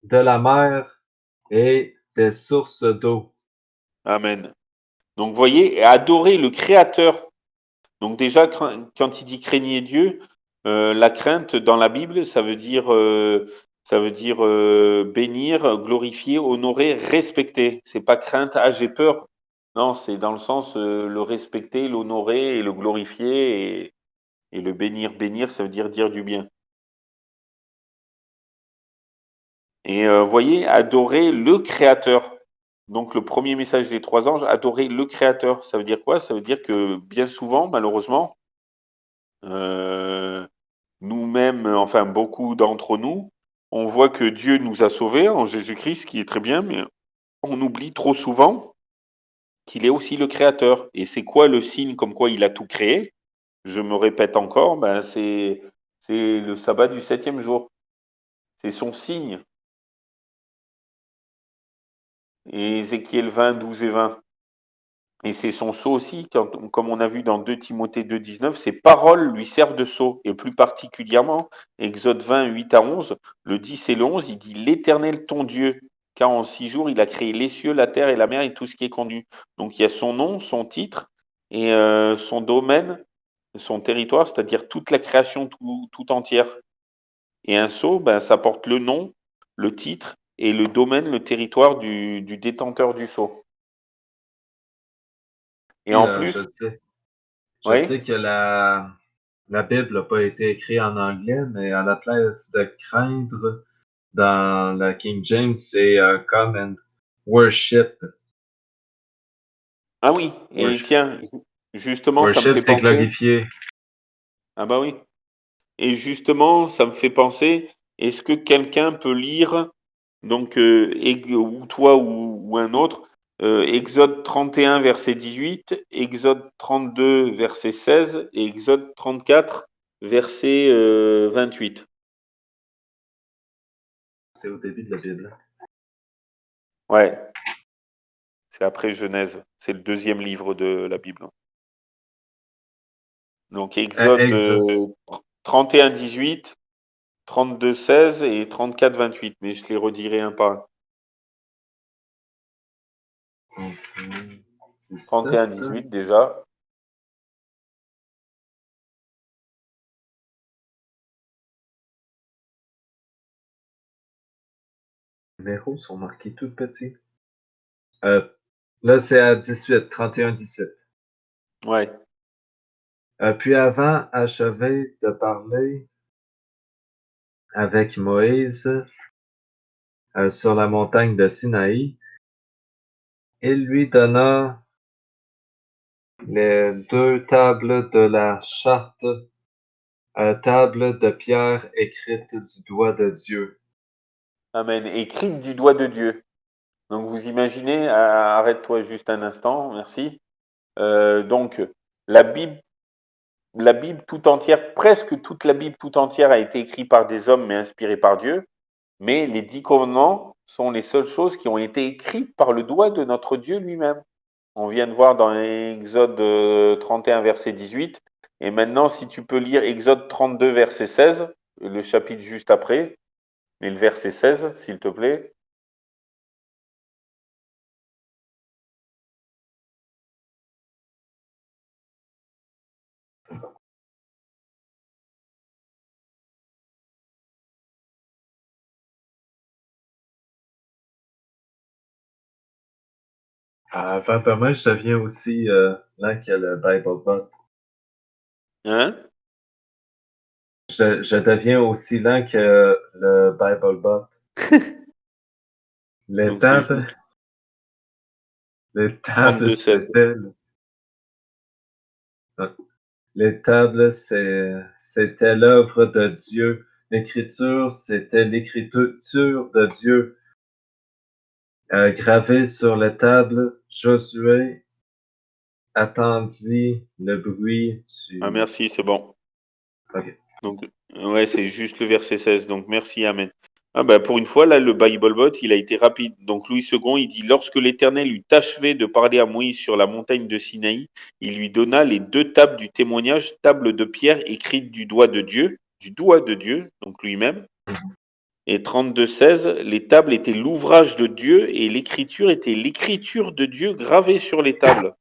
de la mer et des sources d'eau. Amen. Donc, vous voyez, adorer le Créateur. Donc déjà, quand il dit craignez Dieu, la crainte dans la Bible, ça veut dire bénir, glorifier, honorer, respecter. C'est pas crainte, ah j'ai peur. Non, c'est dans le sens le respecter, l'honorer et le glorifier et le bénir. Bénir, ça veut dire du bien. Et voyez, adorer le Créateur. Donc le premier message des trois anges, adorer le Créateur. Ça veut dire quoi? Ça veut dire que bien souvent, malheureusement, nous-mêmes, enfin beaucoup d'entre nous, on voit que Dieu nous a sauvés en Jésus-Christ, ce qui est très bien, mais on oublie trop souvent qu'il est aussi le Créateur. Et c'est quoi le signe comme quoi il a tout créé? Je me répète encore, ben c'est le sabbat du septième jour. C'est son signe. Et Ézéchiel 20, 12 et 20. Et c'est son sceau aussi, comme on a vu dans 2 Timothée 2, 19, ses paroles lui servent de sceau. Et plus particulièrement, Exode 20, 8 à 11, le 10 et le 11, il dit l'Éternel ton Dieu, car en 6 jours, il a créé les cieux, la terre et la mer et tout ce qui est connu. Donc il y a son nom, son titre et son domaine, son territoire, c'est-à-dire toute la création tout entière. Et un sceau, ben, ça porte le nom, le titre et le domaine, le territoire du détenteur du sceau. Et en Là, plus, je oui. sais que la Bible n'a pas été écrite en anglais, mais à la place de craindre dans la King James, c'est come and worship. Ah oui, et Worship, tiens, justement, ça me worship fait c'est penser. glorifier. Ah bah oui. Et justement, ça me fait penser, est-ce que quelqu'un peut lire, donc, ou toi ou un autre, Exode 31, verset 18, Exode 32, verset 16 et Exode 34, verset 28. C'est au début de la Bible. Ouais, c'est après Genèse. C'est le deuxième livre de la Bible. Donc Exode Exode. 31, 18, 32, 16 et 34, 28. Mais je les redirai un par un. 31, 17. 18 déjà. Les numéros sont marqués tout petits. Là, c'est à 18, 31, 18. Ouais. Puis avant achevé de parler avec Moïse sur la montagne de Sinaï, il lui donna les deux tables de la charte, tables de pierre écrites du doigt de Dieu. Amen. Écrite du doigt de Dieu. Donc vous imaginez, arrête-toi juste un instant, merci. Donc la Bible tout entière, presque toute la Bible tout entière a été écrite par des hommes mais inspirée par Dieu. Mais les 10 commandements sont les seules choses qui ont été écrites par le doigt de notre Dieu lui-même. On vient de voir dans Exode 31, verset 18. Et maintenant, si tu peux lire Exode 32, verset 16, le chapitre juste après, mais le verset 16, s'il te plaît. Avant demain, je deviens aussi lent que le BibleBot. Hein? Je deviens aussi lent que le BibleBot. Les Donc c'est tables, juste les tables, 32, 16. c'était, les tables, c'était l'œuvre de Dieu. L'écriture, c'était l'écriture de Dieu. Gravée sur les tables, Josué attendit le bruit Ah, du. merci, c'est bon. Ok. Donc, ouais, c'est juste le verset 16. Donc, merci, Amen. Ah, ben, pour une fois, là, le BibleBot, il a été rapide. Donc, Louis II, il dit, lorsque l'Éternel eut achevé de parler à Moïse sur la montagne de Sinaï, il lui donna les 2 tables du témoignage, tables de pierre écrites du doigt de Dieu, donc lui-même. Et 32, 16, les tables étaient l'ouvrage de Dieu et l'écriture était l'écriture de Dieu gravée sur les tables.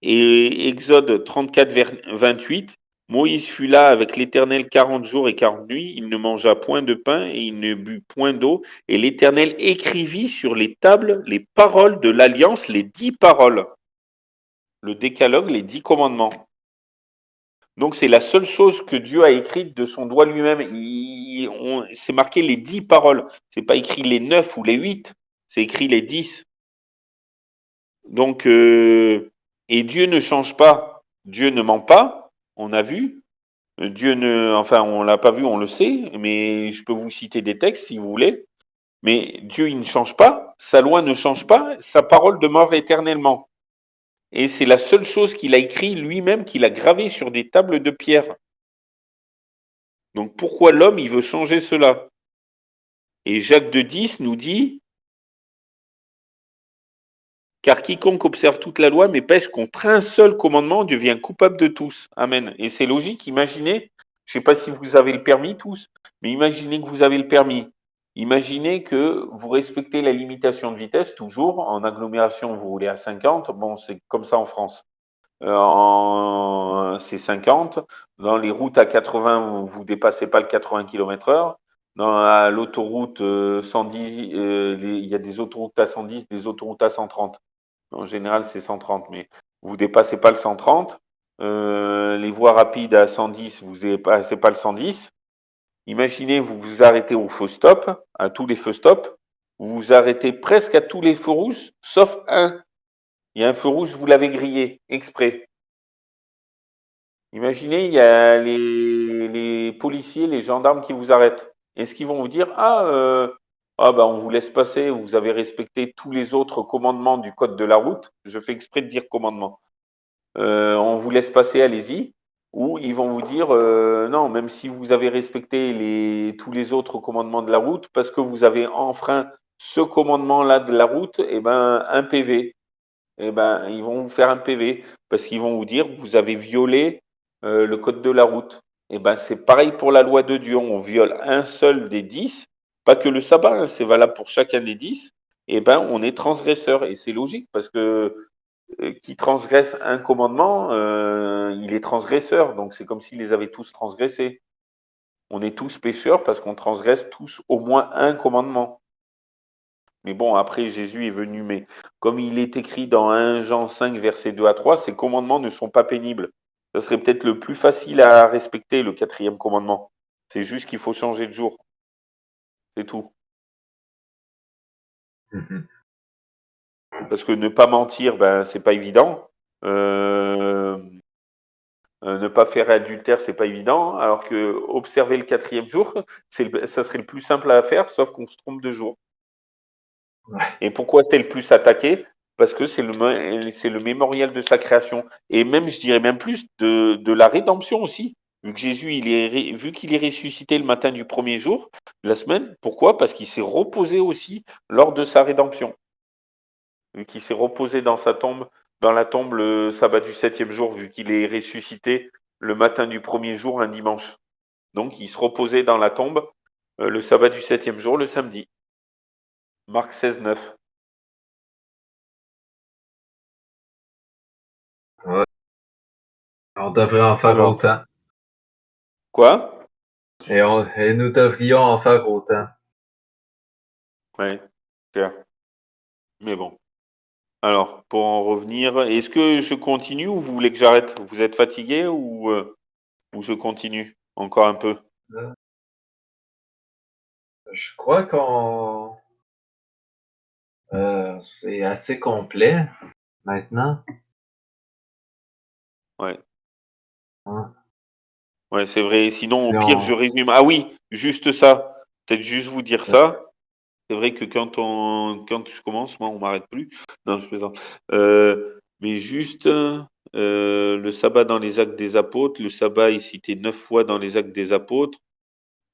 Et Exode 34, 28, Moïse fut là avec l'Éternel 40 jours et 40 nuits, il ne mangea point de pain et il ne but point d'eau, et l'Éternel écrivit sur les tables les paroles de l'alliance, les 10 paroles, le décalogue, les 10 commandements. Donc c'est la seule chose que Dieu a écrite de son doigt lui-même. C'est marqué les 10 paroles, c'est pas écrit les 9 ou les 8, c'est écrit les 10. Donc, et Dieu ne change pas, Dieu ne ment pas, on a vu. Dieu ne, enfin, on l'a pas vu, on le sait, mais je peux vous citer des textes si vous voulez. Mais Dieu, il ne change pas, sa loi ne change pas, sa parole demeure éternellement. Et c'est la seule chose qu'il a écrit lui-même, qu'il a gravé sur des tables de pierre. Donc pourquoi l'homme, il veut changer cela? Et Jacques de 10 nous dit, car quiconque observe toute la loi mais pêche contre un seul commandement devient coupable de tous. Amen. Et c'est logique, imaginez, je ne sais pas si vous avez le permis tous, mais imaginez que vous avez le permis. Imaginez que vous respectez la limitation de vitesse toujours. En agglomération, vous roulez à 50. Bon, c'est comme ça en France. C'est 50. Dans les routes à 80, vous ne dépassez pas le 80 km/h. Dans l'autoroute 110, il y a des autoroutes à 110, des autoroutes à 130. En général, c'est 130, mais vous ne dépassez pas le 130. Les voies rapides à 110, vous ne dépassez pas le 110. Imaginez, vous vous arrêtez au feu stop, à tous les feux stop. Vous vous arrêtez presque à tous les feux rouges, sauf un. Il y a un feu rouge, vous l'avez grillé, exprès. Imaginez, il y a les policiers, les gendarmes qui vous arrêtent. Est-ce qu'ils vont vous dire, on vous laisse passer, vous avez respecté tous les autres commandements du code de la route. Je fais exprès de dire commandement. On vous laisse passer, allez-y. Ou ils vont vous dire, non, même si vous avez respecté tous les autres commandements de la route, parce que vous avez enfreint ce commandement-là de la route, eh ben, un PV. Eh ben, ils vont vous faire un PV parce qu'ils vont vous dire vous avez violé le code de la route. Eh ben, c'est pareil pour la loi de Dieu. On viole un seul des 10, pas que le sabbat, hein, c'est valable pour chacun des 10. Eh ben, on est transgresseur et c'est logique parce que qui transgresse un commandement, il est transgresseur. Donc c'est comme s'ils les avaient tous transgressés. On est tous pécheurs parce qu'on transgresse tous au moins un commandement. Mais bon, après, Jésus est venu, mais comme il est écrit dans 1 Jean 5, versets 2 à 3, ces commandements ne sont pas pénibles. Ça serait peut-être le plus facile à respecter, le 4e commandement. C'est juste qu'il faut changer de jour. C'est tout. Mhm. Parce que ne pas mentir, ben, c'est pas évident. Euh, ne pas faire adultère, c'est pas évident. Alors que observer le 4e jour, ça serait le plus simple à faire, sauf qu'on se trompe de jour. Ouais. Et pourquoi c'est le plus attaqué? Parce que c'est le mémorial de sa création. Et même, je dirais même plus, de la rédemption aussi. Vu que Jésus, vu qu'il est ressuscité le matin du premier jour de la semaine, pourquoi? Parce qu'il s'est reposé aussi lors de sa rédemption. Vu qu'il s'est reposé dans la tombe le sabbat du 7e jour, vu qu'il est ressuscité le matin du premier jour, un dimanche. Donc, il se reposait dans la tombe le sabbat du 7e jour, le samedi. Marc 16, 9. Ouais. On devrait en faire Alors, autant. quoi? Et nous devrions en faire autant. Ouais, clair. Mais bon. Alors, pour en revenir, est-ce que je continue ou vous voulez que j'arrête? Vous êtes fatigué ou je continue encore un peu? Je crois qu'on c'est assez complet maintenant. Ouais, Hein. ouais, c'est vrai. Sinon, au Si pire, je on, résume. Ah oui, juste ça. Peut-être juste vous dire ça. C'est vrai que quand je commence, moi, on m'arrête plus. Non, je plaisante. Mais juste le sabbat dans les actes des apôtres. Le sabbat est cité 9 fois dans les actes des apôtres.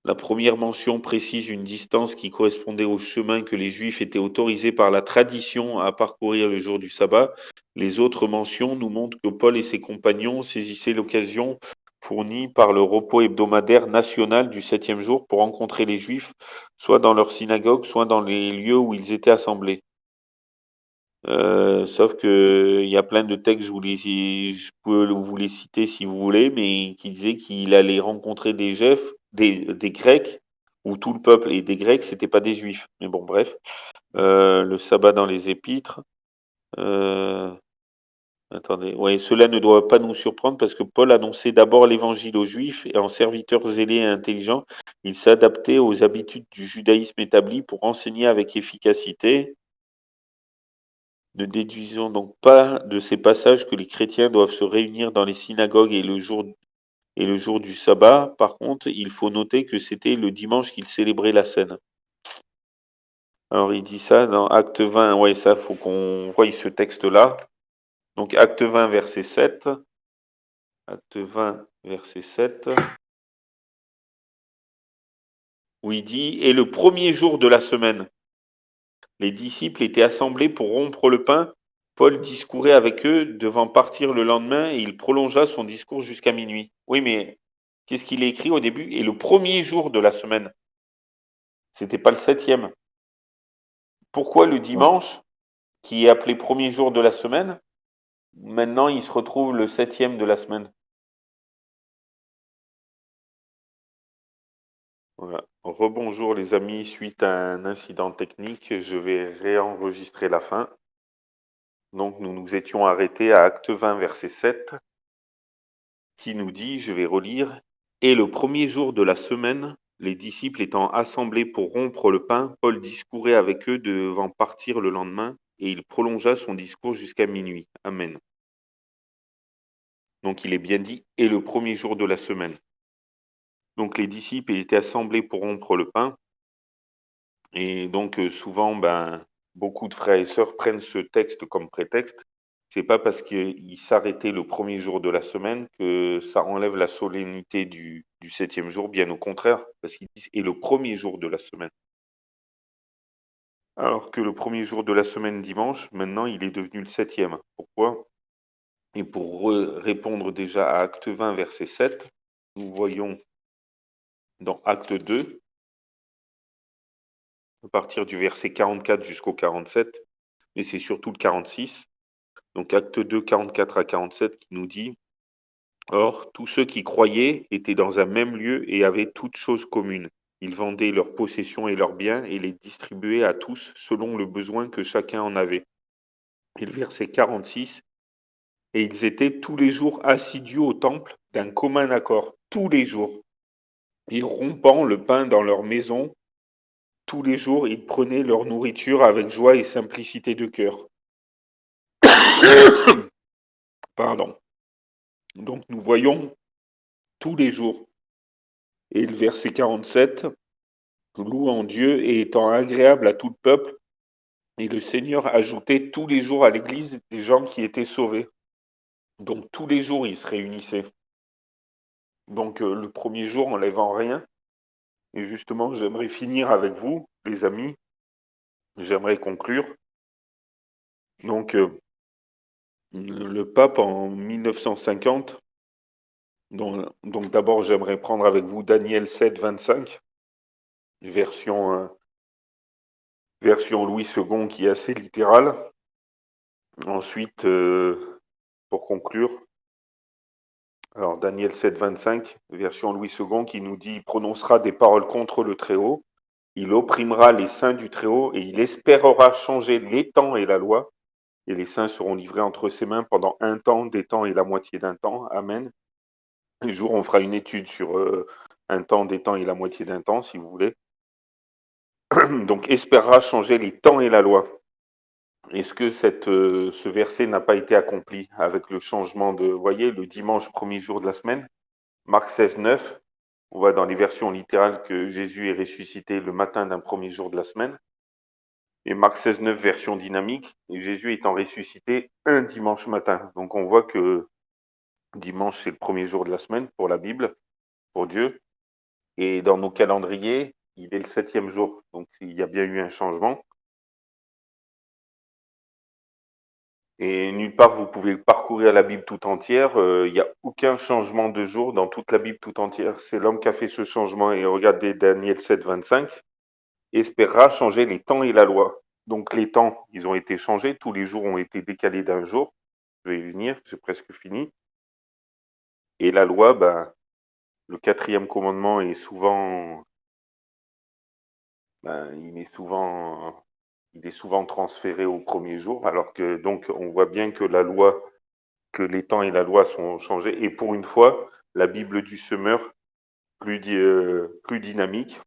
La première mention précise une distance qui correspondait au chemin que les Juifs étaient autorisés par la tradition à parcourir le jour du sabbat. Les autres mentions nous montrent que Paul et ses compagnons saisissaient l'occasion fournie par le repos hebdomadaire national du 7e jour pour rencontrer les Juifs, soit dans leur synagogue, soit dans les lieux où ils étaient assemblés. Sauf que il y a plein de textes, je peux vous les citer si vous voulez, mais qui disaient qu'il allait rencontrer des Juifs, des Grecs, où tout le peuple et des Grecs, c'était pas des Juifs. Mais bon, bref. Le sabbat dans les épîtres. Euh, attendez, ouais, cela ne doit pas nous surprendre parce que Paul annonçait d'abord l'évangile aux Juifs et en serviteur zélé et intelligent, il s'adaptait aux habitudes du judaïsme établi pour enseigner avec efficacité. Ne déduisons donc pas de ces passages que les chrétiens doivent se réunir dans les synagogues et le jour du sabbat. Par contre, il faut noter que c'était le dimanche qu'ils célébraient la scène. Alors il dit ça dans Acte 20, ouais, ça faut qu'on voie ce texte-là. Donc Acte 20, verset 7. Acte 20, verset 7, où il dit, et le premier jour de la semaine, les disciples étaient assemblés pour rompre le pain. Paul discourait avec eux devant partir le lendemain et il prolongea son discours jusqu'à minuit. Oui, mais qu'est-ce qu'il est écrit au début? Et le premier jour de la semaine. C'était pas le 7e. Pourquoi le dimanche, qui est appelé premier jour de la semaine, maintenant il se retrouve le 7e de la semaine? Voilà. Rebonjour les amis, suite à un incident technique, je vais réenregistrer la fin. Donc nous nous étions arrêtés à Acte 20, verset 7, qui nous dit, je vais relire, et le premier jour de la semaine, les disciples étant assemblés pour rompre le pain, Paul discourait avec eux devant partir le lendemain, et il prolongea son discours jusqu'à minuit. Amen. Donc il est bien dit, et le premier jour de la semaine. Donc les disciples étaient assemblés pour rompre le pain, et donc souvent, beaucoup de frères et sœurs prennent ce texte comme prétexte. C'est pas parce qu'ils s'arrêtaient le premier jour de la semaine que ça enlève la solennité du 7e jour, bien au contraire, parce qu'ils disent et le premier jour de la semaine. Alors que le premier jour de la semaine, dimanche, maintenant il est devenu le 7e. Pourquoi? Et pour répondre déjà à Acte 20, verset 7, nous voyons dans Acte 2, à partir du verset 44 jusqu'au 47, mais c'est surtout le 46. Donc Acte 2, 44 à 47 qui nous dit Or, tous ceux qui croyaient étaient dans un même lieu et avaient toutes choses communes. Ils vendaient leurs possessions et leurs biens et les distribuaient à tous selon le besoin que chacun en avait. Et le verset 46, et ils étaient tous les jours assidus au temple d'un commun accord, tous les jours. Et rompant le pain dans leur maison, tous les jours ils prenaient leur nourriture avec joie et simplicité de cœur. Pardon. Donc nous voyons tous les jours. Et le verset 47, louant Dieu et étant agréable à tout le peuple, Et le Seigneur ajoutait tous les jours à l'église des gens qui étaient sauvés. Donc tous les jours, ils se réunissaient. Donc le premier jour, en n'enlevant rien. Et justement, j'aimerais finir avec vous, les amis. J'aimerais conclure. Donc le pape en 1950. Donc d'abord, j'aimerais prendre avec vous Daniel 7, 25, version Louis II qui est assez littérale. Ensuite, pour conclure, alors Daniel 7, 25, version Louis II qui nous dit « Il prononcera des paroles contre le Très-Haut, il opprimera les saints du Très-Haut et il espérera changer les temps et la loi, et les saints seront livrés entre ses mains pendant un temps, des temps et la moitié d'un temps. Amen. » Un jour, on fera une étude sur un temps, des temps et la moitié d'un temps, si vous voulez. Donc, espérera changer les temps et la loi. Est-ce que ce verset n'a pas été accompli avec le changement de, vous voyez, le dimanche, premier jour de la semaine, Marc 16, 9, on voit dans les versions littérales que Jésus est ressuscité le matin d'un premier jour de la semaine. Et Marc 16, 9, version dynamique, et Jésus étant ressuscité un dimanche matin. Donc on voit que dimanche, c'est le premier jour de la semaine pour la Bible, pour Dieu. Et dans nos calendriers, il est le 7e jour. Donc il y a bien eu un changement. Et nulle part, vous pouvez parcourir la Bible tout entière. Il n'y a aucun changement de jour dans toute la Bible tout entière. C'est l'homme qui a fait ce changement. Et regardez Daniel 7, 25. Espérera changer les temps et la loi. Donc les temps, ils ont été changés. Tous les jours ont été décalés d'un jour. Je vais y venir, j'ai presque fini. Et la loi, le 4e commandement est souvent, il est souvent transféré au premier jour, alors que donc on voit bien que que les temps et la loi sont changés. Et pour une fois, la Bible du semeur, plus dynamique,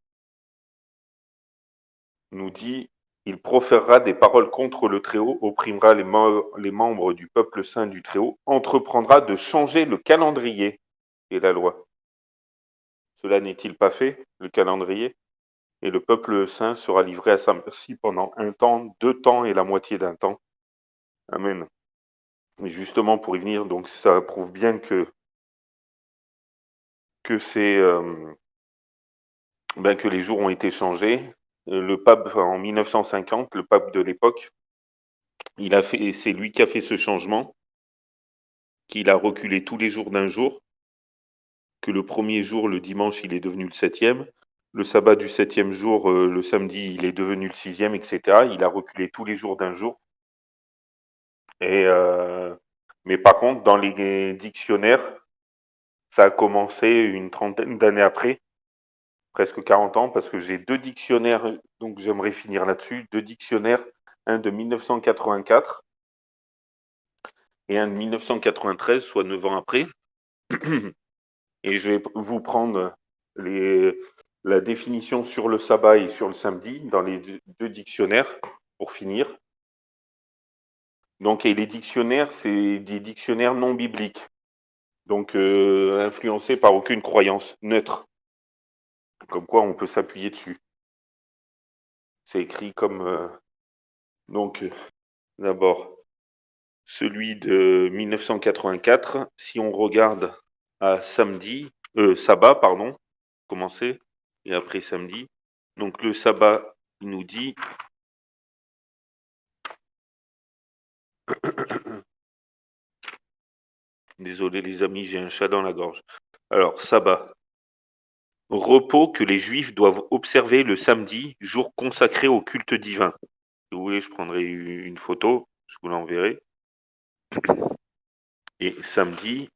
nous dit: il proférera des paroles contre le Très-Haut, opprimera les membres du peuple saint du Très-Haut, entreprendra de changer le calendrier et la loi. Cela n'est-il pas fait, le calendrier? Et le peuple saint sera livré à sa merci pendant un temps, 2 temps et la moitié d'un temps. Amen. Et justement, pour y venir, donc ça prouve bien que c'est que les jours ont été changés. Le pape en 1950, le pape de l'époque, c'est lui qui a fait ce changement, qu'il a reculé tous les jours d'un jour, que le premier jour, le dimanche, il est devenu le 7e, le sabbat du 7e jour, le samedi, il est devenu le 6e, etc. Il a reculé tous les jours d'un jour. Et mais par contre, dans les dictionnaires, ça a commencé une trentaine d'années après, presque 40 ans, parce que j'ai 2 dictionnaires, donc j'aimerais finir là-dessus, 2 dictionnaires, un de 1984 et un de 1993, soit 9 ans après. Et je vais vous prendre la définition sur le sabbat et sur le samedi dans les 2 dictionnaires pour finir. Donc, et les dictionnaires, c'est des dictionnaires non bibliques, donc influencés par aucune croyance, neutre. Comme quoi on peut s'appuyer dessus. C'est écrit comme donc d'abord celui de 1984. Si on regarde à sabbat, pardon, commencer et après samedi. Donc le sabbat, il nous dit désolé les amis, j'ai un chat dans la gorge. Alors sabbat, repos que les Juifs doivent observer le samedi, jour consacré au culte divin. Si vous voulez, je prendrai une photo, je vous l'enverrai. Et samedi,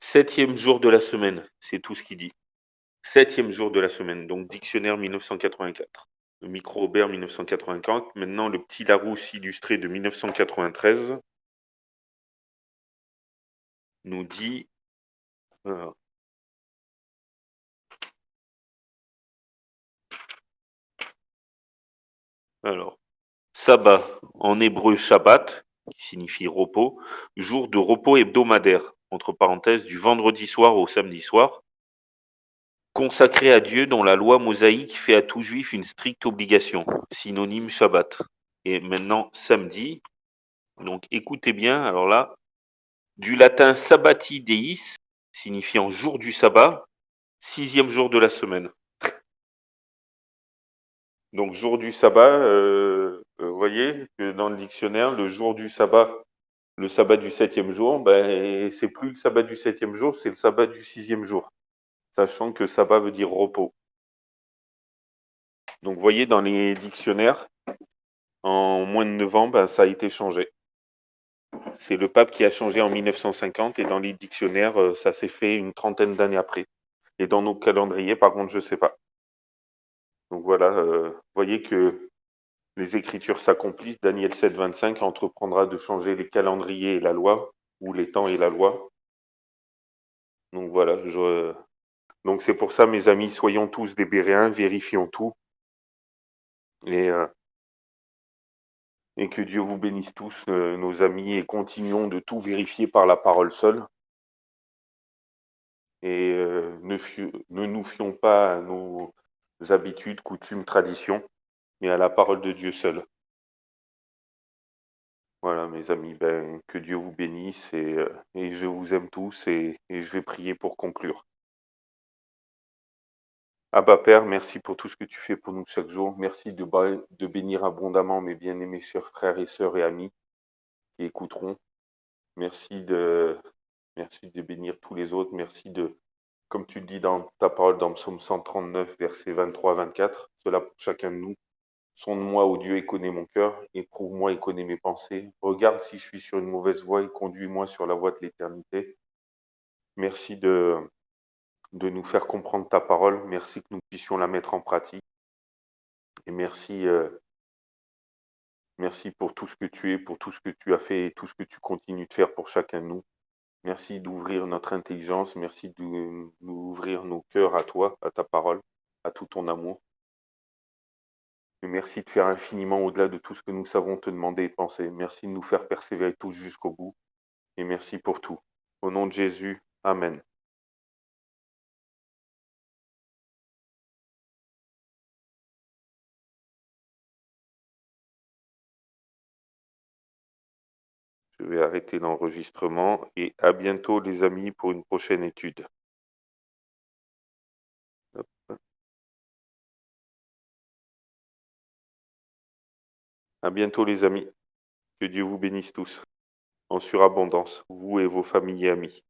7e jour de la semaine, c'est tout ce qu'il dit. 7e jour de la semaine, donc dictionnaire 1984. Le micro-Robert 1984, maintenant le petit Larousse illustré de 1993 nous dit alors, sabbat, en hébreu Shabbat, qui signifie repos, jour de repos hebdomadaire, entre parenthèses, du vendredi soir au samedi soir. consacré à Dieu dont la loi mosaïque fait à tout juif une stricte obligation, synonyme Shabbat. Et maintenant, samedi, donc écoutez bien, alors là, du latin sabbati deis, signifiant jour du sabbat, 6e jour de la semaine. Donc jour du sabbat, vous voyez que dans le dictionnaire, le jour du sabbat, le sabbat du 7e jour, ben, c'est plus le sabbat du 7e jour, c'est le sabbat du 6e jour, sachant que sabbat veut dire repos. Donc vous voyez, dans les dictionnaires, en moins de 9 ans, ben, ça a été changé. C'est le pape qui a changé en 1950 et dans les dictionnaires, ça s'est fait une trentaine d'années après. Et dans nos calendriers, par contre, je ne sais pas. Donc voilà, vous voyez que les Écritures s'accomplissent. Daniel 7, 25 entreprendra de changer les calendriers et la loi, ou les temps et la loi. Donc voilà, donc c'est pour ça, mes amis, soyons tous des Béréens, vérifions tout. Et que Dieu vous bénisse tous, nos amis, et continuons de tout vérifier par la parole seule. Et ne nous fions pas à nos habitudes, coutumes, traditions, mais à la parole de Dieu seul. Voilà, mes amis, ben, que Dieu vous bénisse et je vous aime tous et je vais prier pour conclure. Abba Père, merci pour tout ce que tu fais pour nous chaque jour. Merci de bénir abondamment mes bien-aimés chers frères et sœurs et amis qui écouteront. Merci de bénir tous les autres. Merci comme tu le dis dans ta parole dans Psaume 139, versets 23-24, cela pour chacun de nous. Sonde-moi, ô Dieu, et connais mon cœur, éprouve-moi et connais mes pensées. Regarde si je suis sur une mauvaise voie et conduis-moi sur la voie de l'éternité. Merci de nous faire comprendre ta parole. Merci que nous puissions la mettre en pratique. Et merci pour tout ce que tu es, pour tout ce que tu as fait et tout ce que tu continues de faire pour chacun de nous. Merci d'ouvrir notre intelligence. Merci d'ouvrir nos cœurs à toi, à ta parole, à tout ton amour. Et merci de faire infiniment au-delà de tout ce que nous savons te demander et penser. Merci de nous faire persévérer tous jusqu'au bout. Et merci pour tout. Au nom de Jésus, Amen. Je vais arrêter l'enregistrement et à bientôt les amis pour une prochaine étude. Hop. À bientôt les amis. Que Dieu vous bénisse tous en surabondance, vous et vos familles et amis.